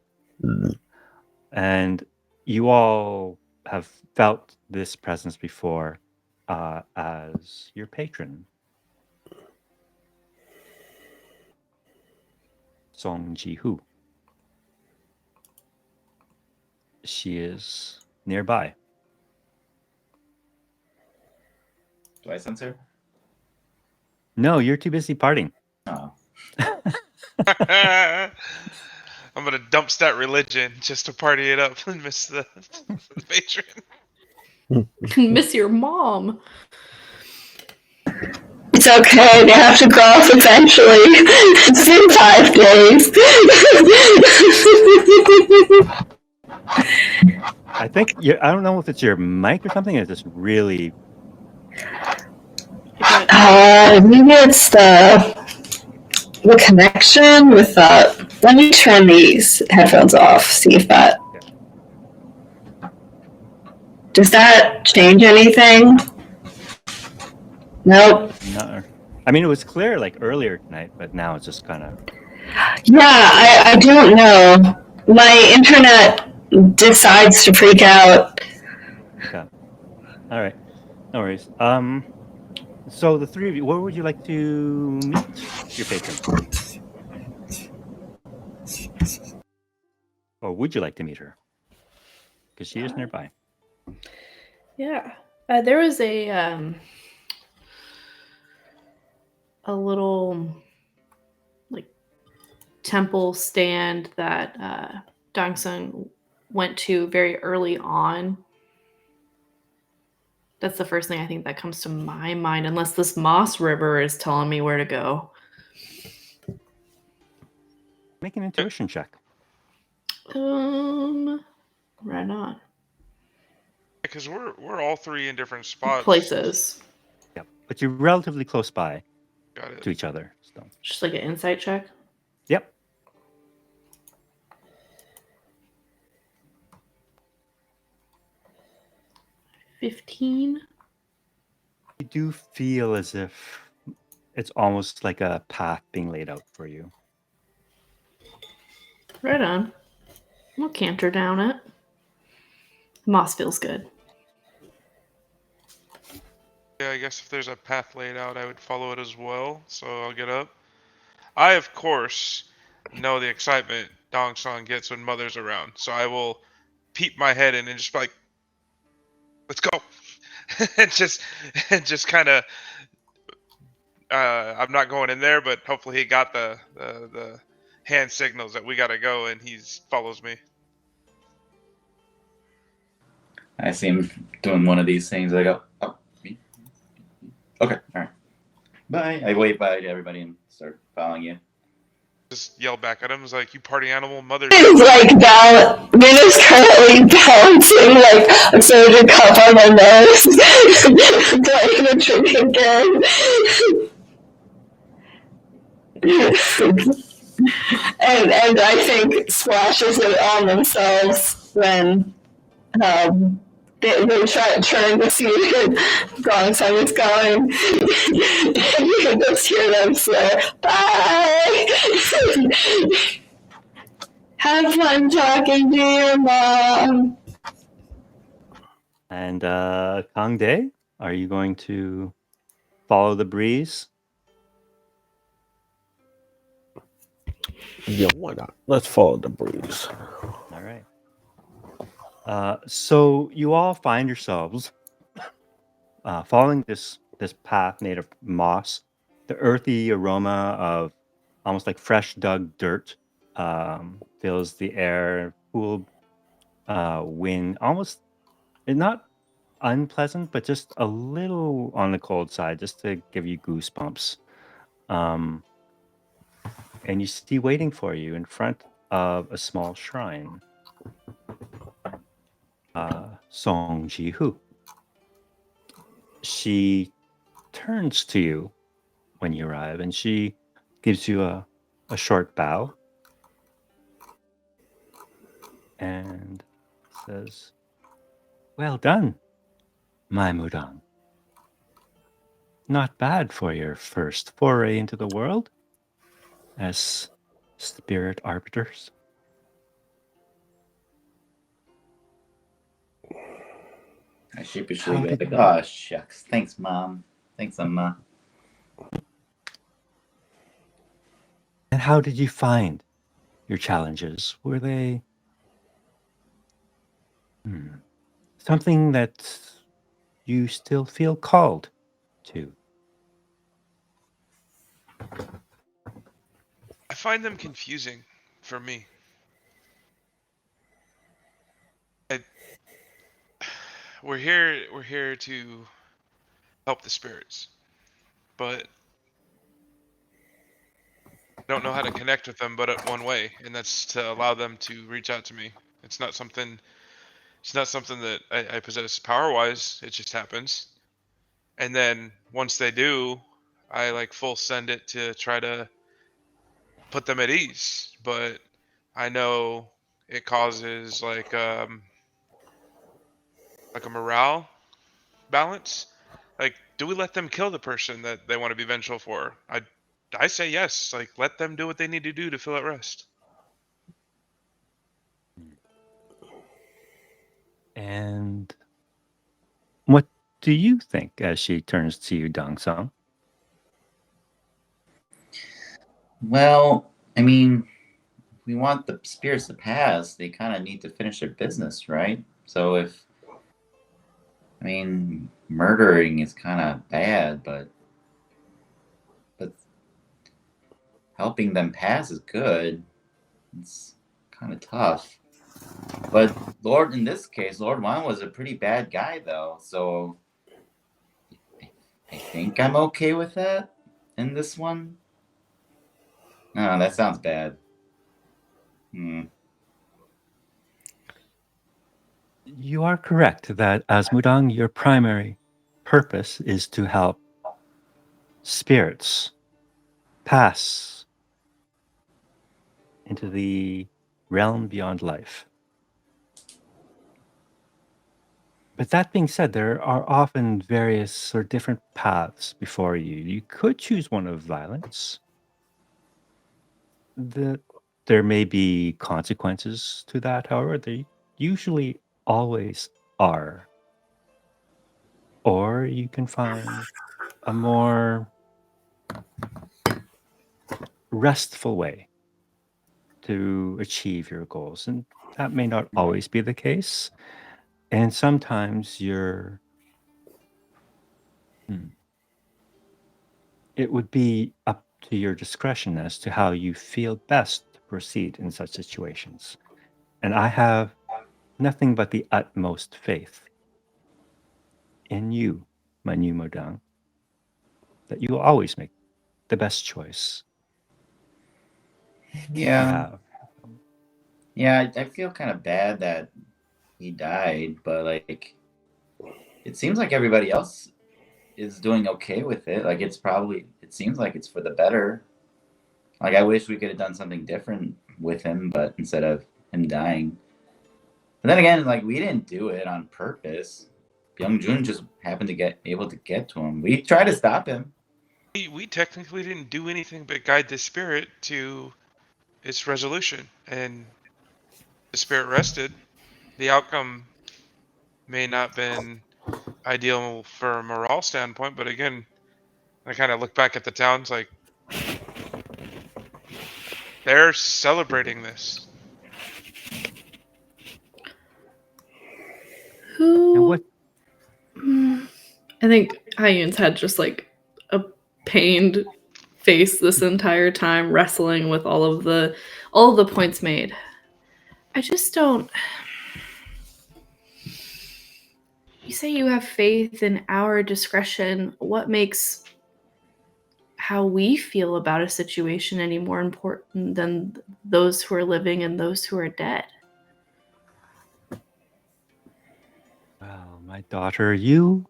And you all have felt this presence before as your patron, Song Ji-hoo. She is nearby. Do I censor? No, you're too busy partying. Oh. I'm gonna dump that religion just to party it up and miss the patron. Miss your mom. It's okay, they have to grow up eventually. It's been 5 days. I think I don't know if it's your mic or something. It's just really. Maybe it's the connection with let me turn these headphones off, see if that. Yeah. Does that change anything? Nope. No. I mean, it was clear like earlier tonight, but now it's just kind of. Yeah, I don't know. My internet decides to freak out. Okay. All right. No worries. So the three of you, where would you like to meet your patron? Or would you like to meet her? Because she is nearby. Yeah. There was a little like temple stand that Dong Sung went to very early on. That's the first thing I think that comes to my mind, unless this Moss River is telling me where to go. Make an intuition check. Right on. Because we're all three in different spots. Places. Yep. But you're relatively close by Got it. to each other. So. Just like an insight check. Yep. $15. You do feel as if it's almost like a path being laid out for you. Right on. We'll canter down it. Moss feels good. Yeah, I guess if there's a path laid out, I would follow it as well. So I'll get up. I, of course, know the excitement Dong Song gets when Mother's around. So I will peep my head in and just be like, let's go. and just kind of, I'm not going in there, but hopefully he got the hand signals that we got to go and he follows me. I see him doing one of these things. I go, oh, me? Okay, all right. Bye. I wave bye to everybody and start following you. Just yell back at him. It's like, you party animal, Mother. It's like Mina's currently balancing like a soda cup on my nose, playing the drink again. and I think splashes it on themselves when they try trying to see if Gong Song is going. You can just hear them swear, bye! Have fun talking to your mom. And Kang Dae, are you going to follow the breeze? Yeah, why not? Let's follow the breeze. All right. So you all find yourselves following this path made of moss. The earthy aroma of almost like fresh dug dirt fills the air. Cool wind, almost not unpleasant, but just a little on the cold side, just to give you goosebumps. And you see waiting for you in front of a small shrine, Song Ji-hu. She turns to you when you arrive, and she gives you a short bow and says, "Well done, my Mudang. Not bad for your first foray into the world as spirit arbiters." I sheepishly go like, oh, shucks. Thanks, Mom. Thanks, Emma. And how did you find your challenges? Were they something that you still feel called to? I find them confusing for me. We're here to help the spirits, but I don't know how to connect with them but at one way, and that's to allow them to reach out to me. It's not something that I possess power wise. It just happens. And then once they do, I like full send it to try to put them at ease. But I know it causes like a morale balance. Like, do we let them kill the person that they want to be vengeful for? I say yes. Like, let them do what they need to do to feel at rest. And what do you think as she turns to you, Dong Song? Well, I mean, we want the spirits to pass. They kind of need to finish their business, right? So murdering is kind of bad, but helping them pass is good. It's kind of tough. But in this case, Lord Wan was a pretty bad guy, though. So I think I'm okay with that in this one. No, that sounds bad. You are correct that as Mudang, your primary purpose is to help spirits pass into the realm beyond life. But that being said, there are often various or different paths before you. You could choose one of violence. There may be consequences to that, however, they usually always are. Or you can find a more restful way to achieve your goals. And that may not always be the case. And sometimes hmm, it would be up to your discretion as to how you feel best to proceed in such situations. And I have nothing but the utmost faith in you, my new Modang, that you will always make the best choice you Yeah. have. Yeah, I feel kind of bad that he died, but like, it seems like everybody else is doing okay with it. Like, it seems like it's for the better. Like, I wish we could have done something different with him, but instead of him dying. But then again, like, we didn't do it on purpose. Jun just happened to get able to get to him. We tried to stop him. We technically didn't do anything but guide the spirit to its resolution, and the spirit rested. The outcome may not have been ideal for a morale standpoint, but again, I kind of look back at the towns like they're celebrating this. And what I think Hyun's had just like a pained face this entire time, wrestling with all of the points made. I just don't. You say you have faith in our discretion. What makes how we feel about a situation any more important than those who are living and those who are dead? Well, my daughter, you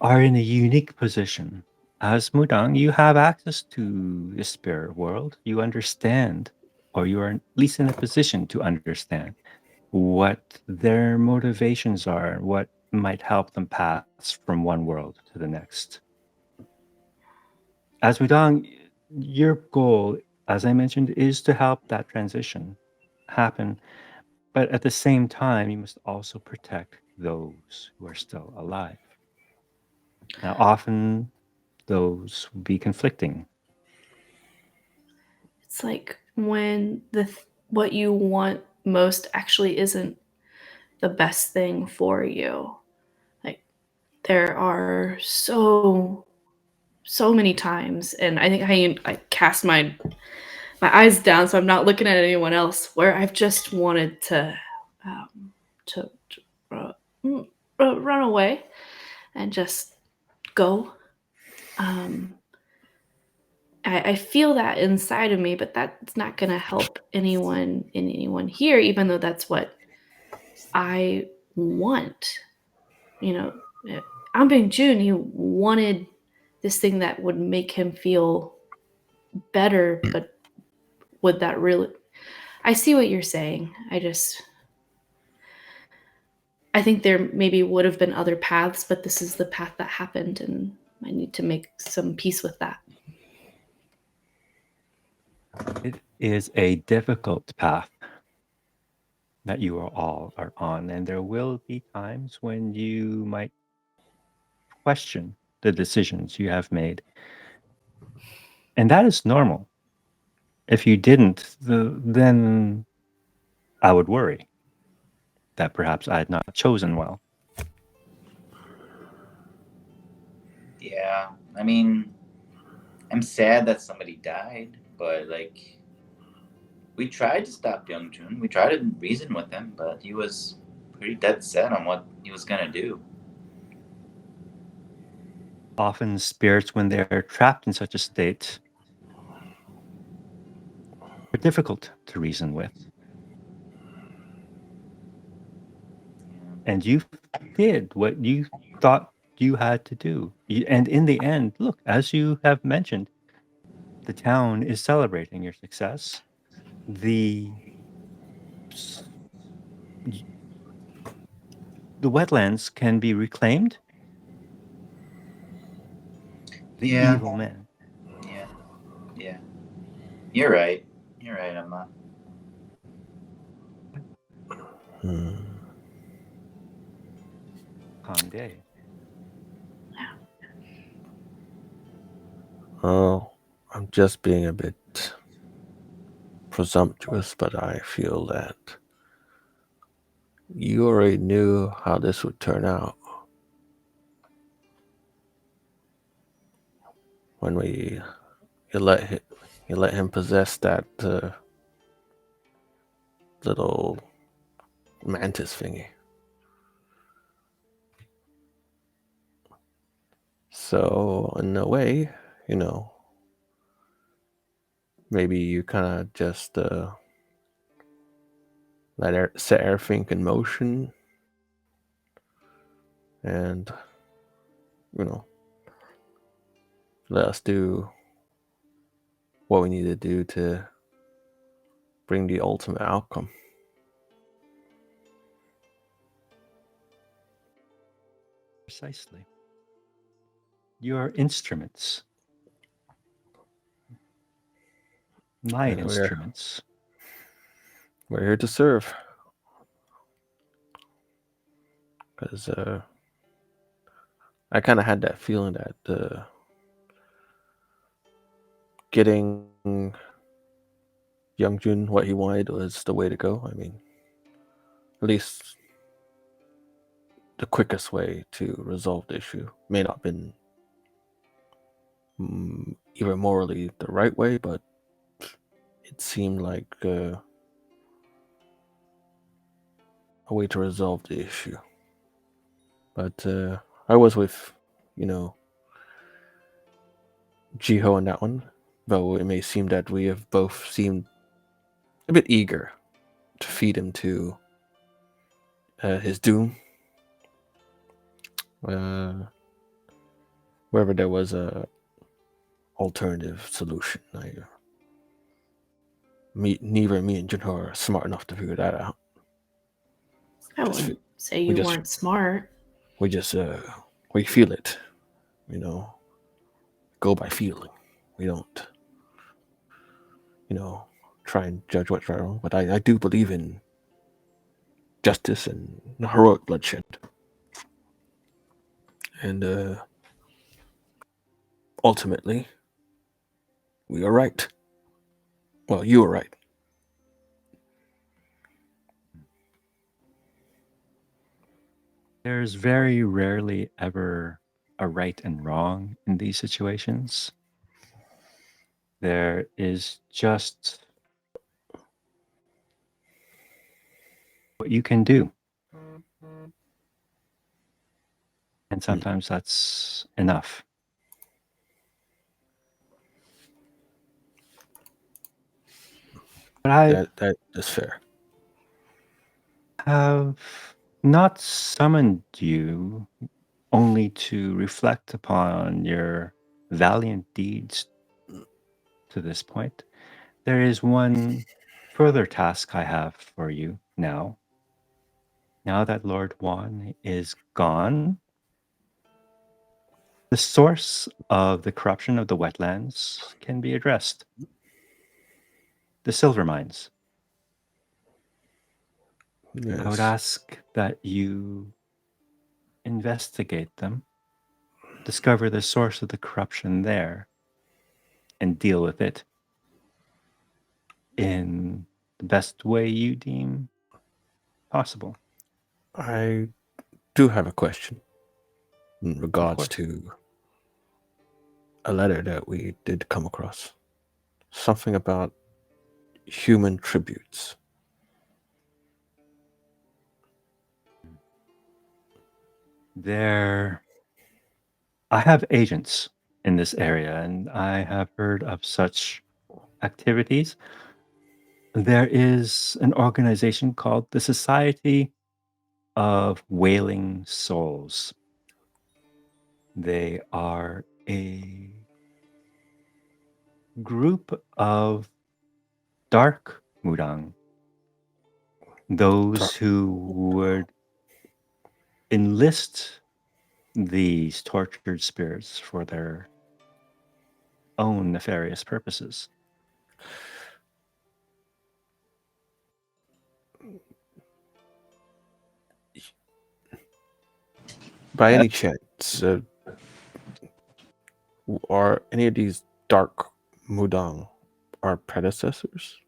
are in a unique position. As Mudang, you have access to the spirit world. You understand, or you are at least in a position to understand what their motivations are, what might help them pass from one world to the next. As Mudang, your goal, as I mentioned, is to help that transition happen. But at the same time, you must also protect those who are still alive. Now, often those will be conflicting. It's like when what you want most actually isn't the best thing for you. Like there are so many times, and I think I cast my eyes down, so I'm not looking at anyone else, where I've just wanted um, to uh, run away and just go. Um, I feel that inside of me, but that's not going to help anyone here, even though that's what I want. You know, Ambing Jun, he wanted this thing that would make him feel better, but would that really? I see what you're saying. I think there maybe would have been other paths, but this is the path that happened, and I need to make some peace with that. It is a difficult path that you are all are on, and there will be times when you might question the decisions you have made. And that is normal. If you didn't, then I would worry that perhaps I had not chosen well. Yeah, I mean, I'm sad that somebody died, but like, we tried to stop Jun. We tried to reason with him, but he was pretty dead set on what he was gonna do. Often, spirits, when they're trapped in such a state, are difficult to reason with. And you did what you thought you had to do. And in the end, look, as you have mentioned, the town is celebrating your success. The the wetlands can be reclaimed. The Yeah, evil man. yeah, yeah. You're right. You're right, Emma. Conde. Oh, I'm just being a bit presumptuous, but I feel that you already knew how this would turn out when you let him possess that little mantis thingy. So in a way, you know, maybe you kind of just set everything in motion, and you know, let us do what we need to do to bring the ultimate outcome. Precisely. Your instruments. My And instruments. we're here to serve, because I kind of had that feeling that getting Young Jun what he wanted was the way to go. I mean, at least the quickest way to resolve the issue. May not have been even morally the right way, but it seemed like a way to resolve the issue. But I was with, you know, Jiho on that one, though it may seem that we have both seemed a bit eager to feed him to his doom. Wherever there was a alternative solution, neither me and Jinho are smart enough to figure that out. I wouldn't say we you just- weren't smart. We just we feel it, you know. Go by feeling. We don't, you know, try and judge what's right or wrong. But I do believe in justice and heroic bloodshed. And ultimately, we are right. Well, you are right. There's very rarely ever a right and wrong in these situations. There is just what you can do. And sometimes that's enough. But I That is fair. have not summoned you only to reflect upon your valiant deeds to this point. There is one further task I have for you now. Now that Lord Juan is gone, the source of the corruption of the wetlands can be addressed. The silver mines. Yes. I would ask that you investigate them, discover the source of the corruption there, and deal with it in the best way you deem possible. I do have a question in regards course. to a letter that we did come across. Something about human tributes. There I have agents in this area, and I have heard of such activities. There is an organization called the Society of Wailing Souls. They are a group of dark Mudang, those who would enlist these tortured spirits for their own nefarious purposes. By any chance, are any of these dark Mudang our predecessors?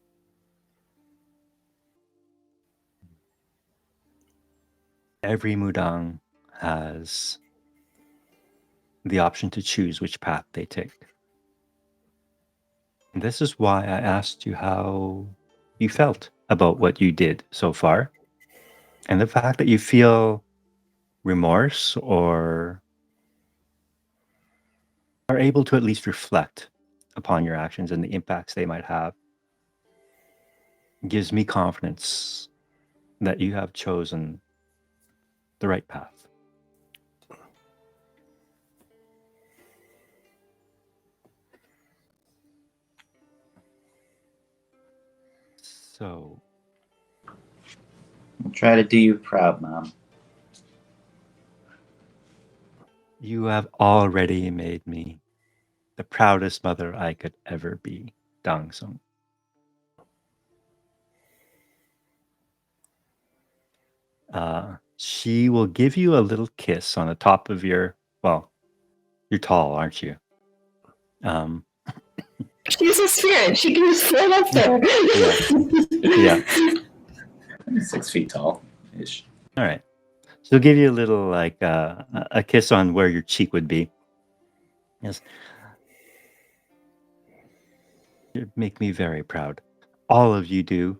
Every Mudang has the option to choose which path they take. And this is why I asked you how you felt about what you did so far. And the fact that you feel remorse or are able to at least reflect upon your actions and the impacts they might have gives me confidence that you have chosen the right path. So, I'll try to do you proud, Mom. you have already made me the proudest mother I could ever be, Dang Sung. She will give you a little kiss on the top of your, well, you're tall, aren't you? She's a spirit. She can just float up there. Yeah. I'm 6 feet tall ish. All right. She'll give you a little, like, a kiss on where your cheek would be. Yes. You make me very proud. All of you do.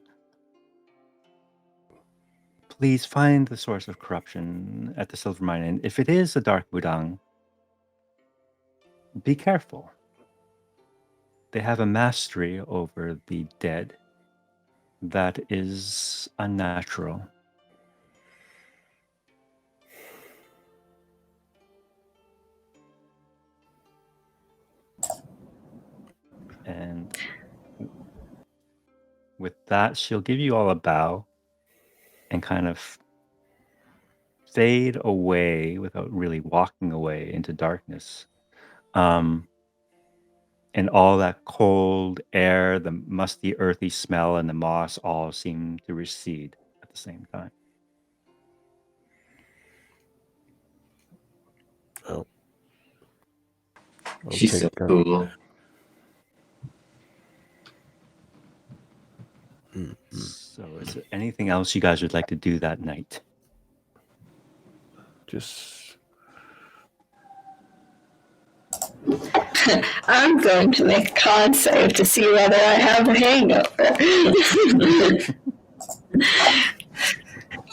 Please find the source of corruption at the silver mine. And if it is a dark Mudang, be careful. They have a mastery over the dead that is unnatural. And with that, she'll give you all a bow and kind of fade away without really walking away into darkness. And all that cold air, the musty, earthy smell, and the moss all seem to recede at the same time. Oh. She's so cool. So, is there anything else you guys would like to do that night? Just I'm going to make a con save to see whether I have a hangover.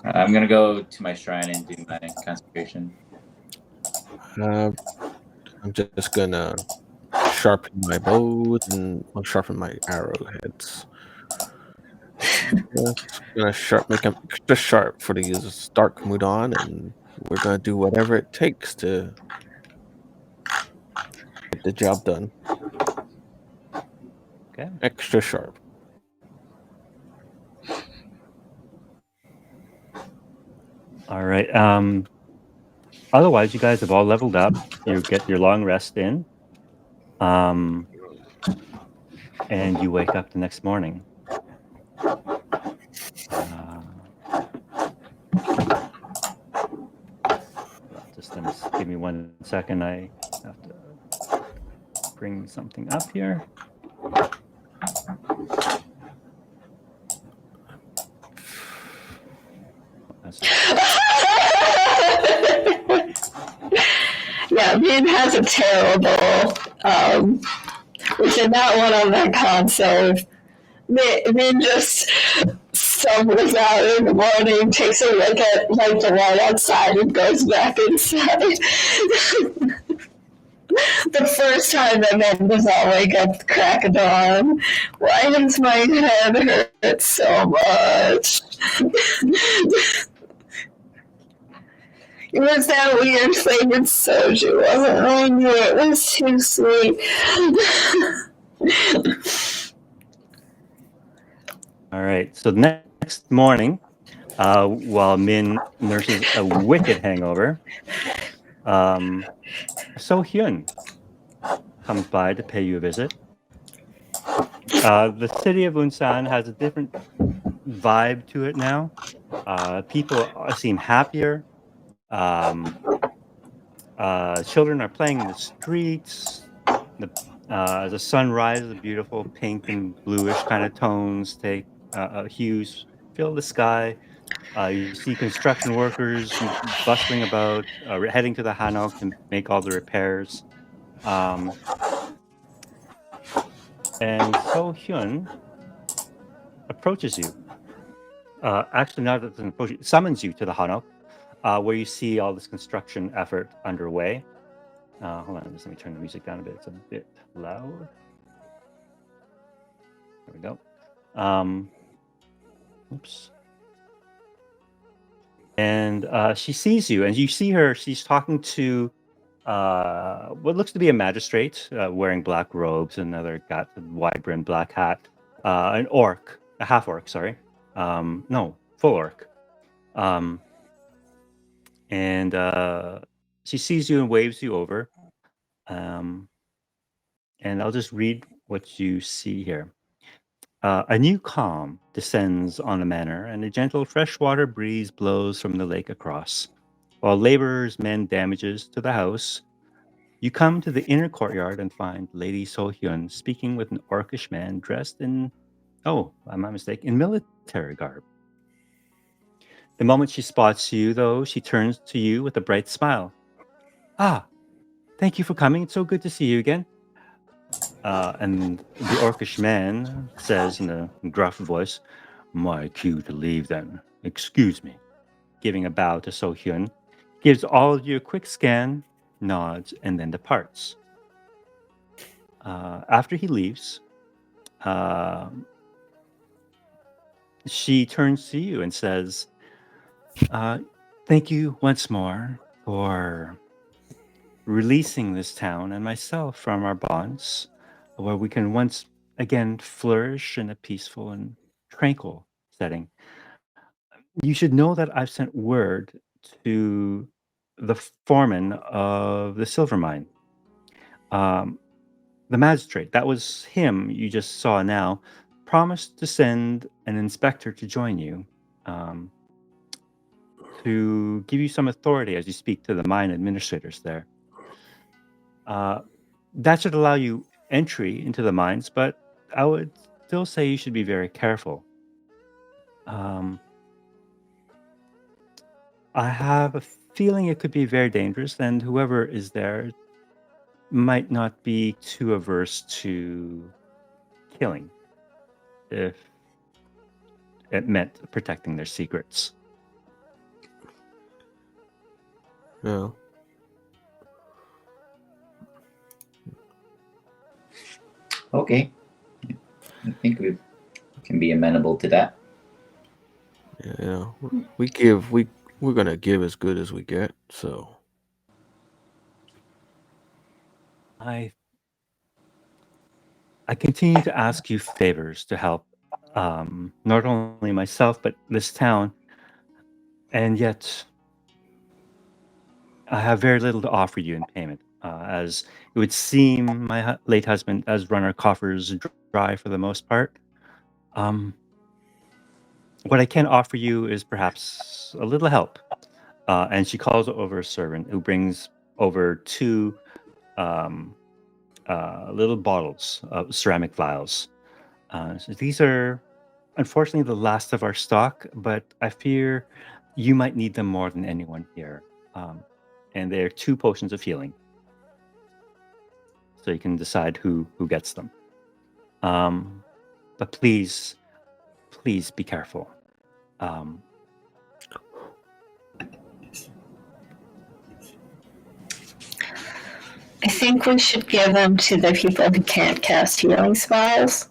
I'm gonna go to my shrine and do my concentration. I'm just gonna sharpen my bows and sharpen my arrowheads. Just gonna make them extra sharp for these dark Mudan, and we're gonna do whatever it takes to get the job done. Okay. Extra sharp. All right. Otherwise, you guys have all leveled up. You get your long rest in. And you wake up the next morning. Just give me 1 second. I have to bring something up here. Yeah, Min has a terrible, we did not want on that con save. Min just stumbles out in the morning, takes a look at like the light outside and goes back inside. the first time that man does not wake up at the crack of dawn. Why does my head hurt so much? It was that weird flavored soju. Wasn't wrong with it. It was too sweet. All right. So the next morning, while Min nurses a wicked hangover, So Hyun comes by to pay you a visit. The city of Unsan has a different vibe to it now. People seem happier. Um, Children are playing in the streets. As the sun rises, beautiful pink and bluish kind of tones take hues fill the sky. You see construction workers bustling about, heading to the Hanok to make all the repairs. Um, and So Hyun approaches you. Actually, not that it doesn't approach you, summons you to the Hanok, where you see all this construction effort underway. Hold on, just let me turn the music down a bit. It's a bit loud. There we go. Oops. And she sees you, and you see her. She's talking to what looks to be a magistrate, wearing black robes, another got a wide brimmed black hat, an orc, a half orc, sorry. No, full orc. Um, and she sees you and waves you over. Um, and I'll just read what you see here. A new calm descends on the manor, and a gentle freshwater breeze blows from the lake across. While laborers mend damages to the house, you come to the inner courtyard and find Lady Sohyun speaking with an orcish man dressed in, oh, my mistake, in military garb. The moment she spots you, though, she turns to you with a bright smile. Ah, thank you for coming. It's so good to see you again. And the orcish man says in a gruff voice, my cue to leave then. Excuse me. Giving a bow to Sohyun, gives all of you a quick scan, nods, and then departs. After he leaves, uh, she turns to you and says, thank you once more for releasing this town and myself from our bonds, where we can once again flourish in a peaceful and tranquil setting. You should know that I've sent word to the foreman of the silver mine. Um, the magistrate, that was him you just saw now, promised to send an inspector to join you, um, to give you some authority as you speak to the mine administrators there. Uh, that should allow you entry into the mines, but I would still say you should be very careful. Um, I have a feeling it could be very dangerous, and whoever is there might not be too averse to killing if it meant protecting their secrets. Yeah. Okay. I think we can be amenable to that. Yeah. We're gonna give as good as we get. So I continue to ask you favors to help, not only myself but this town, and yet I have very little to offer you in payment, as it would seem my late husband has run our coffers dry for the most part. Um, what I can offer you is perhaps a little help. And she calls over a servant who brings over two um, little bottles of ceramic vials. So these are unfortunately the last of our stock, but I fear you might need them more than anyone here. Um, and they're two potions of healing, so you can decide who gets them. Um, but please be careful. Um, I think we should give them to the people who can't cast healing spells.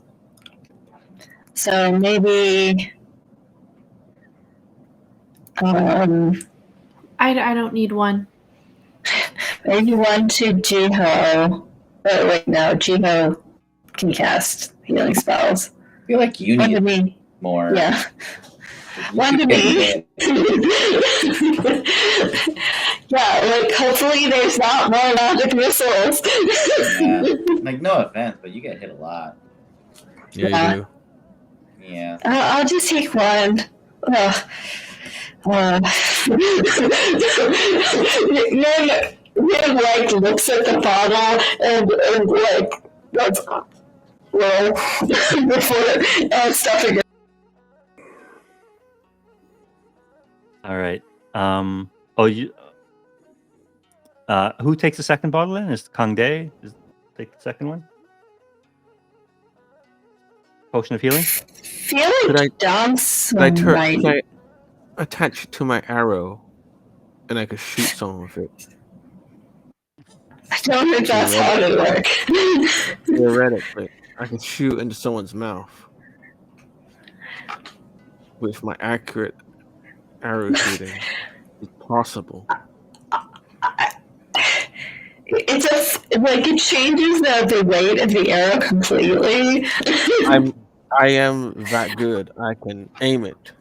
So maybe I don't need one. maybe one to Jiho. Oh wait, no, Jiho can cast healing spells. I feel like you One need to me. more. Yeah. You One keep to getting me. hit. Yeah, like hopefully there's not more magic missiles. Yeah. Like, no offense, but you get hit a lot. Yeah, Yeah. you do. Yeah. I'll just take one. Then like looks at the bottle and like that's well before stuffing it. All right. Who takes the second bottle in? Is Kang Dae? Take the second one? Potion of healing? Feel Could I- like Dom's Could I attach it to my arrow and I could shoot someone with it? I don't think that's how it works. Theoretically, I can shoot into someone's mouth with my accurate arrow shooting. It's possible. It changes the weight of the arrow completely. I am that good. I can aim it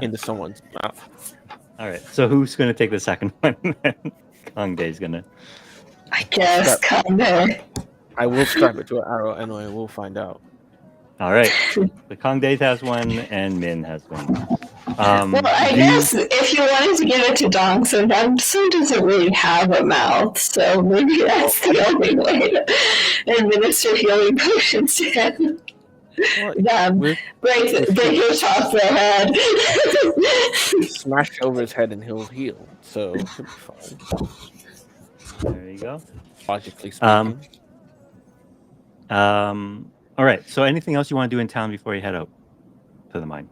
into someone's mouth. All right. So who's going to take the second one? Kang Dae's going to. I guess kinda. I will strap it to an arrow and I will find out. All right. The Kang Dae has one and Min has one. Well, I guess if you wanted to give it to Dongson, Dongson doesn't really have a mouth, so maybe that's the only way to administer healing potions to him. Break your top of their head. Smash over his head and he'll heal, so it should be fine. There you go. Logically speaking. All right. So anything else you want to do in town before you head out to the mine?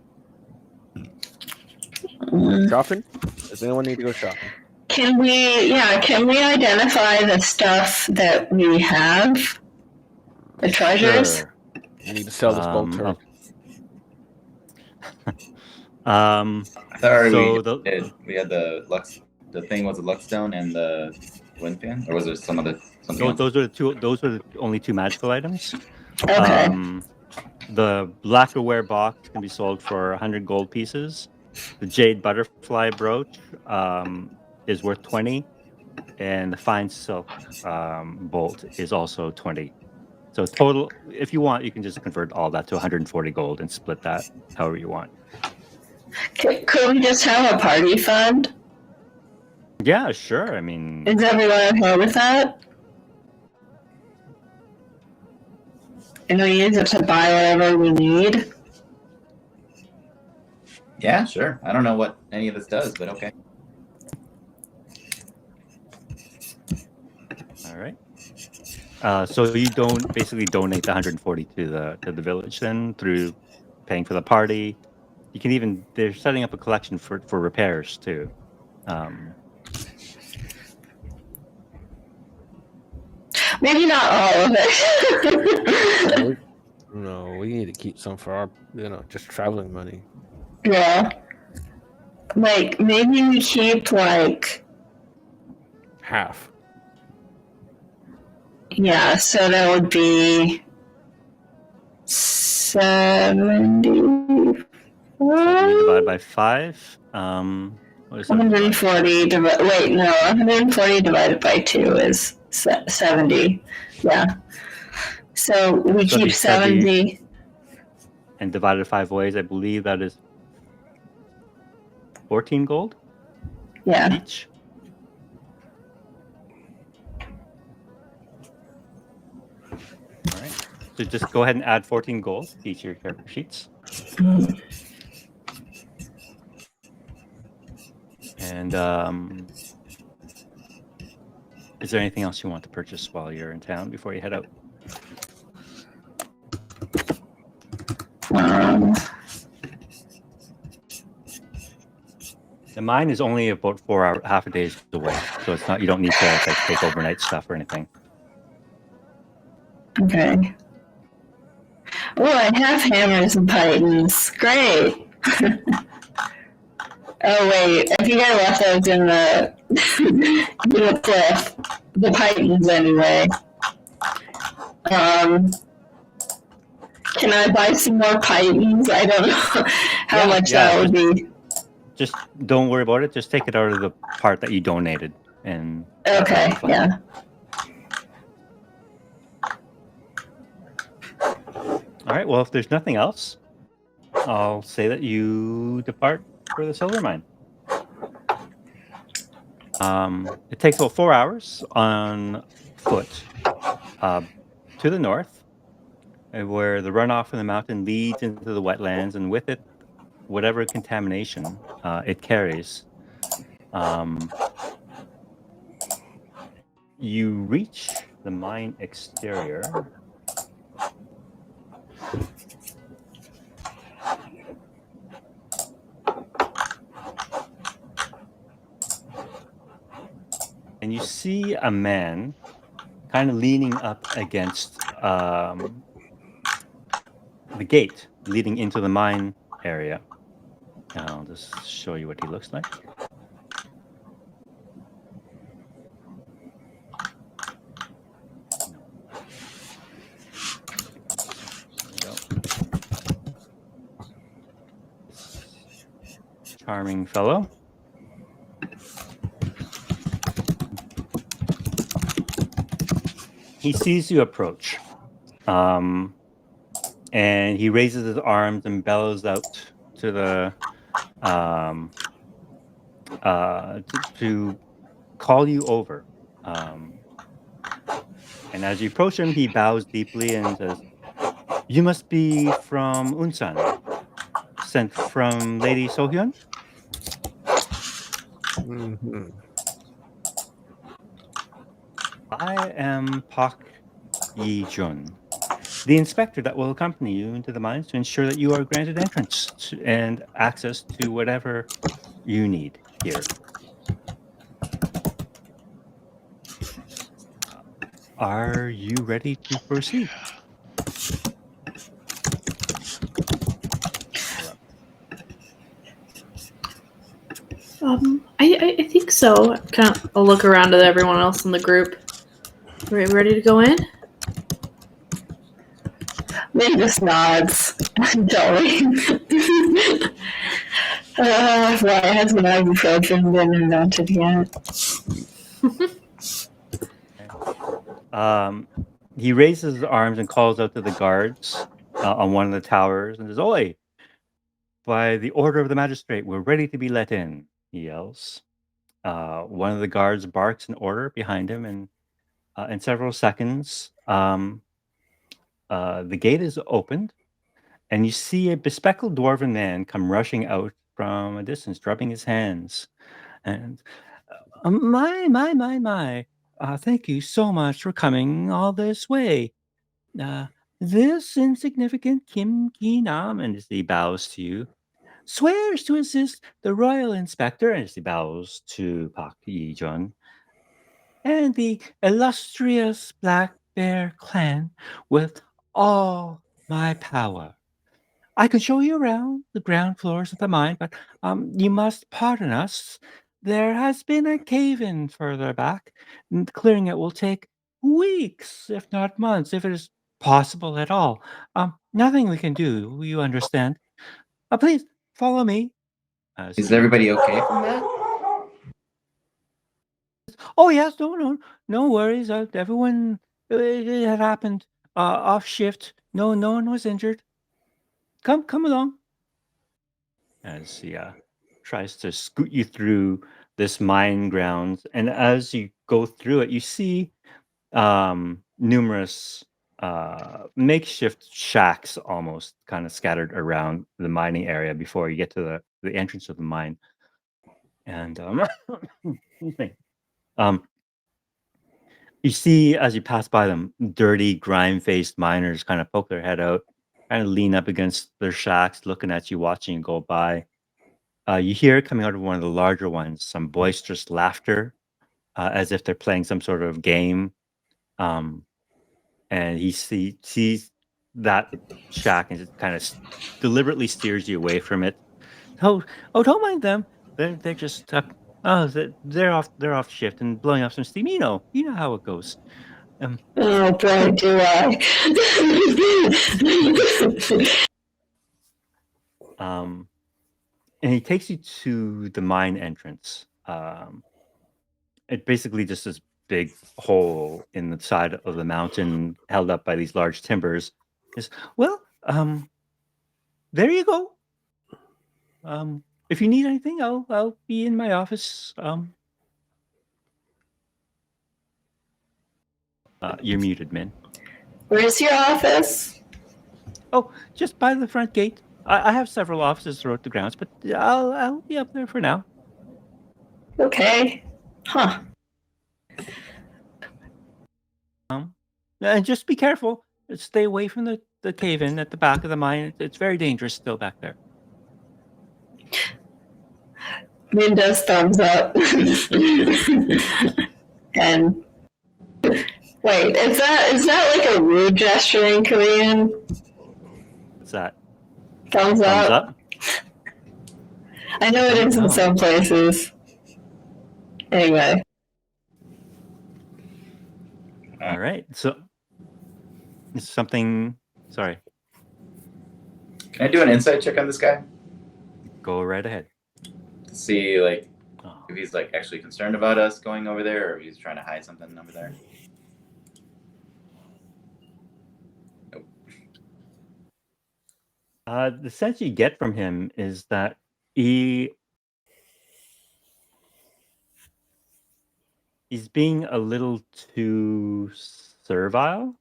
Shopping? Does anyone need to go shopping? Can we identify the stuff that we have? The treasures? Sure. You need to sell this bulk turret. We had the Lux. The thing was the Lux Stone and the Wind Fan, or was there some other something? Those are the two. Those are the only two magical items. Okay. The lacquerware box can be sold for 100 gold pieces. The jade butterfly brooch is worth 20, and the fine silk bolt is also 20. So total, if you want, you can just convert all that to 140 gold and split that however you want. Could we just have a party fund? Yeah, sure. I mean, is everyone okay with that? And we use it to buy whatever we need. Yeah, sure. I don't know what any of this does, but okay. All right. So you don't basically donate the 140 to the village then through paying for the party. You can even they're setting up a collection for repairs too. Maybe not all of it. No, we need to keep some for our, just traveling money. Yeah. Like, maybe we keep, like... half. Yeah, so that would be... 70... Divided by 5. What is 140 wait, no, 140 divided by 2 is 70. Yeah. So we keep 70. And divided 5 ways, I believe that is 14 gold? Yeah. Each? All right. So just go ahead and add 14 gold to each of your character sheets. And is there anything else you want to purchase while you're in town before you head out? The mine is only about 4 hour, half a day's away, so it's not. You don't need to like take overnight stuff or anything. Okay. Oh, I have hammers and pythons. Great. Oh wait, I think I left those in the in the cliff. The pythons anyway. Can I buy some more pythons? I don't know how much that would be. Just don't worry about it. Just take it out of the part that you donated, and that'll Okay, be fine. yeah. All right. Well, if there's nothing else, I'll say that you depart for the silver mine. It takes about 4 hours on foot to the north, where the runoff from the mountain leads into the wetlands, and with it, whatever contamination it carries. You reach the mine exterior. And you see a man kind of leaning up against the gate leading into the mine area. And I'll just show you what he looks like. No. There we go. This charming fellow. He sees you approach. And he raises his arms and bellows out to the to call you over. And as you approach him, he bows deeply and says, "You must be from Unsan, sent from Lady Sohyun?" Mm-hmm. "I am Pak Yi-jun, the inspector that will accompany you into the mines to ensure that you are granted entrance and access to whatever you need here. Are you ready to proceed?" I think so. I'll look around at everyone else in the group. Ready to go in? May just nods. Going. My husband ibuprofen been invented yet. He raises his arms and calls out to the guards on one of the towers and says, "Oi! By the order of the magistrate, we're ready to be let in," he yells. One of the guards barks an order behind him, and in several seconds, the gate is opened, and you see a bespectacled dwarven man come rushing out from a distance, rubbing his hands. And my. Thank you so much for coming all this way. Uh, this insignificant Kim Ki Nam, and as he bows to you, swears to assist the royal inspector, and as he bows to Pak Yi Jun, and the illustrious Black Bear clan with all my power. I can show you around the ground floors of the mine, but you must pardon us. There has been a cave-in further back, and clearing it will take weeks, if not months, if it is possible at all. Nothing we can do, you understand. Please follow me. Is everybody okay from that? Oh yes, no worries. Everyone, it had happened off shift. No one was injured. Come along. As he tries to scoot you through this mine grounds, and as you go through it, you see numerous makeshift shacks, almost kind of scattered around the mining area before you get to the entrance of the mine. And excuse me. You see, as you pass by them, dirty, grime-faced miners kind of poke their head out, kind of lean up against their shacks, looking at you, watching you go by. You hear coming out of one of the larger ones some boisterous laughter, as if they're playing some sort of game. And he sees that shack and just kind of deliberately steers you away from it. Oh, don't mind them. They're just they're off shift and blowing off some steam. You know how it goes. Oh boy, do I. And he takes you to the mine entrance. It basically just this big hole in the side of the mountain held up by these large timbers. Is well, there you go. If you need anything, I'll be in my office. You're muted, Min. Where's your office? Oh, just by the front gate. I have several offices throughout the grounds, but I'll be up there for now. Okay. Huh. And just be careful. Stay away from the cave in at the back of the mine. It's very dangerous still back there. Min does thumbs up. And wait, is that like a rude gesture in Korean? What's that? Thumbs up? I know it is in some places. Anyway. All right. So, something. Sorry. Can I do an insight check on this guy? Go right ahead. To see, like, if he's, like, actually concerned about us going over there, or if he's trying to hide something over there. Nope. The sense you get from him is that he's being a little too servile.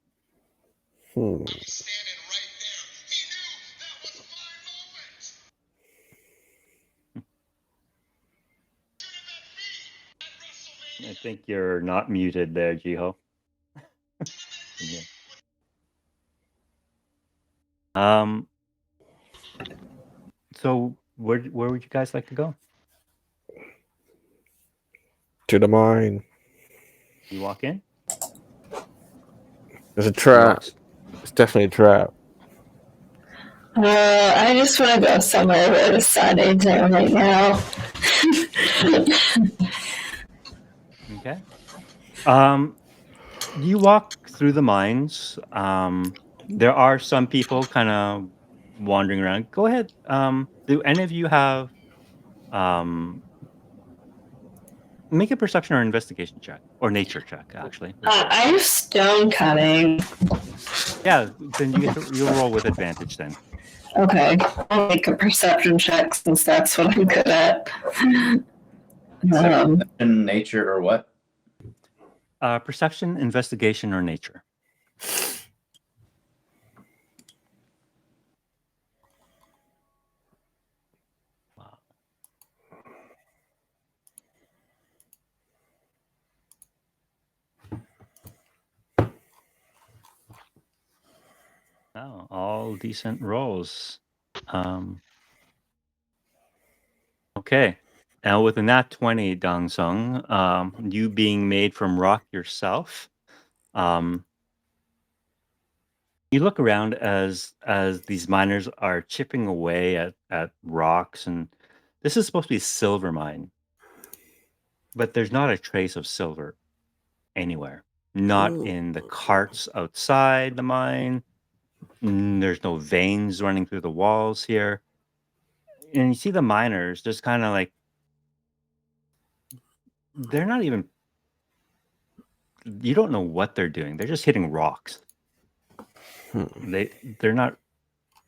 I think you're not muted there, Jiho. Yeah. So where would you guys like to go? To the mine. You walk in? There's a trap. It's definitely a trap. I just want to go somewhere where the sun isn't right now. Okay. You walk through the mines. There are some people kind of wandering around. Go ahead. Do any of you have make a perception or investigation check or nature check? Actually, I have stone cutting. yeah. Then you'll roll with advantage. Then. Okay, I'll make a perception check since that's what I'm good at. In nature or what? Perception, investigation, or nature. Wow. Oh, all decent rolls. Okay. Now with a nat 20, Dong Sung, you being made from rock yourself, you look around as these miners are chipping away at rocks, and this is supposed to be a silver mine, but there's not a trace of silver anywhere. Not in the carts outside the mine. There's no veins running through the walls here. And you see the miners just kind of like they're not even you don't know what they're doing. They're just hitting rocks. They're not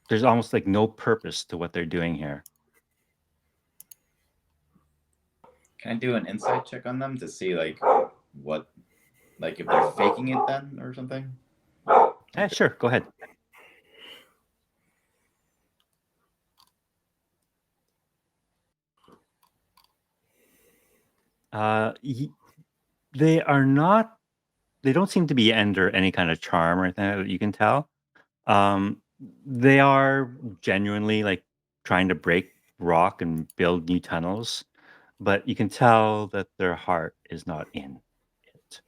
there's almost like no purpose to what they're doing here. Can I do an insight check on them to see, like, what, like, if they're faking it then or something? Yeah, sure. Go ahead. They are not. They don't seem to be under any kind of charm or anything that you can tell. They are genuinely like trying to break rock and build new tunnels, but you can tell that their heart is not in it.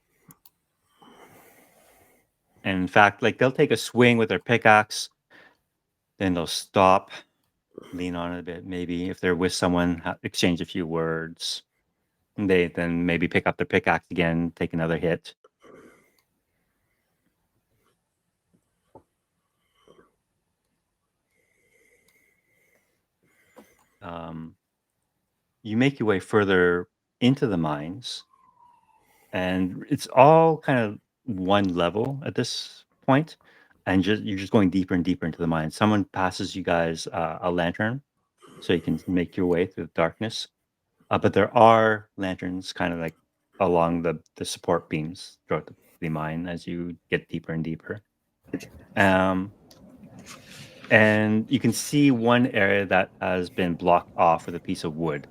And in fact, like they'll take a swing with their pickaxe, then they'll stop, lean on it a bit, maybe if they're with someone, exchange a few words. And they then maybe pick up their pickaxe again, take another hit. You make your way further into the mines, and it's all kind of one level at this point, and you're just going deeper and deeper into the mine. Someone passes you guys a lantern, so you can make your way through the darkness. But there are lanterns kind of like along the support beams throughout the mine as you get deeper and deeper. And you can see one area that has been blocked off with a piece of wood.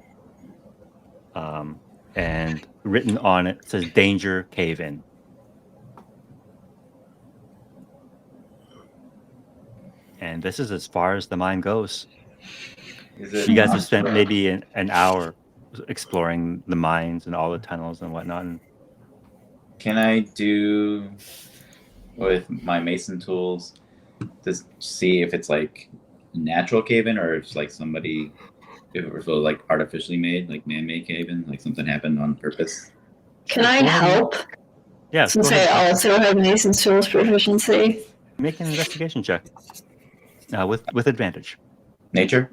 And written on it says "Danger, cave in." And this is as far as the mine goes. Is it You guys have not- spent maybe an hour exploring the mines and all the tunnels and whatnot. And Can I do with my mason tools to see if it's like natural cave-in or if it's like somebody, if it was like artificially made, like man-made cave-in, like something happened on purpose? Can I Go ahead and- help? Yeah, Since go I ahead. also have Mason's Tools proficiency. Make an investigation check with advantage. Nature?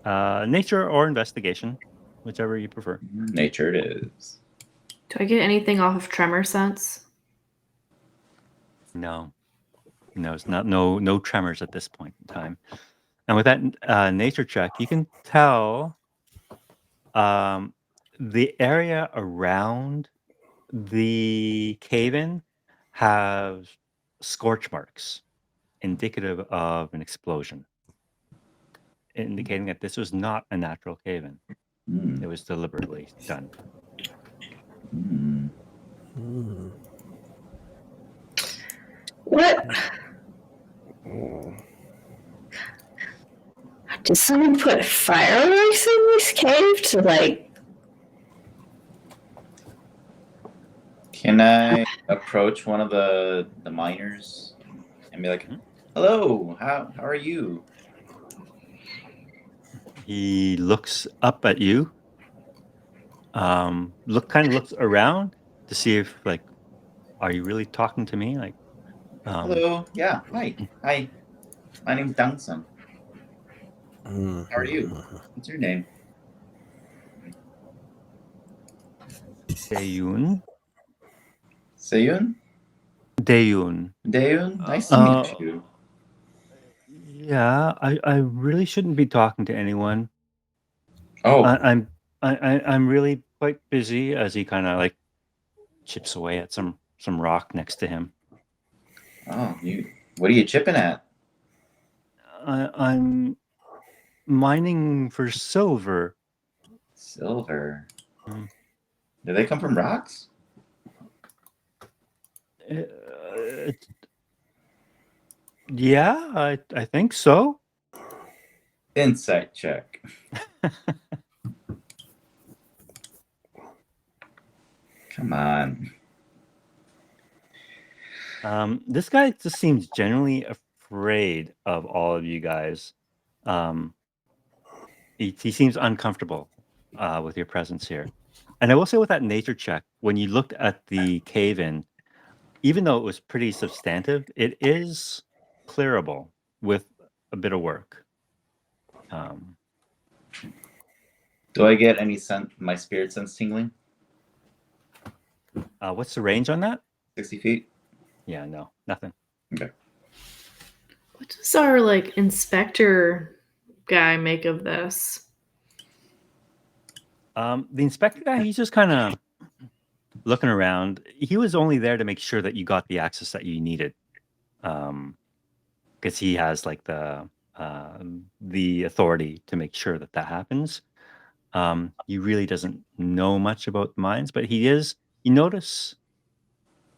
Nature or investigation, whichever you prefer. Nature it is. Do I get anything off of tremor sense? No, it's not. No tremors at this point in time. And with that nature check, you can tell the area around the cave-in has scorch marks indicative of an explosion, indicating that this was not a natural cave-in. It was deliberately done. What? Did someone put fireworks in this cave to like? Can I approach one of the miners and be like, "Hello, how are you?" He looks up at you. Looks around to see if like, are you really talking to me? Like, Hello, yeah, hi. My name's Dangson. How are you? What's your name? Daeyun. Seyun? Daeyun. Daeun? Nice to meet you. Yeah, I really shouldn't be talking to anyone. Oh, I'm really quite busy. As he kind of like chips away at some rock next to him. What are you chipping at? I'm mining for silver. Silver. Do they come from rocks? Yeah, I think so. Insight check. Come on. This guy just seems genuinely afraid of all of you guys. He seems uncomfortable with your presence here. And I will say with that nature check, when you looked at the cave-in, even though it was pretty substantive, it is clearable with a bit of work. Do I get any my spirit sense tingling? What's the range on that? 60 feet? Yeah, no, nothing. Okay. What does our like inspector guy make of this? The inspector guy, he's just kind of looking around. He was only there to make sure that you got the access that you needed, because he has like the authority to make sure that happens. He really doesn't know much about the mines, but you notice.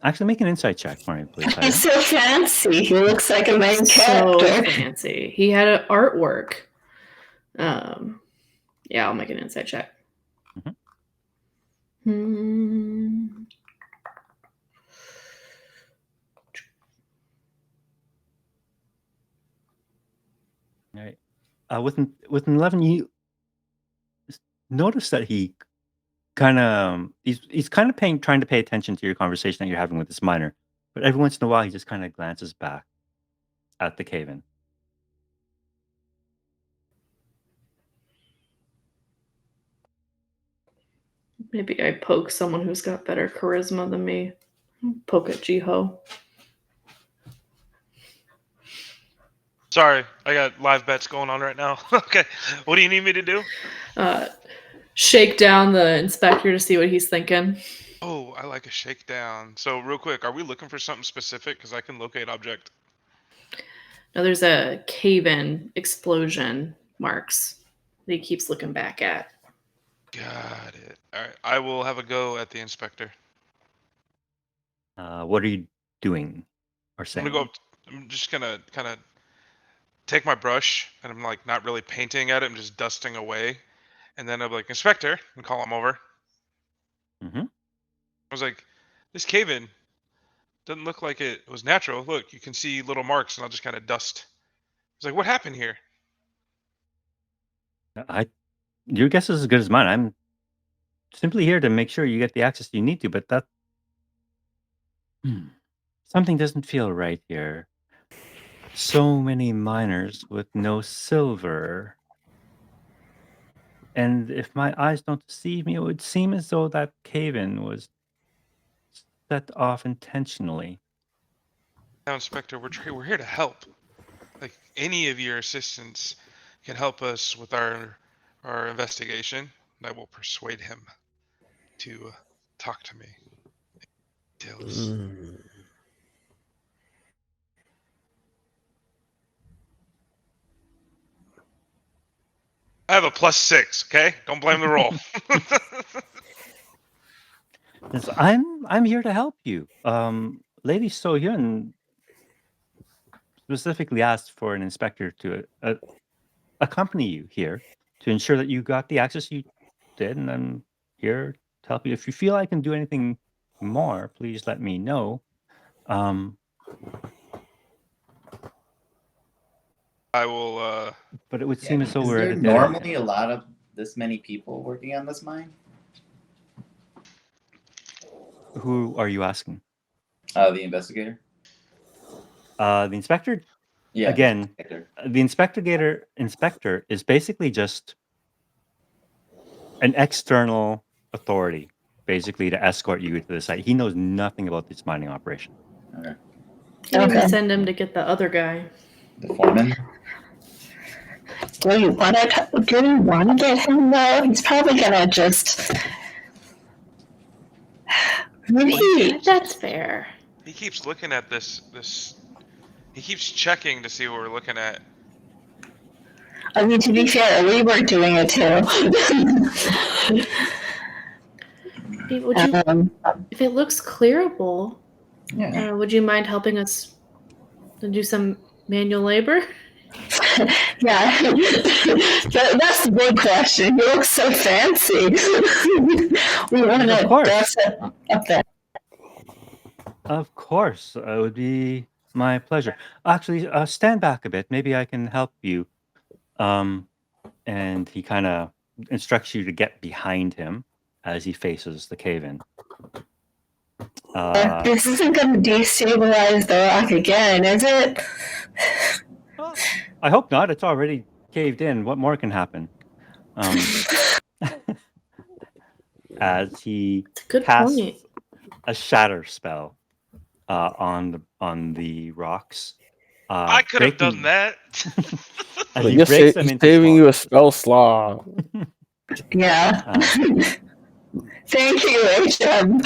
Actually, make an insight check for me, please. He's so fancy. He looks like a main So character. fancy. He had an artwork. Yeah, I'll make an insight check. Mhm. All right. With an 11, you notice that he's kind of trying to pay attention to your conversation that you're having with this miner, but every once in a while he just kind of glances back at the cave-in. Maybe I poke someone who's got better charisma than me. Poke at Jiho. Sorry, I got live bets going on right now. Okay, what do you need me to do? Shake down the inspector to see what he's thinking. Oh, I like a shakedown. So real quick, are we looking for something specific? Because I can locate object. Now there's a cave-in explosion marks that he keeps looking back at. Got it. All right, I will have a go at the inspector. What are you doing or I'm saying? gonna go up. I'm just gonna kind of take my brush, and I'm like not really painting at it. I'm just dusting away, and then I'm like, Inspector, and call him over. Mm-hmm. I was like, this cave-in doesn't look like it was natural. Look, you can see little marks, and I'll just kind of dust. I was like, what happened here? Your guess is as good as mine. I'm simply here to make sure you get the access you need to, but that something doesn't feel right here. So many miners with no silver. And if my eyes don't deceive me, it would seem as though that cave-in was set off intentionally. Now, Inspector, we're here to help. Like any of your assistants can help us with our investigation. I will persuade him to talk to me. Details. I have a +6. Okay, don't blame the roll. Yes, I'm here to help you. Lady So Yun specifically asked for an inspector to accompany you here to ensure that you got the access you did, and I'm here to help you. If you feel I can do anything more, please let me know. I will. But it would seem as though Is we're at there a dead end. normally a lot of this many people working on this mine? Who are you asking? The investigator. The inspector. Yeah. Again, The inspector. the inspector is basically just an external authority, basically to escort you to the site. He knows nothing about this mining operation. Okay. Maybe we Okay. send him to get the other guy. The foreman. Do you want to get him though? He's probably gonna just. Maybe. That's fair. He keeps looking at this. He keeps checking to see what we're looking at. I mean, to be fair, we were doing it too. Would you, if it looks clearable, would you mind helping us to do some manual labor? Yeah, that's the big question. You look so fancy. We want to dress up there. Of course, it would be my pleasure. Actually, stand back a bit. Maybe I can help you. And he kind of instructs you to get behind him as he faces the cave-in. This isn't going to destabilize the rock again, is it? Well, I hope not. It's already caved in. What more can happen? As he casts a shatter spell on the rocks. I could have done that. He's saving you a spell slot. Yeah. Thank you, HM.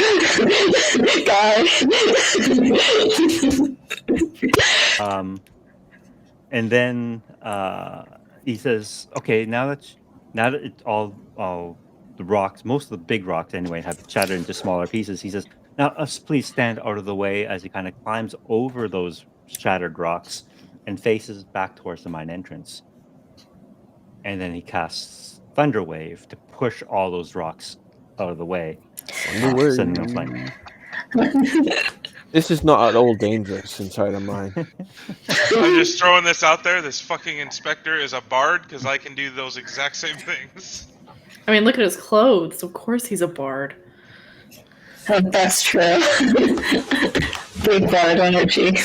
God. And then he says, "Okay, now that it's all the rocks, most of the big rocks anyway, have shattered into smaller pieces." He says, "Now, please stand out of the way," as he kind of climbs over those shattered rocks and faces back towards the mine entrance. And then he casts thunder wave to push all those rocks out of the way, Thunder sending them flying. This is not at all dangerous inside of mine. I'm just throwing this out there. This fucking inspector is a bard because I can do those exact same things. I mean, look at his clothes. Of course he's a bard. That's true. Big bard energy.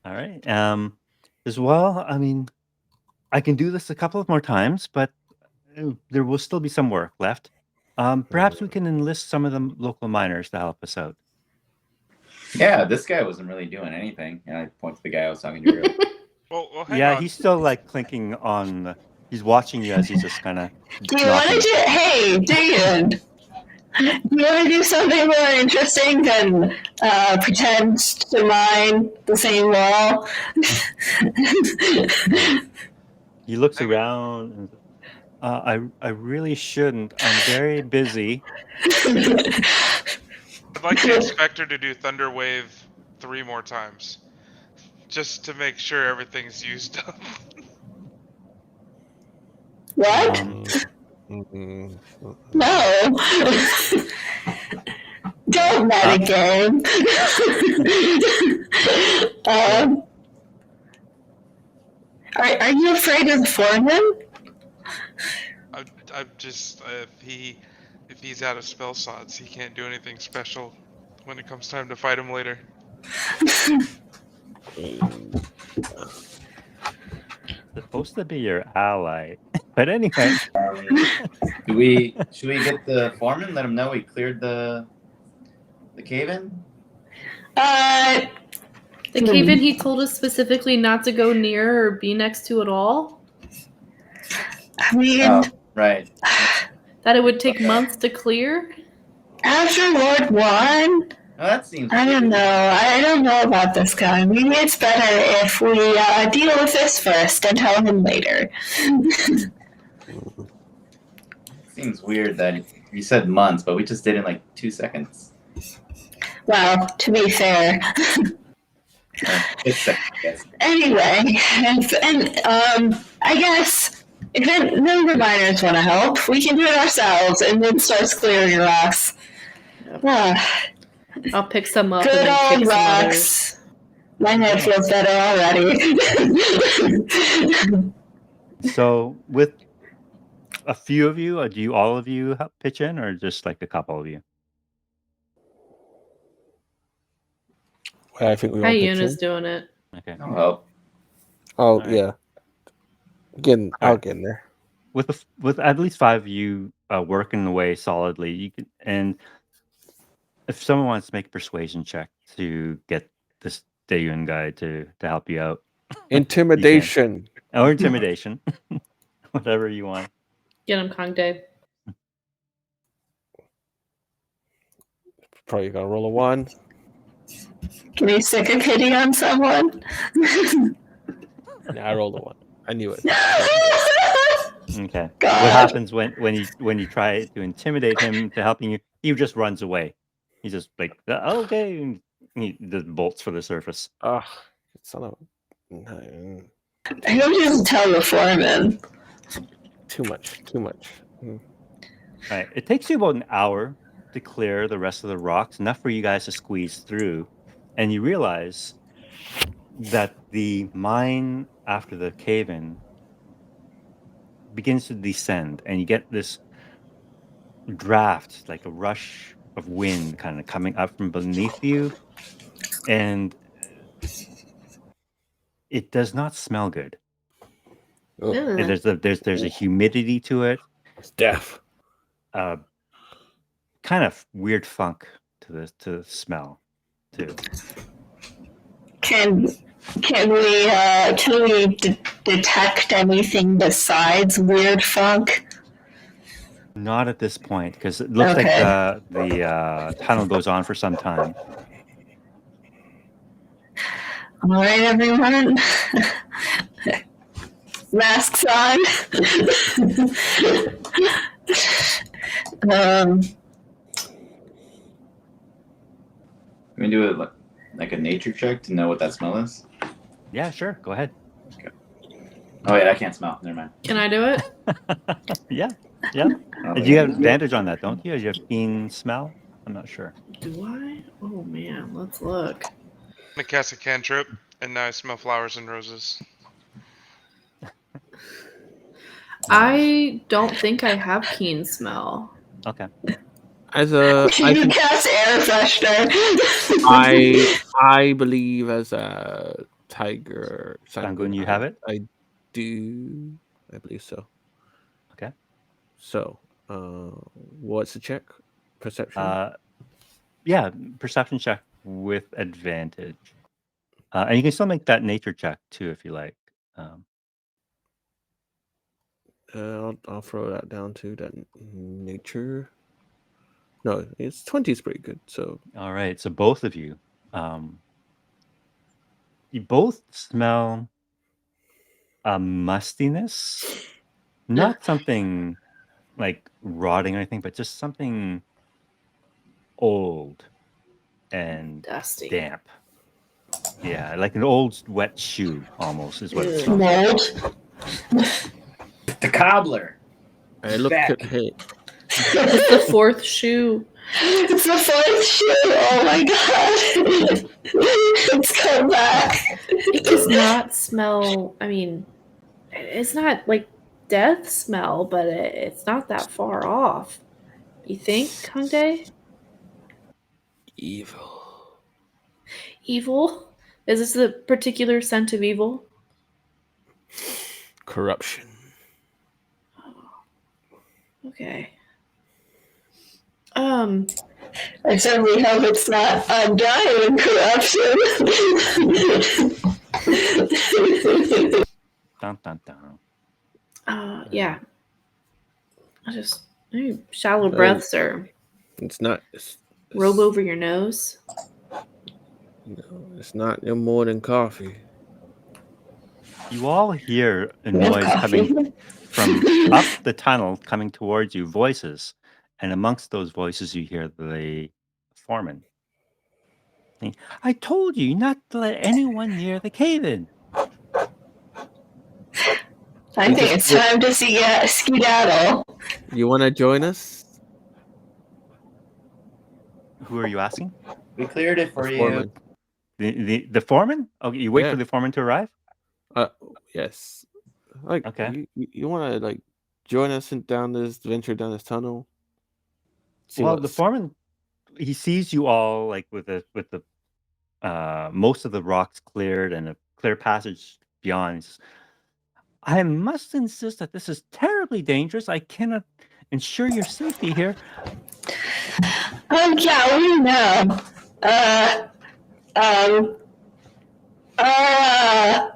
All right. As well, I mean, I can do this a couple of more times, but there will still be some work left. Perhaps we can enlist some of the local miners to help us out. Yeah, this guy wasn't really doing anything. And I point to the guy I was talking to earlier. Well, hang Yeah, on. he's still like clinking on. He's watching you as he's just kind of. Do you want to do? Hey, David. Do you want to do something more interesting than pretend to mine the same wall? He looks around. And, I really shouldn't. I'm very busy. I'd like the inspector to do Thunder Wave 3 more times, just to make sure everything's used up. What? No. Don't metagame. Are you afraid of the foreman? I'm just if he's out of spell slots, he can't do anything special when it comes time to fight him later. Supposed to be your ally, but anyway. Should we get the foreman? Let him know we cleared the cave-in. The cave-in he told us specifically not to go near or be next to at all. I mean, Oh, right. That it would take months to clear. After Lord Juan, Oh, that seems. I don't know. I don't know about this guy. Maybe it's better if we deal with this first and tell him later. Seems weird that you said months, but we just did it in like 2 seconds. Well, to be fair. It's seconds, I guess. Anyway, and I guess if none of the miners want to help, we can do it ourselves and then starts clearing rocks. I'll pick some up Good and then old kick some others. rocks. My head feels better already. So, with a few of you, do all of you help pitch in, or just like a couple of you? Well, I think we all pitch Hyuna's in. doing it. Okay. I'll help. Oh right. yeah. I'll get in there. With at least 5 of you working away solidly, you can. And if someone wants to make a persuasion check to get this Dayun guy to help you out, Intimidation. or intimidation, whatever you want. Get him, Kangde. Probably gonna roll a 1. Can you stick a pity on someone? Yeah, I rolled a 1. I knew it. Okay. God. What happens when you try to intimidate him to helping you? He just runs away. He's just like, okay, and he just bolts for the surface. Ugh, son of a... I don't just tell the foreman. Too much. All right. It takes you about an hour to clear the rest of the rocks, enough for you guys to squeeze through, and you realize that the mine after the cave-in begins to descend, and you get this draft, like a rush of wind kind of coming up from beneath you, and it does not smell good. Ugh, And there's a humidity to it, it's death. kind of weird funk to the smell too. Can we detect anything besides weird funk? Not at this point, because it looks like the tunnel goes on for some time. All right, everyone. Masks on. Can we do it like a nature check to know what that smell is? Yeah, sure. Go ahead. Oh wait, I can't smell. Never mind. Can I do it? Yeah. Oh, You have yeah. advantage on that, don't you? You have keen smell? I'm not sure. Do I? Oh man, let's look. I'm gonna cast a cantrip, and now I smell flowers and roses. I don't think I have keen smell. Okay. As a, I You think cast air freshener. I believe as a tiger Sangun, you have it? I do. I believe so. Okay. So, what's the check? Perception. Yeah, perception check with advantage. And you can still make that nature check too if you like. I'll throw that down to that nature. No, it's 20 is pretty good. So All right. So both of you, you both smell a mustiness, not something like rotting or anything, but just something old and Dusty. damp. Yeah, like an old wet shoe almost is what it Ew. smells like. Mold. The cobbler. I look Back. at hey, It's the fourth shoe. It's the fourth shoe. Oh my god. It's come back. It does not smell. I mean, it's not like death smell, but it's not that far off. You think, Hongdae? evil. Evil? Is this a particular scent of evil? Corruption. Okay. I certainly hope it's not undying corruption. Dun, dun, dun. Yeah. I just shallow breaths or It's not. robe over your nose. No, it's not no more than coffee. You all hear a noise coming from up the tunnel coming towards you, voices. And amongst those voices, you hear the foreman. I told you not to let anyone near the cave-in. I think it's time to skedaddle. You want to join us? Who are you asking? We cleared it for The you. foreman. The foreman? Okay, you wait Yeah. for the foreman to arrive? Yes. Like, Okay. you want to like join us down this venture down this tunnel? Well, the foreman, he sees you all like with the most of the rocks cleared and a clear passage beyond. He says, I must insist that this is terribly dangerous. I cannot ensure your safety here. Oh yeah, we know.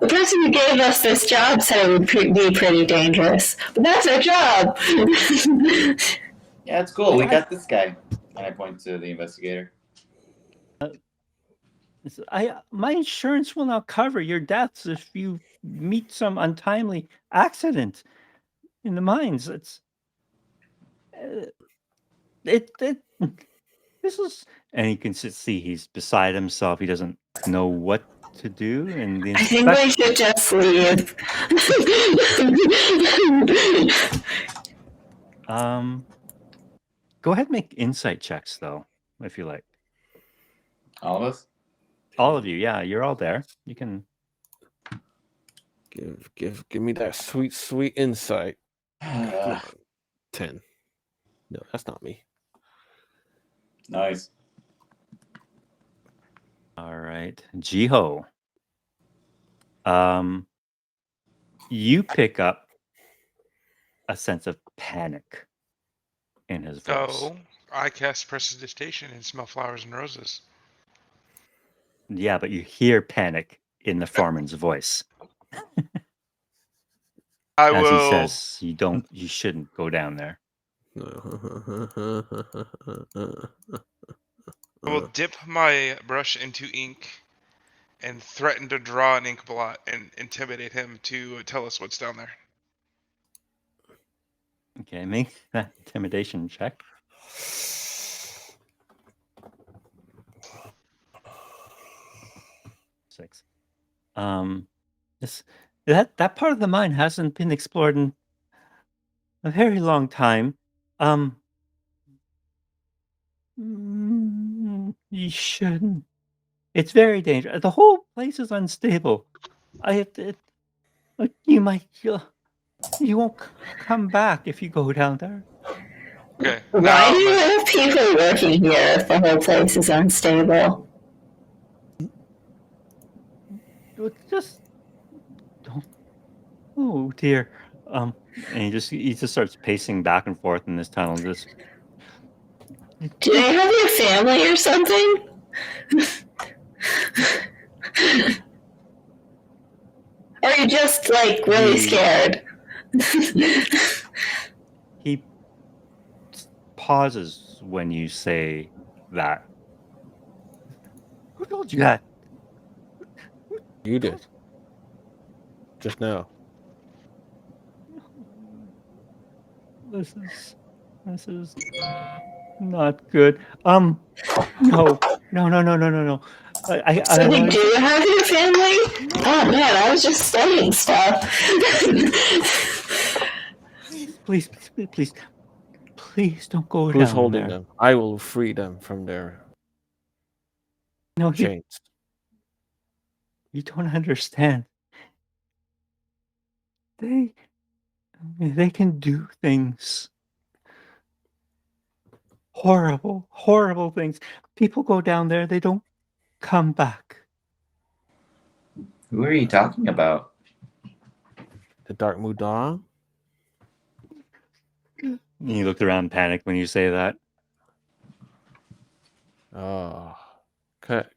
The person who gave us this job said it would be pretty dangerous, but that's our job. Yeah, it's cool. We got this guy. And I point to the investigator. My insurance will not cover your deaths if you meet some untimely accident in the mines. This is, and you can see he's beside himself. He doesn't know what to do, and the I think we should just leave. Go ahead and make insight checks, though, if you like. All of us? All of you, yeah, you're all there. You can give me that sweet insight. 10. No, that's not me. Nice. All right, Jiho. You pick up a sense of panic in his voice. So I cast prestidigitation and smell flowers and roses. Yeah, but you hear panic in the foreman's voice. I As will. he says, you shouldn't go down there. I will dip my brush into ink and threaten to draw an ink blot and intimidate him to tell us what's down there. Okay, make that intimidation check. 6. that part of the mine hasn't been explored in a very long time. You shouldn't. It's very dangerous. The whole place is unstable. You might you won't come back if you go down there. Okay. Why Now do I'm you gonna, have people working here if the whole place is unstable? Just don't. Oh dear. And he just starts pacing back and forth in this tunnel. Just Do they have your family or something? Or are you just like really He- scared? he pauses when you say that. Who told you that? You did. Just now. This is not good. No, no, no, no, no, no, no. So they I do have your family? no. Oh man, I was just studying stuff. Please, please don't go Who's down holding there. them? I will free them from their No, chains. you don't understand. They can do things. Horrible, horrible things. People go down there, they don't come back. Who are you talking about? The Dark Mudang? You looked around panicked when you say that.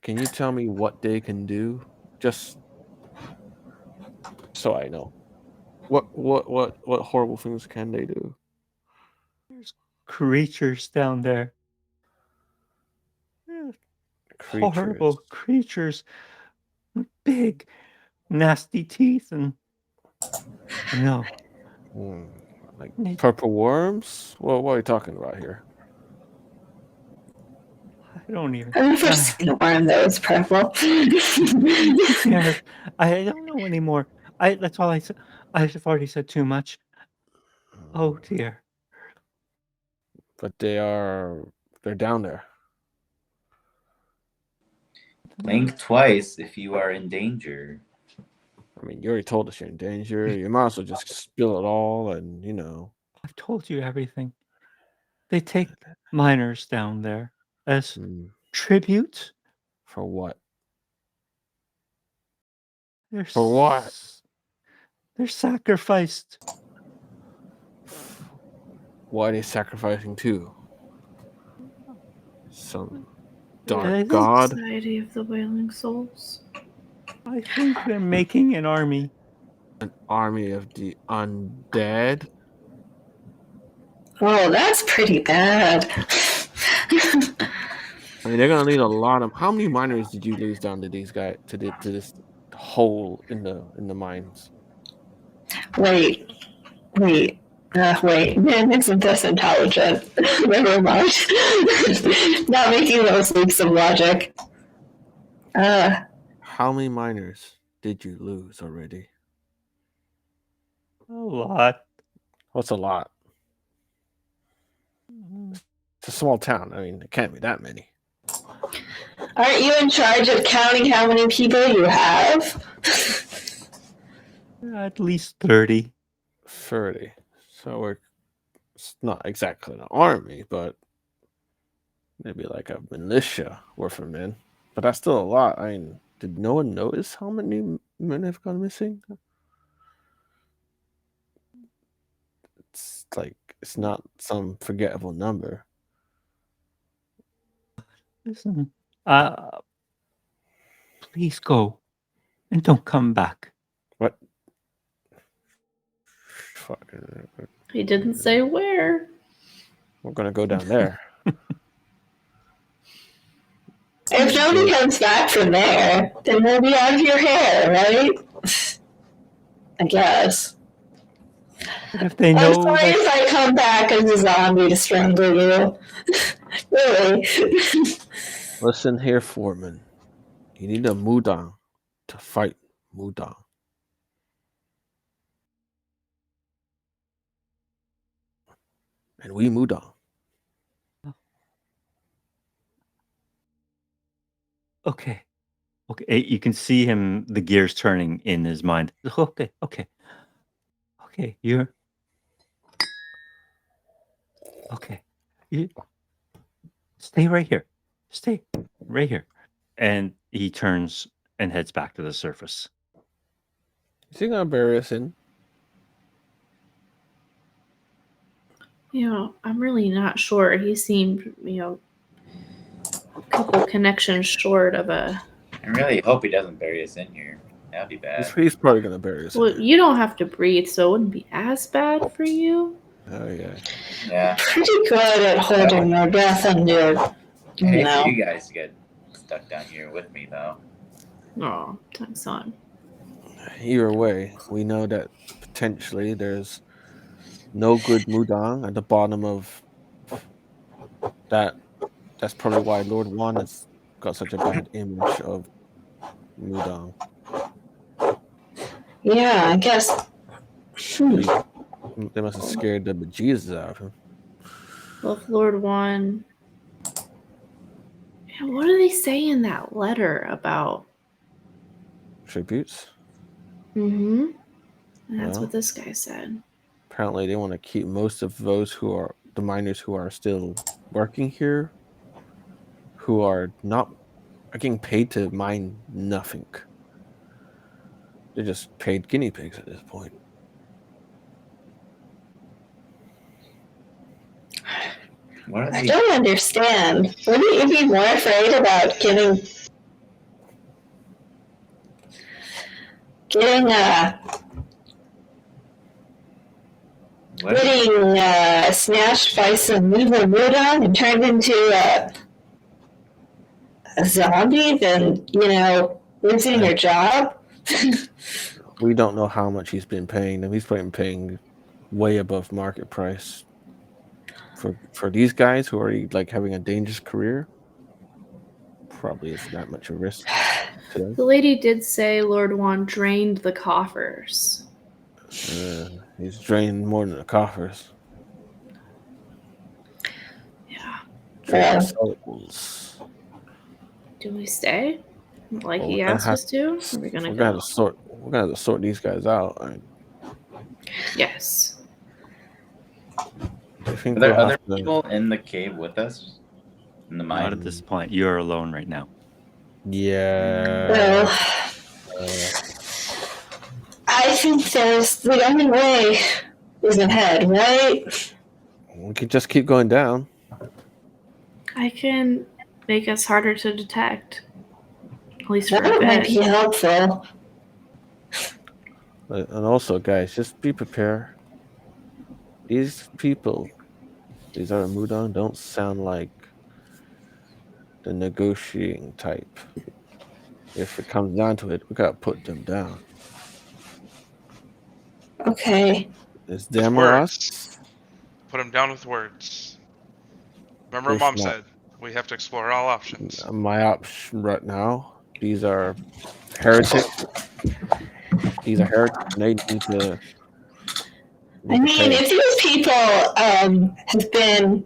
Can you tell me what they can do? Just so I know. What horrible things can they do? There's creatures down there. Creatures. Horrible creatures with big, nasty teeth and Like They- purple worms? Well, what are you talking about here? I don't even. I've never seen a worm that was purple. Who cares? I don't know anymore. That's all I said. I've already said too much. Oh dear. But they're down there. Blink twice if you are in danger. I mean, you already told us you're in danger. You might as well just spill it all and, I've told you everything. They take miners down there as tribute. For what? They're For what? They're sacrificed. What are they sacrificing to? Some dark They- god? Society of the Wailing Souls. I think they're making an army. An army of the undead? Oh, that's pretty bad. I mean, they're gonna need a lot of. How many miners did you lose down to these guys to this hole in the mines? Wait. Man, isn't this intelligent? Never mind. Not making those leaps of logic. How many miners did you lose already? A lot. What's a lot? It's a small town. I mean, it can't be that many. Aren't you in charge of counting how many people you have? At least 30. 30. So it's not exactly an army, but maybe like a militia worth of men. But that's still a lot. I mean, did no one notice how many men have gone missing? It's like it's not some forgettable number. Listen, please go and don't come back. What? He didn't say where. We're gonna go down there. If nobody comes back from there, then we'll be out of your hair, right? I guess. But if they I'm know sorry that if I come back as a zombie to strangle you. Really. Listen here, Foreman. You need a Mudang to fight Mudang. and we Mudang. Okay. Okay. You can see him, the gears turning in his mind. Okay. Okay. Okay. You're okay. You stay right here. Stay right here. And he turns and heads back to the surface. Is he gonna bury us in? I'm really not sure. He seemed, a couple connections short of a. I really hope he doesn't bury us in here. That'd be bad. He's probably gonna bury us Well, in. you don't have to breathe, so it wouldn't be as bad for you. Oh yeah. Yeah. Pretty good at holding your breath under. I hate No. for you guys to get stuck down here with me, though. Oh, thanks, son. Either way, we know that potentially there's no good Mudang at the bottom of that. That's probably why Lord Wan has got such a bad image of Mudang. Yeah, I guess. They must have scared the bejesus out of him. Well, if Lord Juan. What do they say in that letter about? Tributes? Mm-hmm. And that's Well, what this guy said. Apparently, they want to keep most of those who are the miners who are still working here, who are getting paid to mine nothing. They're just paid guinea pigs at this point. I don't understand. Wouldn't you be more afraid about getting snatched by some evil Mudang and turned into a zombie than, losing your job? We don't know how much he's been paying them. He's probably paying way above market price for these guys who are like having a dangerous career. Probably isn't that much a risk to them. The lady did say Lord Juan drained the coffers. He's drained more than the coffers. Yeah. Drained souls. Do we stay? Like he asked us to? Or are we gonna go? We're gonna have to sort these guys out. Yes. I think Are there other people in the cave with us? In the mine? Not at this point. You're alone right now. Yeah. Well, I think the only way is ahead, right? We could just keep going down. I can make us harder to detect. At least for a That might bit. be helpful. And also, guys, just be prepared. These people, these other Mudang, don't sound like the negotiating type. If it comes down to it, we gotta put them down. Okay. It's them or us. Put them down with words. Remember what Mom said. We have to explore all options. My option right now, these are heretics. These are heretics, and they need to. I mean, if these people have been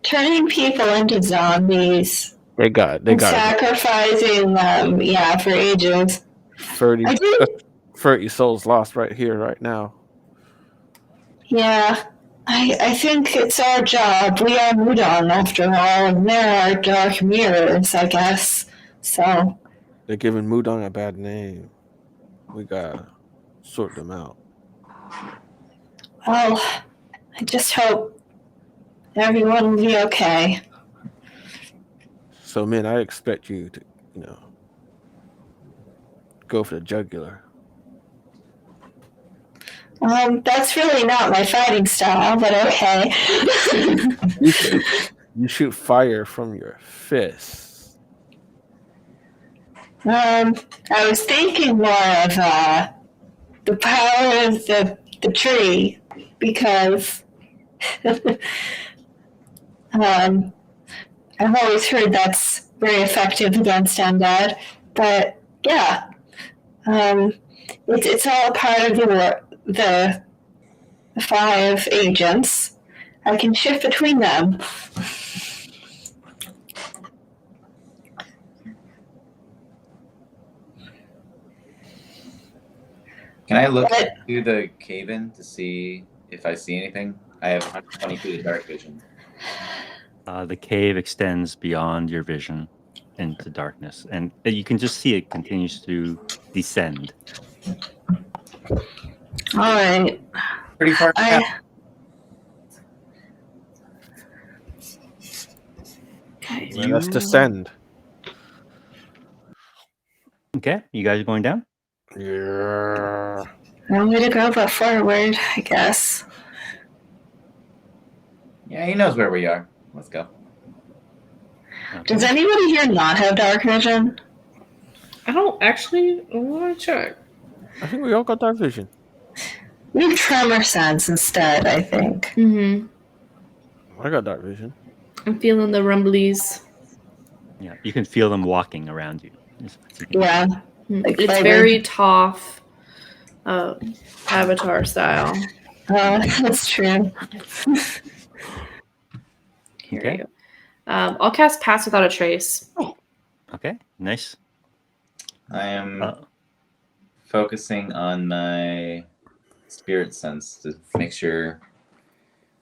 turning people into zombies, they got sacrificing them, for ages. 30 souls lost right here, right now. Yeah, I think it's our job. We are Mudang after all, and they're our dark mirrors, I guess. So they're giving Mudang a bad name. We gotta sort them out. Well, I just hope everyone will be okay. So, Min, I expect you to, go for the jugular. That's really not my fighting style, but okay. You shoot fire from your fists. I was thinking more of the power of the tree, because I've always heard that's very effective against undead. But yeah, it's all part of the 5 agents. I can shift between them. Can I look What? through the cave in to see if I see anything? I have 120 feet of dark vision. The cave extends beyond your vision into darkness, and you can just see it continues to descend. All right. Pretty far down. Okay. Let us descend. Okay, you guys are going down? Yeah. No way to go but forward, I guess. Yeah, he knows where we are. Let's go. Okay. Does anybody here not have dark vision? I don't actually want to check. I think we all got dark vision. We have tremor sense instead, I think. Mm-hmm. I got dark vision. I'm feeling the rumblies. Yeah, you can feel them walking around you. Yeah. It's very Toph, Avatar style. Oh, that's true. Here Okay. you go. I'll cast Pass Without a Trace. Okay, nice. I am focusing on my spirit sense to make sure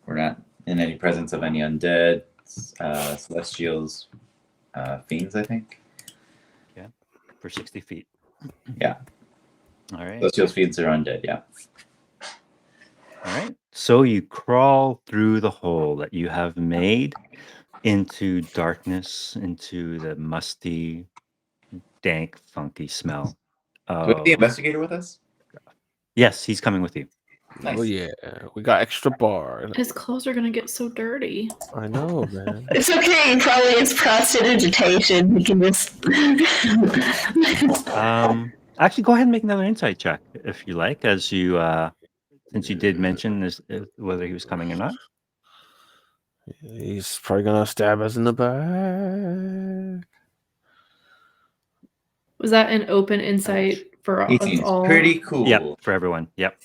we're not in any presence of any undead, celestials, fiends, I think. Yeah, for 60 feet. Yeah. All right. Celestials, fiends are undead, yeah. All right. So you crawl through the hole that you have made into darkness, into the musty, dank, funky smell. Do we have the investigator with us? Yes, he's coming with you. Nice. Oh yeah, we got extra bar. His clothes are gonna get so dirty. I know, man. It's okay. Probably it's prestidigitation. We can just. Actually, go ahead and make another insight check if you like, as you since you did mention this, whether he was coming or not. He's probably gonna stab us in the back. Was that an open insight for He us seems all? pretty cool. Yep, for everyone. Yep.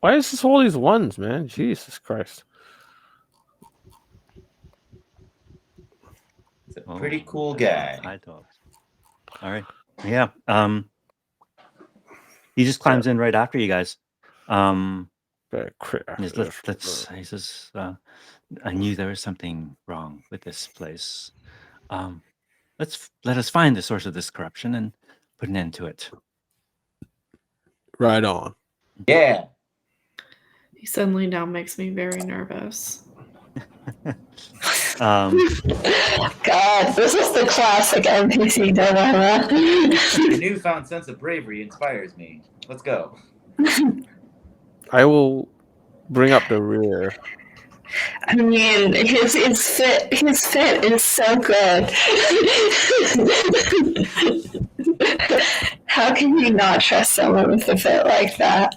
Why is this all these ones, man? Jesus Christ. He's a pretty cool guy. High dogs. All right. Yeah. He just climbs in right after you guys. He says, I knew there was something wrong with this place. Let us find the source of this corruption and put an end to it. Right on. Yeah. He suddenly now makes me very nervous. God, this is the classic NPC dilemma. Your newfound sense of bravery inspires me. Let's go. I will bring up the rear. I mean, his fit is so good. How can you not trust someone with a fit like that?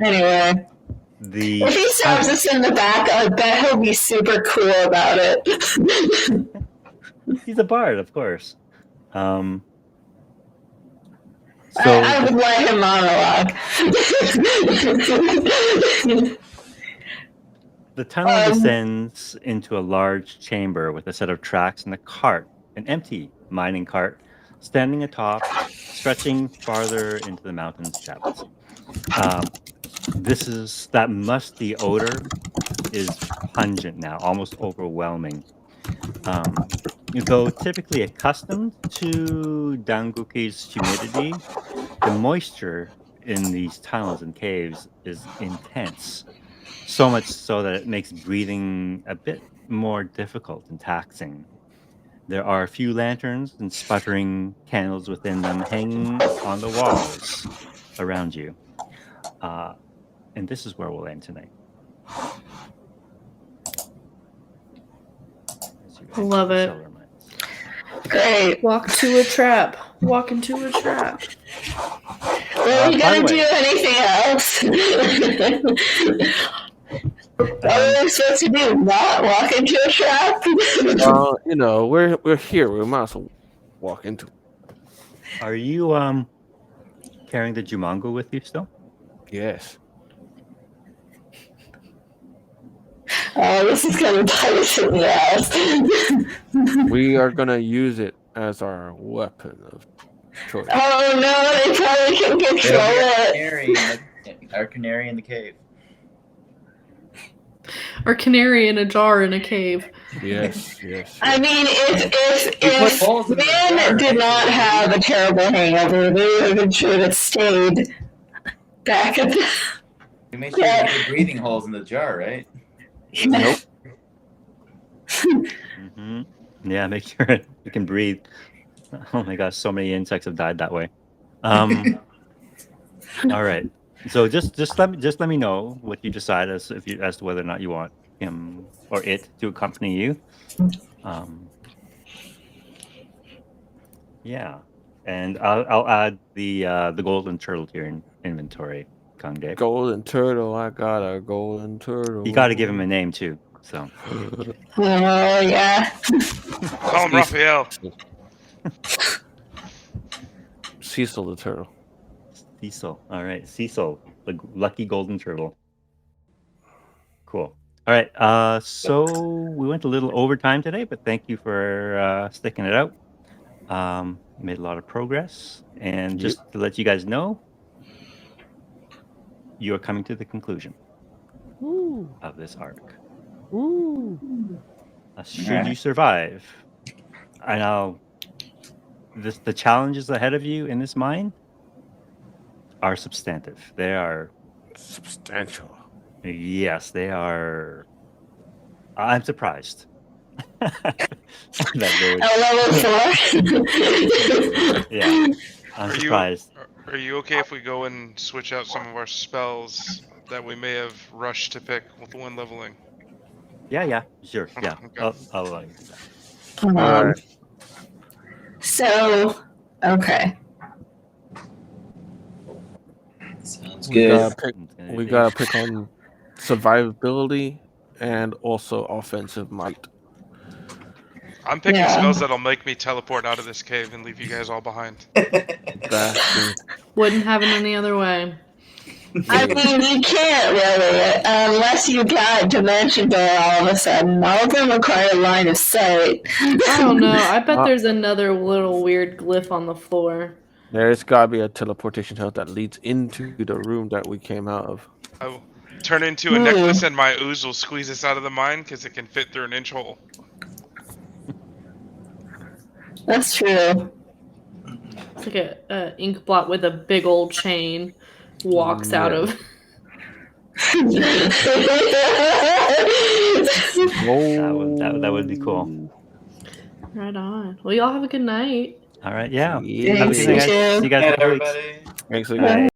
Anyway, if he stabs us in the back, I bet he'll be super cool about it. He's a bard, of course. I would let him monologue. The tunnel descends into a large chamber with a set of tracks and a cart, an empty mining cart, standing atop, stretching farther into the mountain's depths. That musty odor is pungent now, almost overwhelming. Though typically accustomed to Danguki's humidity, the moisture in these tunnels and caves is intense. So much so that it makes breathing a bit more difficult and taxing. There are a few lanterns and sputtering candles within them hanging on the walls around you. And this is where we'll end tonight. Love it. Great. Walk to a trap. Walk into a trap. Are we gonna do anything else? What are we supposed to do? Not walk into a trap? We're here. We might as well walk into. Are you carrying the Jumango with you still? Yes. Oh, this is gonna bite us in the ass. We are gonna use it as our weapon of choice. Oh no, they probably can It'll control be it. our canary in the cave. Or canary in a jar in a cave. Yes. I mean, We put if holes in the jar, Min did right? not have a terrible hangover, they should have stayed back at the. We made sure you get breathing holes in the jar, right? Nope. Mm-hmm. Yeah, make sure you can breathe. Oh my gosh, so many insects have died that way. All right. So just let me know what you decide as to whether or not you want him or it to accompany you. Yeah, and I'll add the golden turtle to your inventory, Kang Dave. Golden turtle. I got a golden turtle. You got to give him a name too. So Oh yeah. Call him Raphael. Cecil the turtle. Cecil. All right, Cecil, the lucky golden turtle. Cool. All right. So we went a little overtime today, but thank you for sticking it out. Made a lot of progress, and just to let you guys know, you are coming to the conclusion Ooh. of this arc. Ooh. Should you survive, I know the challenges ahead of you in this mine are substantive. They are Substantial. yes, they are. I'm surprised. that they would, A level 4. yeah, I'm surprised. Are you okay if we go and switch out some of our spells that we may have rushed to pick with one leveling? Yeah, sure. Yeah, Okay. I'll allow you to do that. All right. So, okay. Sounds We good. gotta pick. We gotta pick on survivability and also offensive might. I'm picking Yeah. spells that'll make me teleport out of this cave and leave you guys all behind. Bastard. Wouldn't have it any other way. I mean, you can't really, unless you got Dimension Door all of a sudden. All of them require line of sight. I don't know. I bet there's another little weird glyph on the floor. There's gotta be a teleportation tunnel that leads into the room that we came out of. I will turn into a necklace and my ooze will squeeze us out of the mine because it can fit through an inch hole. That's true. It's like a ink blot with a big old chain walks out of. That would be cool. Right on. Well, y'all have a good night. All right. Yeah. Yeah. Have a good night, guys. See you guys in a couple weeks. Everybody. Thanks Bye. again.